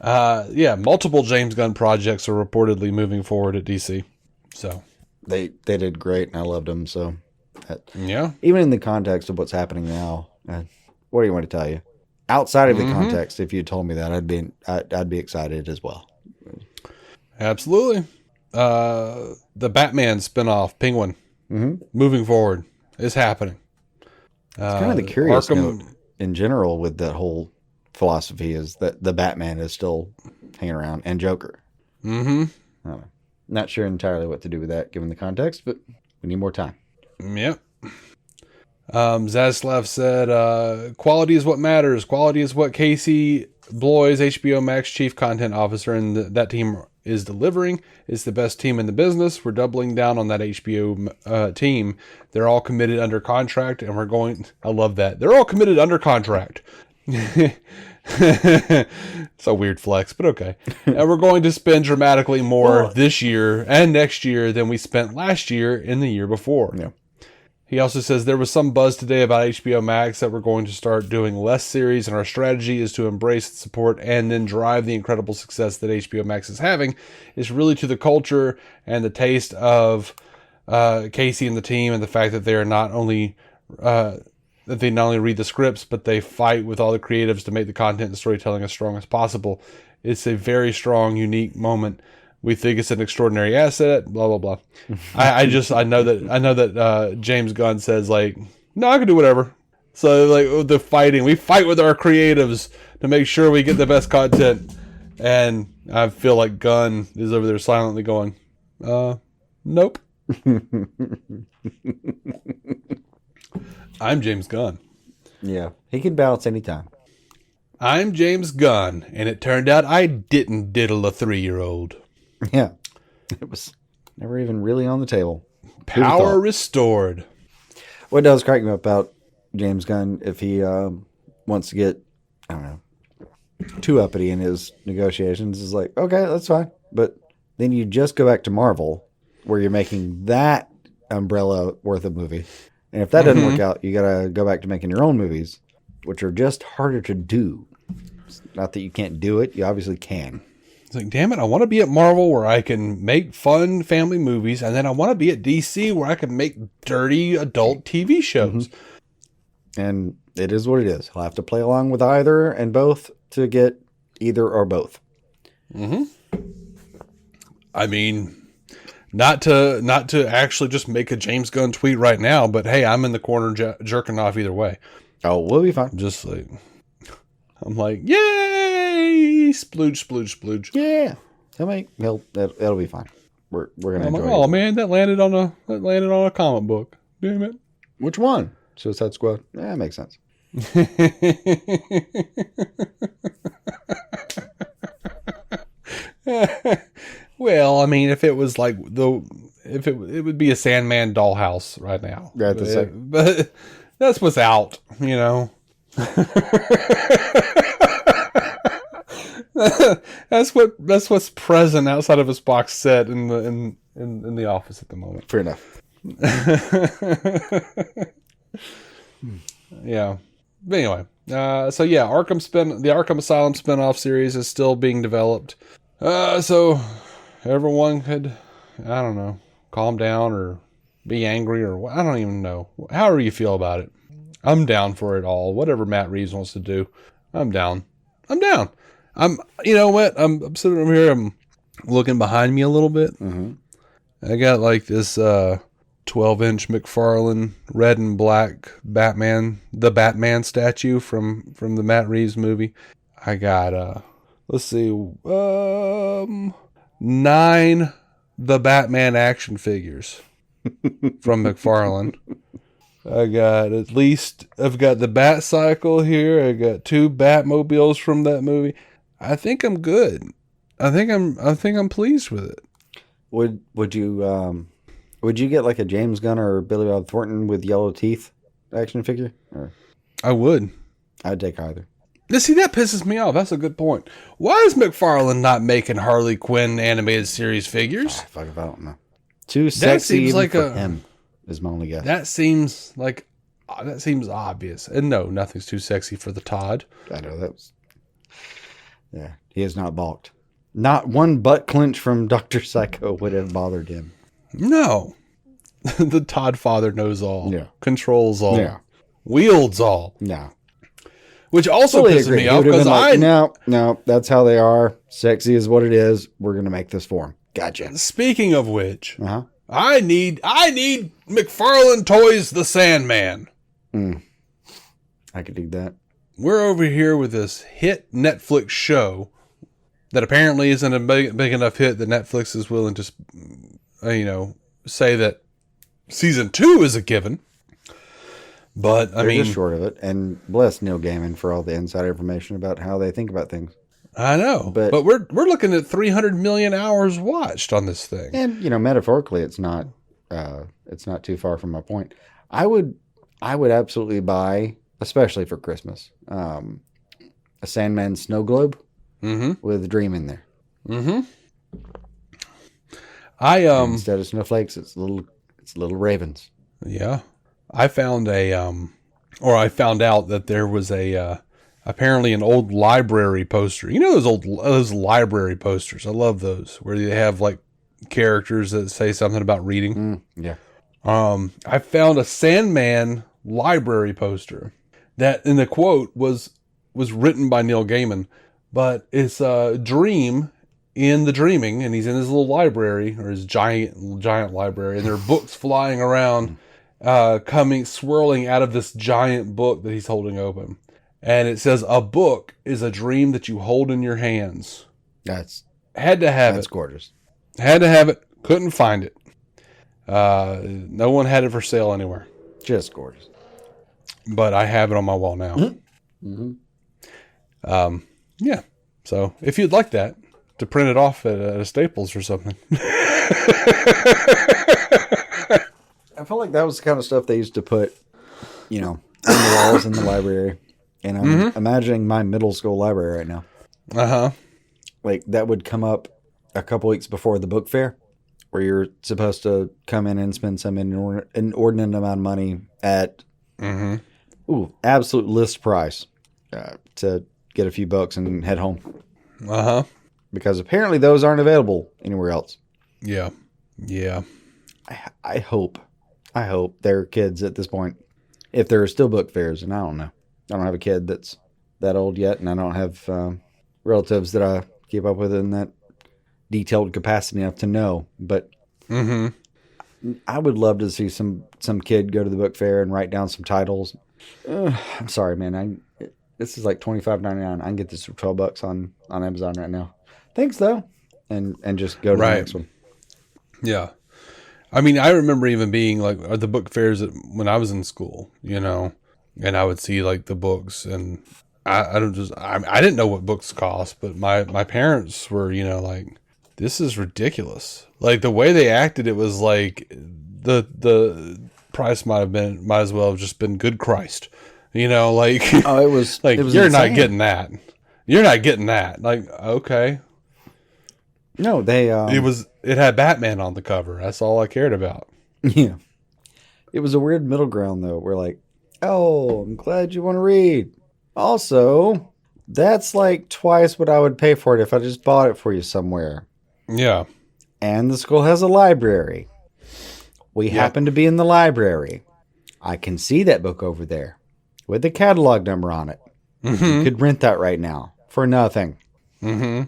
Multiple James Gunn projects are reportedly moving forward at DC. So they did great, and I loved them. So yeah, even in the context of what's happening now, what do you want to tell you? Outside of the context, if you told me that, I'd be excited as well. Absolutely. The Batman spinoff, Penguin, moving forward, is happening. It's kind of the curious Arkham, note in general with that whole philosophy is that the Batman is still hanging around and Joker. I don't know. Not sure entirely what to do with that given the context, but we need more time. Yep. Zaslav said, quality is what matters. Quality is what Casey Bloys, HBO Max chief content officer, and that team is delivering. It's the best team in the business. We're doubling down on that HBO team. They're all committed under contract, and I love that. They're all committed under contract. It's a weird flex, but okay. And we're going to spend dramatically more this year and next year than we spent last year and the year before. Yeah. He also says there was some buzz today about HBO Max that we're going to start doing less series, and our strategy is to embrace, support, and then drive the incredible success that HBO Max is having. It's really to the culture and the taste of Casey and the team, and the fact that they are not only read the scripts, but they fight with all the creatives to make the content and storytelling as strong as possible. It's a very strong, unique moment. We think it's an extraordinary asset, blah, blah, blah. I know that James Gunn says, like, no, I can do whatever. So, like, we fight with our creatives to make sure we get the best content. And I feel like Gunn is over there silently going, nope. I'm James Gunn. Yeah, he can bounce anytime. I'm James Gunn, and it turned out I didn't diddle a 3-year-old. Yeah, it was never even really on the table. Power restored. What does crack me up about James Gunn, if he wants to get, I don't know, too uppity in his negotiations, is like, okay, that's fine. But then you just go back to Marvel, where you're making that umbrella worth of movie. And if that doesn't work out, you got to go back to making your own movies, which are just harder to do. It's not that you can't do it. You obviously can. It's like, damn it, I want to be at Marvel where I can make fun family movies, and then I want to be at DC where I can make dirty adult TV shows. And it is what it is. He'll have to play along with either and both to get either or both. I mean, not to actually just make a James Gunn tweet right now, but hey, I'm in the corner jerking off either way. Oh, we'll be fine. Just like, I'm like, yay, splooge, splooge, splooge. Yeah, that'll be fine. We're gonna enjoy oh it. man, that landed on a comic book. Damn it. Which one? Suicide Squad. Yeah, that makes sense. Well, I mean, if it was like it would be a Sandman dollhouse right now. Right, but that's what's out, you know. that's what's present outside of his box set in the office at the moment. Fair enough. Yeah. But anyway, so yeah, the Arkham Asylum spinoff series is still being developed. So everyone could, I don't know, calm down or be angry or I don't even know. However you feel about it. I'm down for it all. Whatever Matt Reeves wants to do, I'm down. You know what? I'm sitting over here. I'm looking behind me a little bit. I got like this 12-inch McFarlane red and black the Batman statue from the Matt Reeves movie. I got let's see, 9 the Batman action figures from McFarlane. I've got the Bat Cycle here. I got 2 Batmobiles from that movie. I think I'm good. I think I'm pleased with it. Would you get like a James Gunn or Billy Bob Thornton with yellow teeth action figure? Or I would. I'd take either. See, that pisses me off. That's a good point. Why is McFarlane not making Harley Quinn animated series figures? Fuck if I don't know. Too sexy seems even like for him is my only guess. That seems obvious. And no, nothing's too sexy for the Todd. I know yeah, he has not balked. Not one butt clench from Dr. Psycho would have bothered him. No. The Todd father knows all. Yeah. Controls all. Yeah. Wields all. No. Which also pisses me off because no, that's how they are. Sexy is what it is. We're going to make this for him. Gotcha. Speaking of which, I need McFarlane Toys the Sandman. I could do that. We're over here with this hit Netflix show that apparently isn't a big enough hit that Netflix is willing to, say that season 2 is a given. But They're just short of it, and bless Neil Gaiman for all the inside information about how they think about things. I know, but we're looking at 300 million hours watched on this thing, and metaphorically, it's not too far from my point. I would absolutely buy, especially for Christmas, a Sandman snow globe with Dream in there. Instead of snowflakes, it's little ravens. Yeah. I found I found out that there was apparently an old library poster. You know those library posters? I love those where they have like characters that say something about reading. Yeah. I found a Sandman library poster that in the quote was written by Neil Gaiman, but it's a dream in the dreaming, and he's in his little library or his giant library, and there are books flying around. Swirling out of this giant book that he's holding open. And it says, a book is a dream that you hold in your hands. Had to have it. That's gorgeous. Had to have it. Couldn't find it. No one had it for sale anywhere. Just gorgeous. But I have it on my wall now. Yeah. So if you'd like that, to print it off at a Staples or something. I felt like that was the kind of stuff they used to put, on the walls in the library. And I'm imagining my middle school library right now. Uh-huh. Like, that would come up a couple weeks before the book fair, where you're supposed to come in and spend some inordinate amount of money at absolute list price to get a few books and head home. Uh-huh. Because apparently those aren't available anywhere else. Yeah. Yeah. I hope there are kids at this point, if there are still book fairs, and I don't know. I don't have a kid that's that old yet, and I don't have relatives that I keep up with in that detailed capacity enough to know. But I would love to see some kid go to the book fair and write down some titles. I'm sorry, man. This is like $25.99. I can get this for $12 on Amazon right now. Thanks, though. And just go to the next one. Yeah. I mean, I remember even being like at the book fairs when I was in school, you know, and I would see like the books, and I didn't know what books cost, but my parents were, you know, like, this is ridiculous. Like, the way they acted, it was like the price might as well have just been good Christ, you know, like, oh, it was like, it was you're insane. not getting that. You're not getting that. Like, okay. No, It had Batman on the cover. That's all I cared about. Yeah. It was a weird middle ground, though. We're like, oh, I'm glad you want to read. Also, that's like twice what I would pay for it if I just bought it for you somewhere. Yeah. And the school has a library. We happen to be in the library. I can see that book over there with the catalog number on it. You could rent that right now for nothing. Mm-hmm.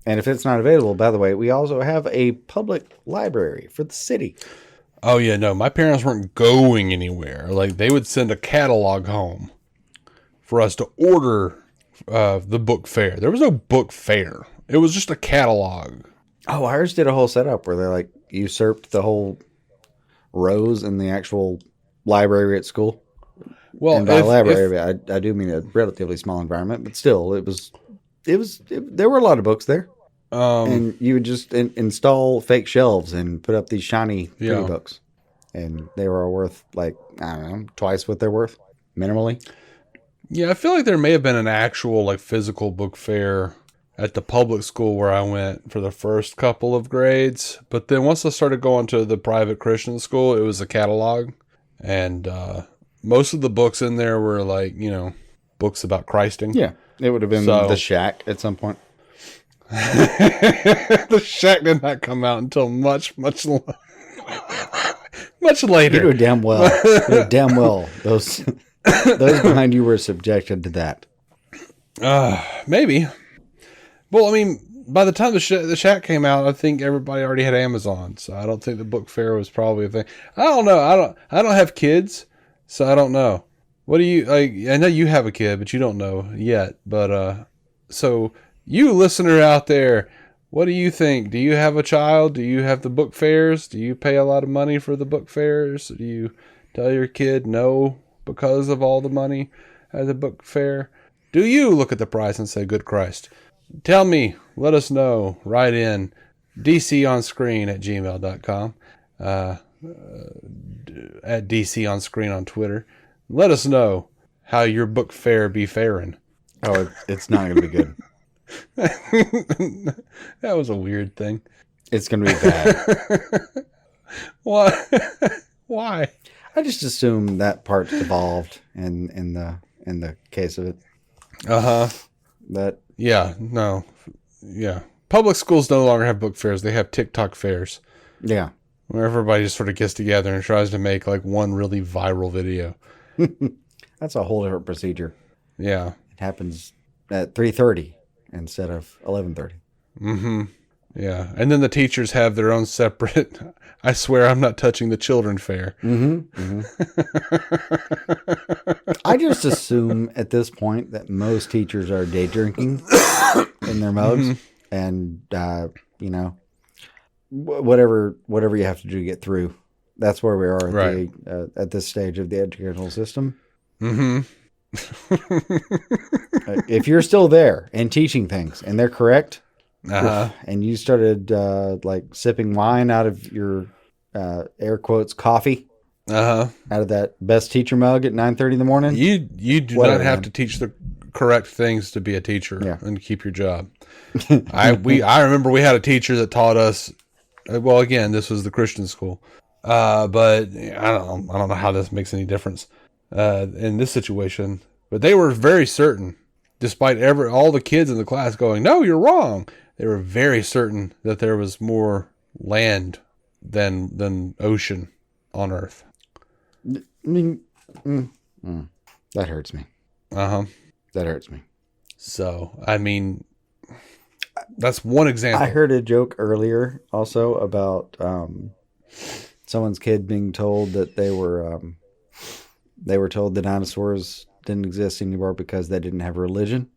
And if it's not available, by the way, we also have a public library for the city. Oh, yeah, no, my parents weren't going anywhere. Like, they would send a catalog home for us to order the book fair. There was no book fair. It was just a catalog. Oh, ours did a whole setup where they like usurped the whole rows in the actual library at school. Well, and by library, I do mean a relatively small environment, but still, there were a lot of books there. And you would just install fake shelves and put up these shiny pretty books. And they were all worth, like, I don't know, twice what they're worth, minimally. Yeah, I feel like there may have been an actual, like, physical book fair at the public school where I went for the first couple of grades. But then once I started going to the private Christian school, it was a catalog. And most of the books in there were, like, you know, books about Christing. Yeah, it would have been The Shack at some point. The Shack did not come out until much later. You know damn well those behind you were subjected to that. Maybe. Well, I mean, by the time the Shack came out, I think everybody already had Amazon, so I don't think the book fair was probably a thing. I don't know. I don't have kids, so I don't know. What do you like? I know you have a kid, but you don't know yet. But so you listener out there, what do you think? Do you have a child? Do you have the book fairs? Do you pay a lot of money for the book fairs? Do you tell your kid no because of all the money at the book fair? Do you look at the price and say, good Christ? Tell me. Let us know. Write in dconscreen@gmail.com, at dconscreen on Twitter. Let us know how your book fair be faring. Oh, it's not going to be good. That was a weird thing. It's going to be bad. Why? I just assume that part's evolved in the case of it. That Public schools no longer have book fairs. They have TikTok fairs. Yeah. Where everybody just sort of gets together and tries to make like one really viral video. That's a whole different procedure. Yeah. It happens at 3:30 instead of 11:30. Mm-hmm. Yeah. And then the teachers have their own separate, I swear I'm not touching the children fair. Mm-hmm. I just assume at this point that most teachers are day drinking in their mugs and, you know, whatever you have to do to get through. That's where we are at this stage of the educational system. Mm-hmm. If you're still there and teaching things and they're correct, and you started like sipping wine out of your air quotes coffee, Uh-huh. Out of that best teacher mug at 9:30 in the morning. You do Whatever, not have man. to teach the correct things to be a teacher Yeah. and keep your job. I remember we had a teacher that taught us. Well, again, this was the Christian school, but I don't know how this makes any difference in this situation. But they were very certain, despite all the kids in the class going, "No, you're wrong." They were very certain that there was more land than ocean on Earth. I mean, that hurts me. Uh-huh. That hurts me. So, I mean, that's one example. I heard a joke earlier also about someone's kid being told that they were told the dinosaurs didn't exist anymore because they didn't have a religion.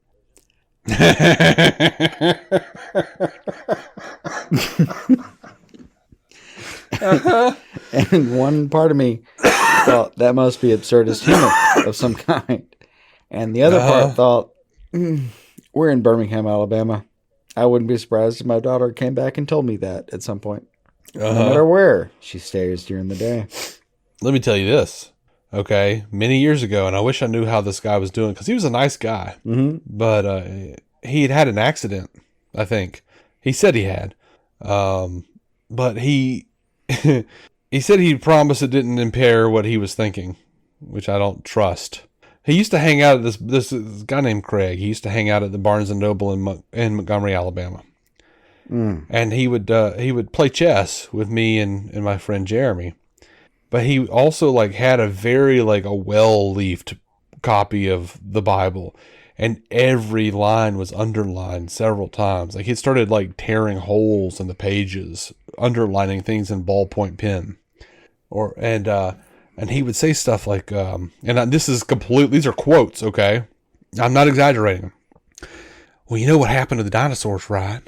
And one part of me thought that must be absurdist humor of some kind. And the other part thought, we're in Birmingham, Alabama. I wouldn't be surprised if my daughter came back and told me that at some point. No matter where she stays during the day. Let me tell you this, okay? Many years ago, and I wish I knew how this guy was doing, because he was a nice guy. Mm-hmm. But he had an accident, I think. He said he had. But he he said he promised it didn't impair what he was thinking, which I don't trust. He used to hang out at this guy named Craig. He used to hang out at the Barnes & Noble in Montgomery, Alabama. And he would play chess with me and my friend Jeremy. But he also had a very a well-leafed copy of the Bible, and every line was underlined several times. He started tearing holes in the pages, underlining things in ballpoint pen, and he would say stuff like, and this is these are quotes, okay? I'm not exaggerating. Well, you know what happened to the dinosaurs, right?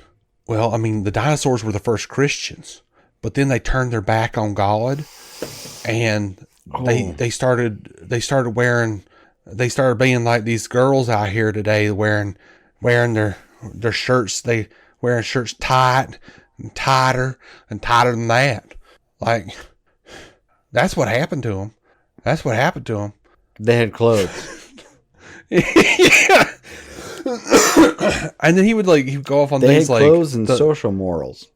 Well, I mean, the dinosaurs were the first Christians, but then they turned their back on God, and they started being like these girls out here today, wearing their shirts. They wearing shirts tight and tighter than that. That's what happened to them. That's what happened to them. They had clothes. Yeah. And then he would go off on They things had clothes and social morals.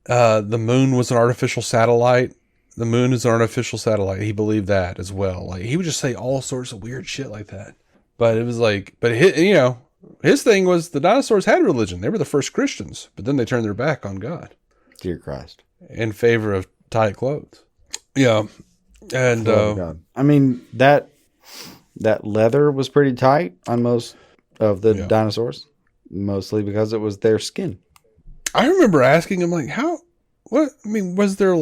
The moon was an artificial satellite. The moon is an artificial satellite. He believed that as well. He would just say all sorts of weird shit like that. But it was his thing was the dinosaurs had religion. They were the first Christians, but then they turned their back on God. Dear Christ. In favor of tight clothes. Yeah. And God. I mean, that leather was pretty tight on most of the dinosaurs, mostly because it was their skin. I remember asking him what? I mean, was there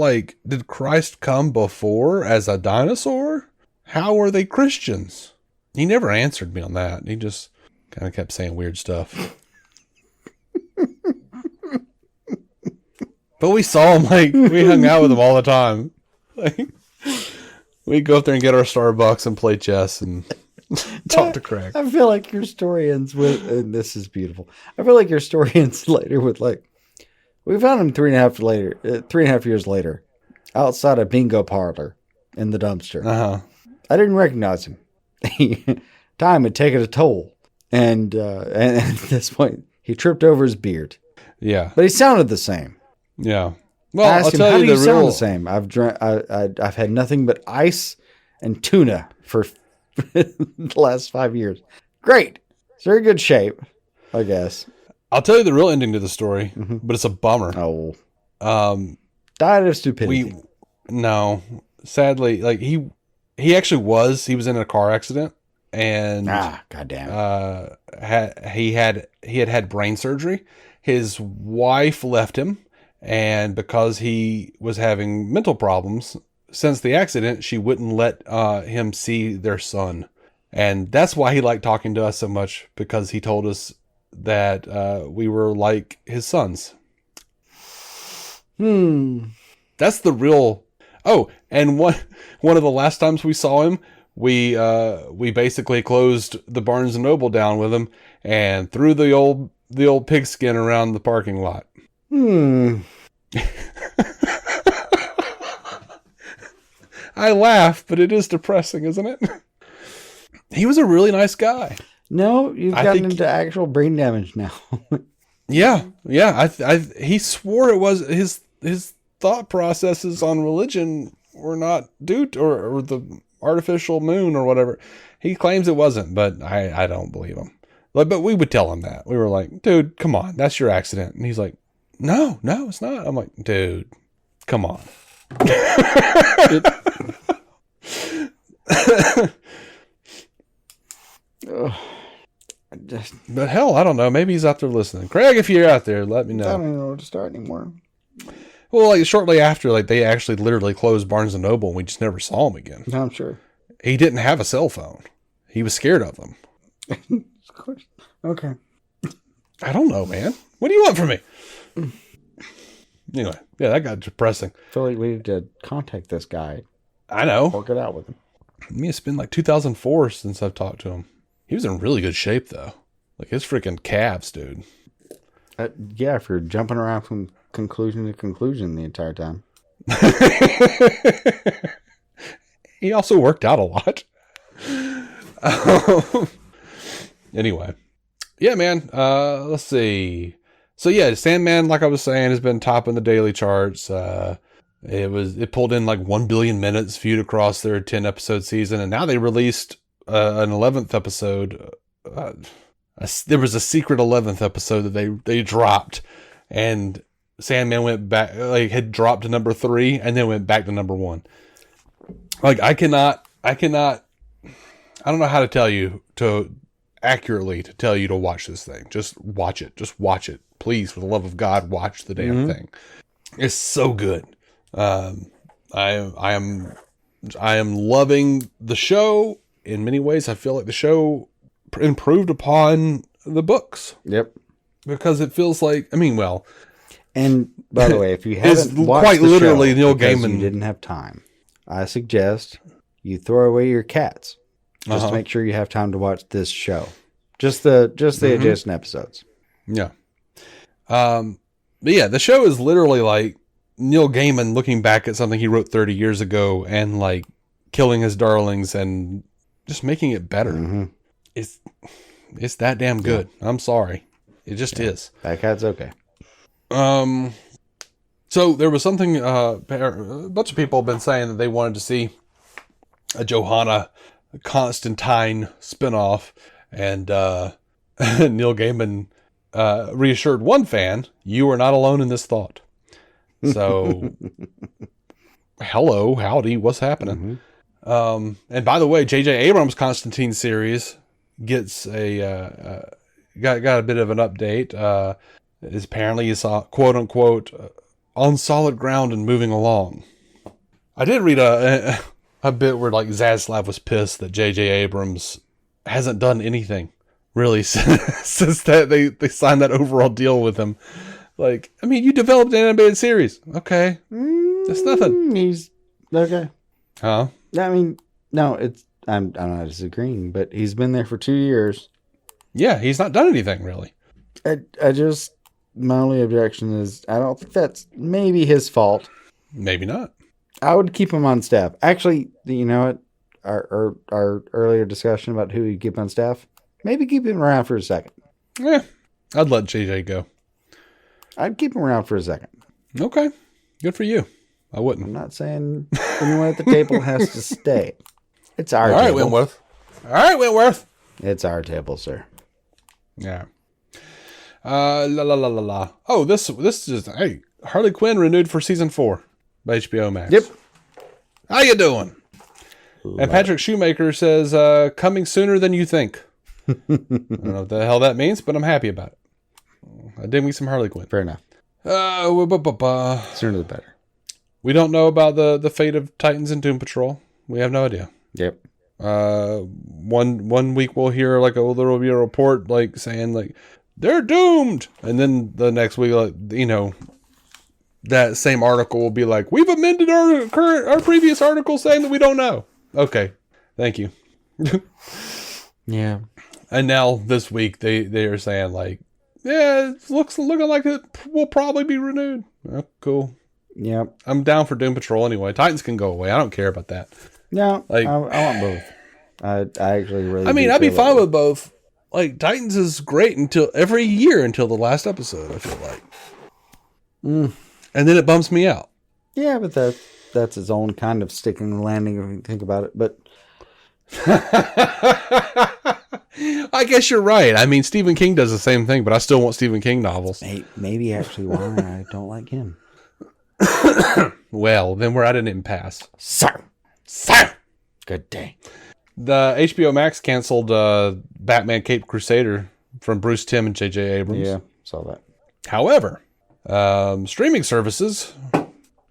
did Christ come before as a dinosaur? How were they Christians? He never answered me on that. He just kind of kept saying weird stuff. But we saw him, we hung out with him all the time. We'd go up there and get our Starbucks and play chess and talk to Craig. I feel like your story ends with, and this is beautiful. I feel like your story ends later with we found him 3.5 years later, outside a bingo parlor in the dumpster. I didn't recognize him. Time had taken a toll, and at this point, he tripped over his beard. Yeah, but he sounded the same. Yeah. Well, I asked him, I'll how tell do you the sound real... the same? I've had nothing but ice and tuna for the last 5 years. Great. It's very good shape, I guess. I'll tell you the real ending to the story, but it's a bummer. Oh. Died of stupidity. No. Sadly, he actually was. He was in a car accident, and goddamn. He had brain surgery. His wife left him, and because he was having mental problems since the accident, she wouldn't let him see their son, and that's why he liked talking to us so much, because he told us that we were like his sons. That's the real. Oh, and one of the last times we saw him, we basically closed the Barnes and Noble down with him and threw the old pigskin around the parking lot. I laugh, but it is depressing, isn't it? He was a really nice guy. No, you've gotten into actual brain damage now. Yeah. He swore it was his thought processes on religion were not due to, or the artificial moon or whatever. He claims it wasn't, but I don't believe him. But we would tell him that. We were like, dude, come on, that's your accident. And he's like, no, it's not. I'm like, dude, come on. But hell, I don't know. Maybe he's out there listening. Craig, if you're out there, let me know. I don't even know where to start anymore. Well, like shortly after, like they actually literally closed Barnes and Noble, and we just never saw him again. No, I'm sure. He didn't have a cell phone. He was scared of them. Of course. Okay. I don't know, man. What do you want from me? Anyway, yeah, that got depressing. I feel like we need to contact this guy. I know. Work it out with him. Me, it's been like 2004 since I've talked to him. He was in really good shape, though. Like his freaking calves, dude. Yeah, if you're jumping around from conclusion to conclusion the entire time. He also worked out a lot. Anyway. Yeah, man. Let's see. So yeah, Sandman, like I was saying, has been topping the daily charts. It pulled in like 1 billion minutes viewed across their 10 episode season, and now they released an 11th episode. There was a secret 11th episode that they dropped, and Sandman went back, like had dropped to number 3 and then went back to number 1. Like I don't know how to tell you to accurately to tell you to watch this thing. Just watch it. Please, for the love of God, watch the damn thing. It's so good. I am loving the show. In many ways, I feel like the show improved upon the books. Yep. Because it feels like, and by the way, if you haven't watched quite the literally show Neil because Gaiman, you didn't have time, I suggest you throw away your cats just to make sure you have time to watch this show. Just the adjacent episodes. Yeah. But yeah, the show is literally like Neil Gaiman looking back at something he wrote 30 years ago and like killing his darlings and just making it better. Mm-hmm. It's that damn good. Yeah. I'm sorry. It just is. That cat's okay. So there was something, a bunch of people have been saying that they wanted to see a Johanna Constantine spinoff, and Neil Gaiman reassured one fan, "You are not alone in this thought." So, hello, howdy, what's happening? Mm-hmm. And by the way, J.J. Abrams' Constantine series gets got a bit of an update. Is apparently is quote unquote on solid ground and moving along. I did read a bit where like Zaslav was pissed that J.J. Abrams hasn't done anything really since that they signed that overall deal with him. Like, you developed an animated series. Okay. That's nothing. He's okay. Huh? No, I'm not disagreeing, but he's been there for 2 years. Yeah, he's not done anything really. My only objection is I don't think that's maybe his fault. Maybe not. I would keep him on staff. Actually, you know what? Our earlier discussion about who you keep on staff, maybe keep him around for a second. Yeah, I'd let JJ go. I'd keep him around for a second. Okay, good for you. I wouldn't. I'm not saying anyone at the table has to stay. It's our table. All right, Wentworth. It's our table, sir. Yeah. La. Oh, this is hey, Harley Quinn renewed for season 4 by HBO Max. Yep. How you doing? And Patrick Shoemaker says, coming sooner than you think. I don't know what the hell that means, but I'm happy about it. I did me some Harley Quinn. Fair enough. Sooner the better. We don't know about the fate of Titans and Doom Patrol. We have no idea. Yep. One week we'll hear like there will be a report like saying like they're doomed, and then the next week, like, that same article will be like, we've amended our previous article saying that we don't know. Okay, thank you. Yeah. And now this week they are saying like, yeah, it's looking like it will probably be renewed. Oh, cool. Yep. I'm down for Doom Patrol anyway. Titans can go away. I don't care about that. No, Like, I want both. I actually really. I mean, do I'd be feel fine that with both. Like, Titans is great until every year until the last episode, I feel like. And then it bumps me out. Yeah, but that's its own kind of sticking landing if you think about it. But I guess you're right. I mean, Stephen King does the same thing, but I still want Stephen King novels. maybe actually why I don't like him. Well, then we're at an impasse. Sir. Good day. The HBO Max canceled Batman Caped Crusader from Bruce Timm and J.J. Abrams. Yeah, saw that. However, streaming services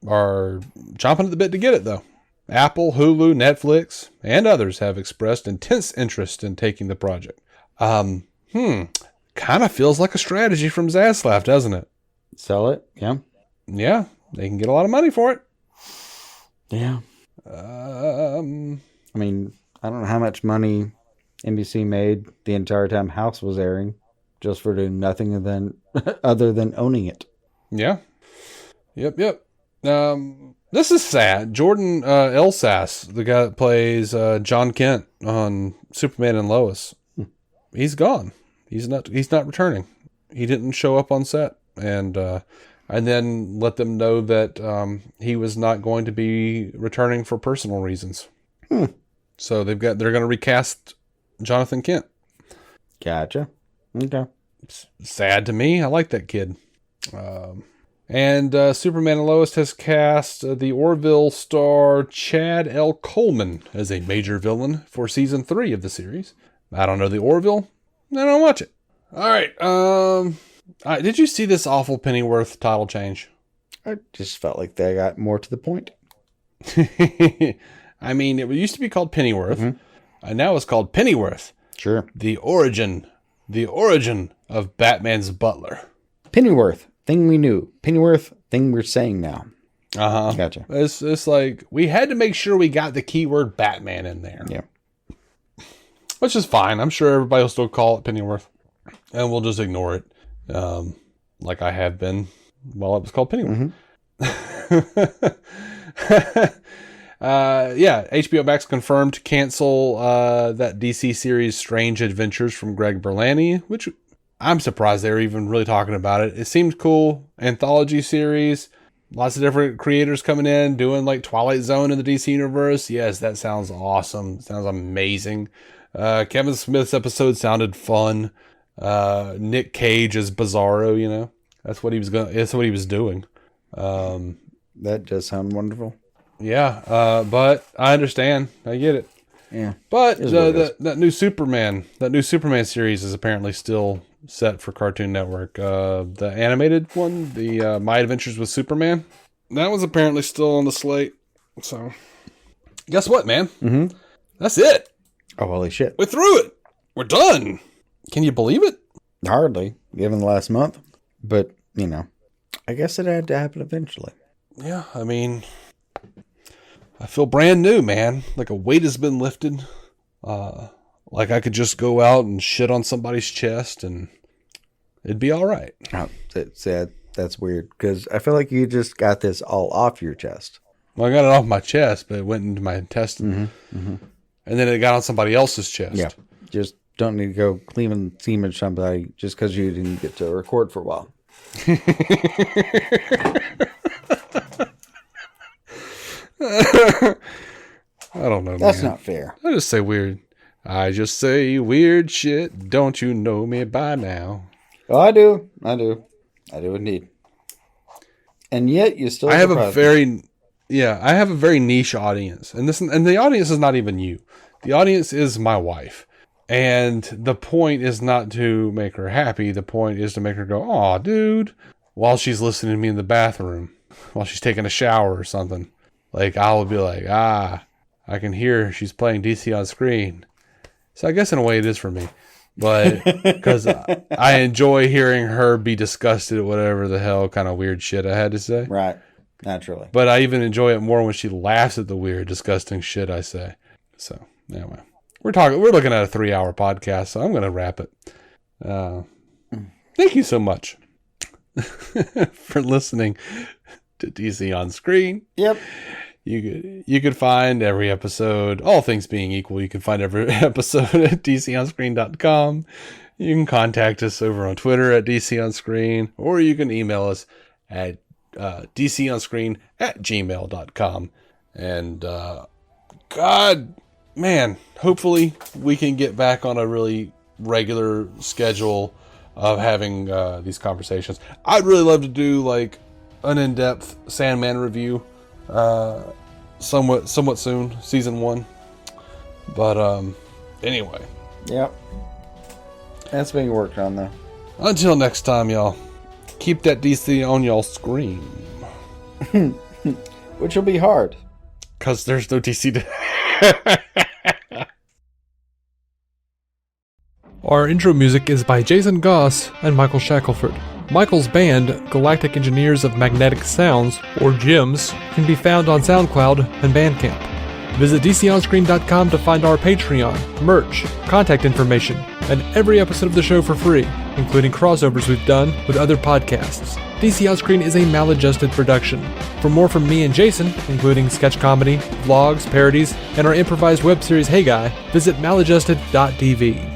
are chomping at the bit to get it, though. Apple, Hulu, Netflix, and others have expressed intense interest in taking the project. Kind of feels like a strategy from Zaslav, doesn't it? Sell it? Yeah. Yeah, they can get a lot of money for it. Yeah. I mean, I don't know how much money NBC made the entire time House was airing, just for doing nothing other than owning it. Yeah. Yep. This is sad. Jordan Elsass, the guy that plays John Kent on Superman and Lois, he's gone. He's not returning. He didn't show up on set, and then let them know that he was not going to be returning for personal reasons. So they're going to recast Jonathan Kent. Gotcha. Okay. Sad to me. I like that kid. And Superman and Lois has cast the Orville star Chad L. Coleman as a major villain for season 3 of the series. I don't know the Orville. I don't watch it. All right. Did you see this awful Pennyworth title change? I just felt like they got more to the point. I mean, it used to be called Pennyworth, and now it's called Pennyworth. Sure. The origin of Batman's butler. Pennyworth, thing we knew. Pennyworth, thing we're saying now. Uh-huh. Gotcha. It's like, we had to make sure we got the keyword Batman in there. Yeah. Which is fine. I'm sure everybody will still call it Pennyworth. And we'll just ignore it. Like I have been while it was called Pennyworth. HBO Max confirmed to cancel that DC series Strange Adventures from Greg Berlanti, which I'm surprised they were even really talking about it. It seemed cool. Anthology series. Lots of different creators coming in, doing like Twilight Zone in the DC universe. Yes, that sounds awesome. Sounds amazing. Kevin Smith's episode sounded fun. Nick Cage as Bizarro, you know. That's what he was doing. That does sound wonderful. Yeah, but I understand. I get it. Yeah. But that new Superman series is apparently still set for Cartoon Network. The animated one, the My Adventures with Superman, that was apparently still on the slate. So, guess what, man? Mm-hmm. That's it. Oh, holy shit. We're through it. We're done. Can you believe it? Hardly, given the last month. But, you know, I guess it had to happen eventually. Yeah, I mean, I feel brand new, man. Like a weight has been lifted. Like I could just go out and shit on somebody's chest and it'd be all right. Oh, that's weird, because I feel like you just got this all off your chest. Well, I got it off my chest, but it went into my intestine. And then it got on somebody else's chest. Yeah. Just don't need to go cleaning semen somebody just because you didn't get to record for a while. I don't know. That's man. not fair. I just say weird. I just say weird shit. Don't you know me by now? Oh, I do indeed. And yet you still. I have a very niche audience, and the audience is not even you. The audience is my wife, and the point is not to make her happy. The point is to make her go, "Aw, dude," while she's listening to me in the bathroom, while she's taking a shower or something. Like I will be like, I can hear she's playing DC on screen. So I guess in a way it is for me, but because I enjoy hearing her be disgusted at whatever the hell kind of weird shit I had to say. Right. Naturally. But I even enjoy it more when she laughs at the weird, disgusting shit I say. So anyway, we're looking at a 3-hour podcast, so I'm going to wrap it. Thank you so much for listening to DC On Screen. Yep. You could find every episode, all things being equal, you can find every episode at dconscreen.com. You can contact us over on Twitter at dconscreen, or you can email us at dconscreen@gmail.com. And God, man, hopefully we can get back on a really regular schedule of having these conversations. I'd really love to do like an in-depth Sandman review somewhat soon, season 1. But anyway. Yep. That's being worked on though. Until next time, y'all. Keep that DC on y'all screen. Which will be hard. Because there's no DC to... Our intro music is by Jason Goss and Michael Shackelford. Michael's band, Galactic Engineers of Magnetic Sounds, or GEMS, can be found on SoundCloud and Bandcamp. Visit DCOnScreen.com to find our Patreon, merch, contact information, and every episode of the show for free, including crossovers we've done with other podcasts. DC On Screen is a maladjusted production. For more from me and Jason, including sketch comedy, vlogs, parodies, and our improvised web series Hey Guy, visit maladjusted.tv.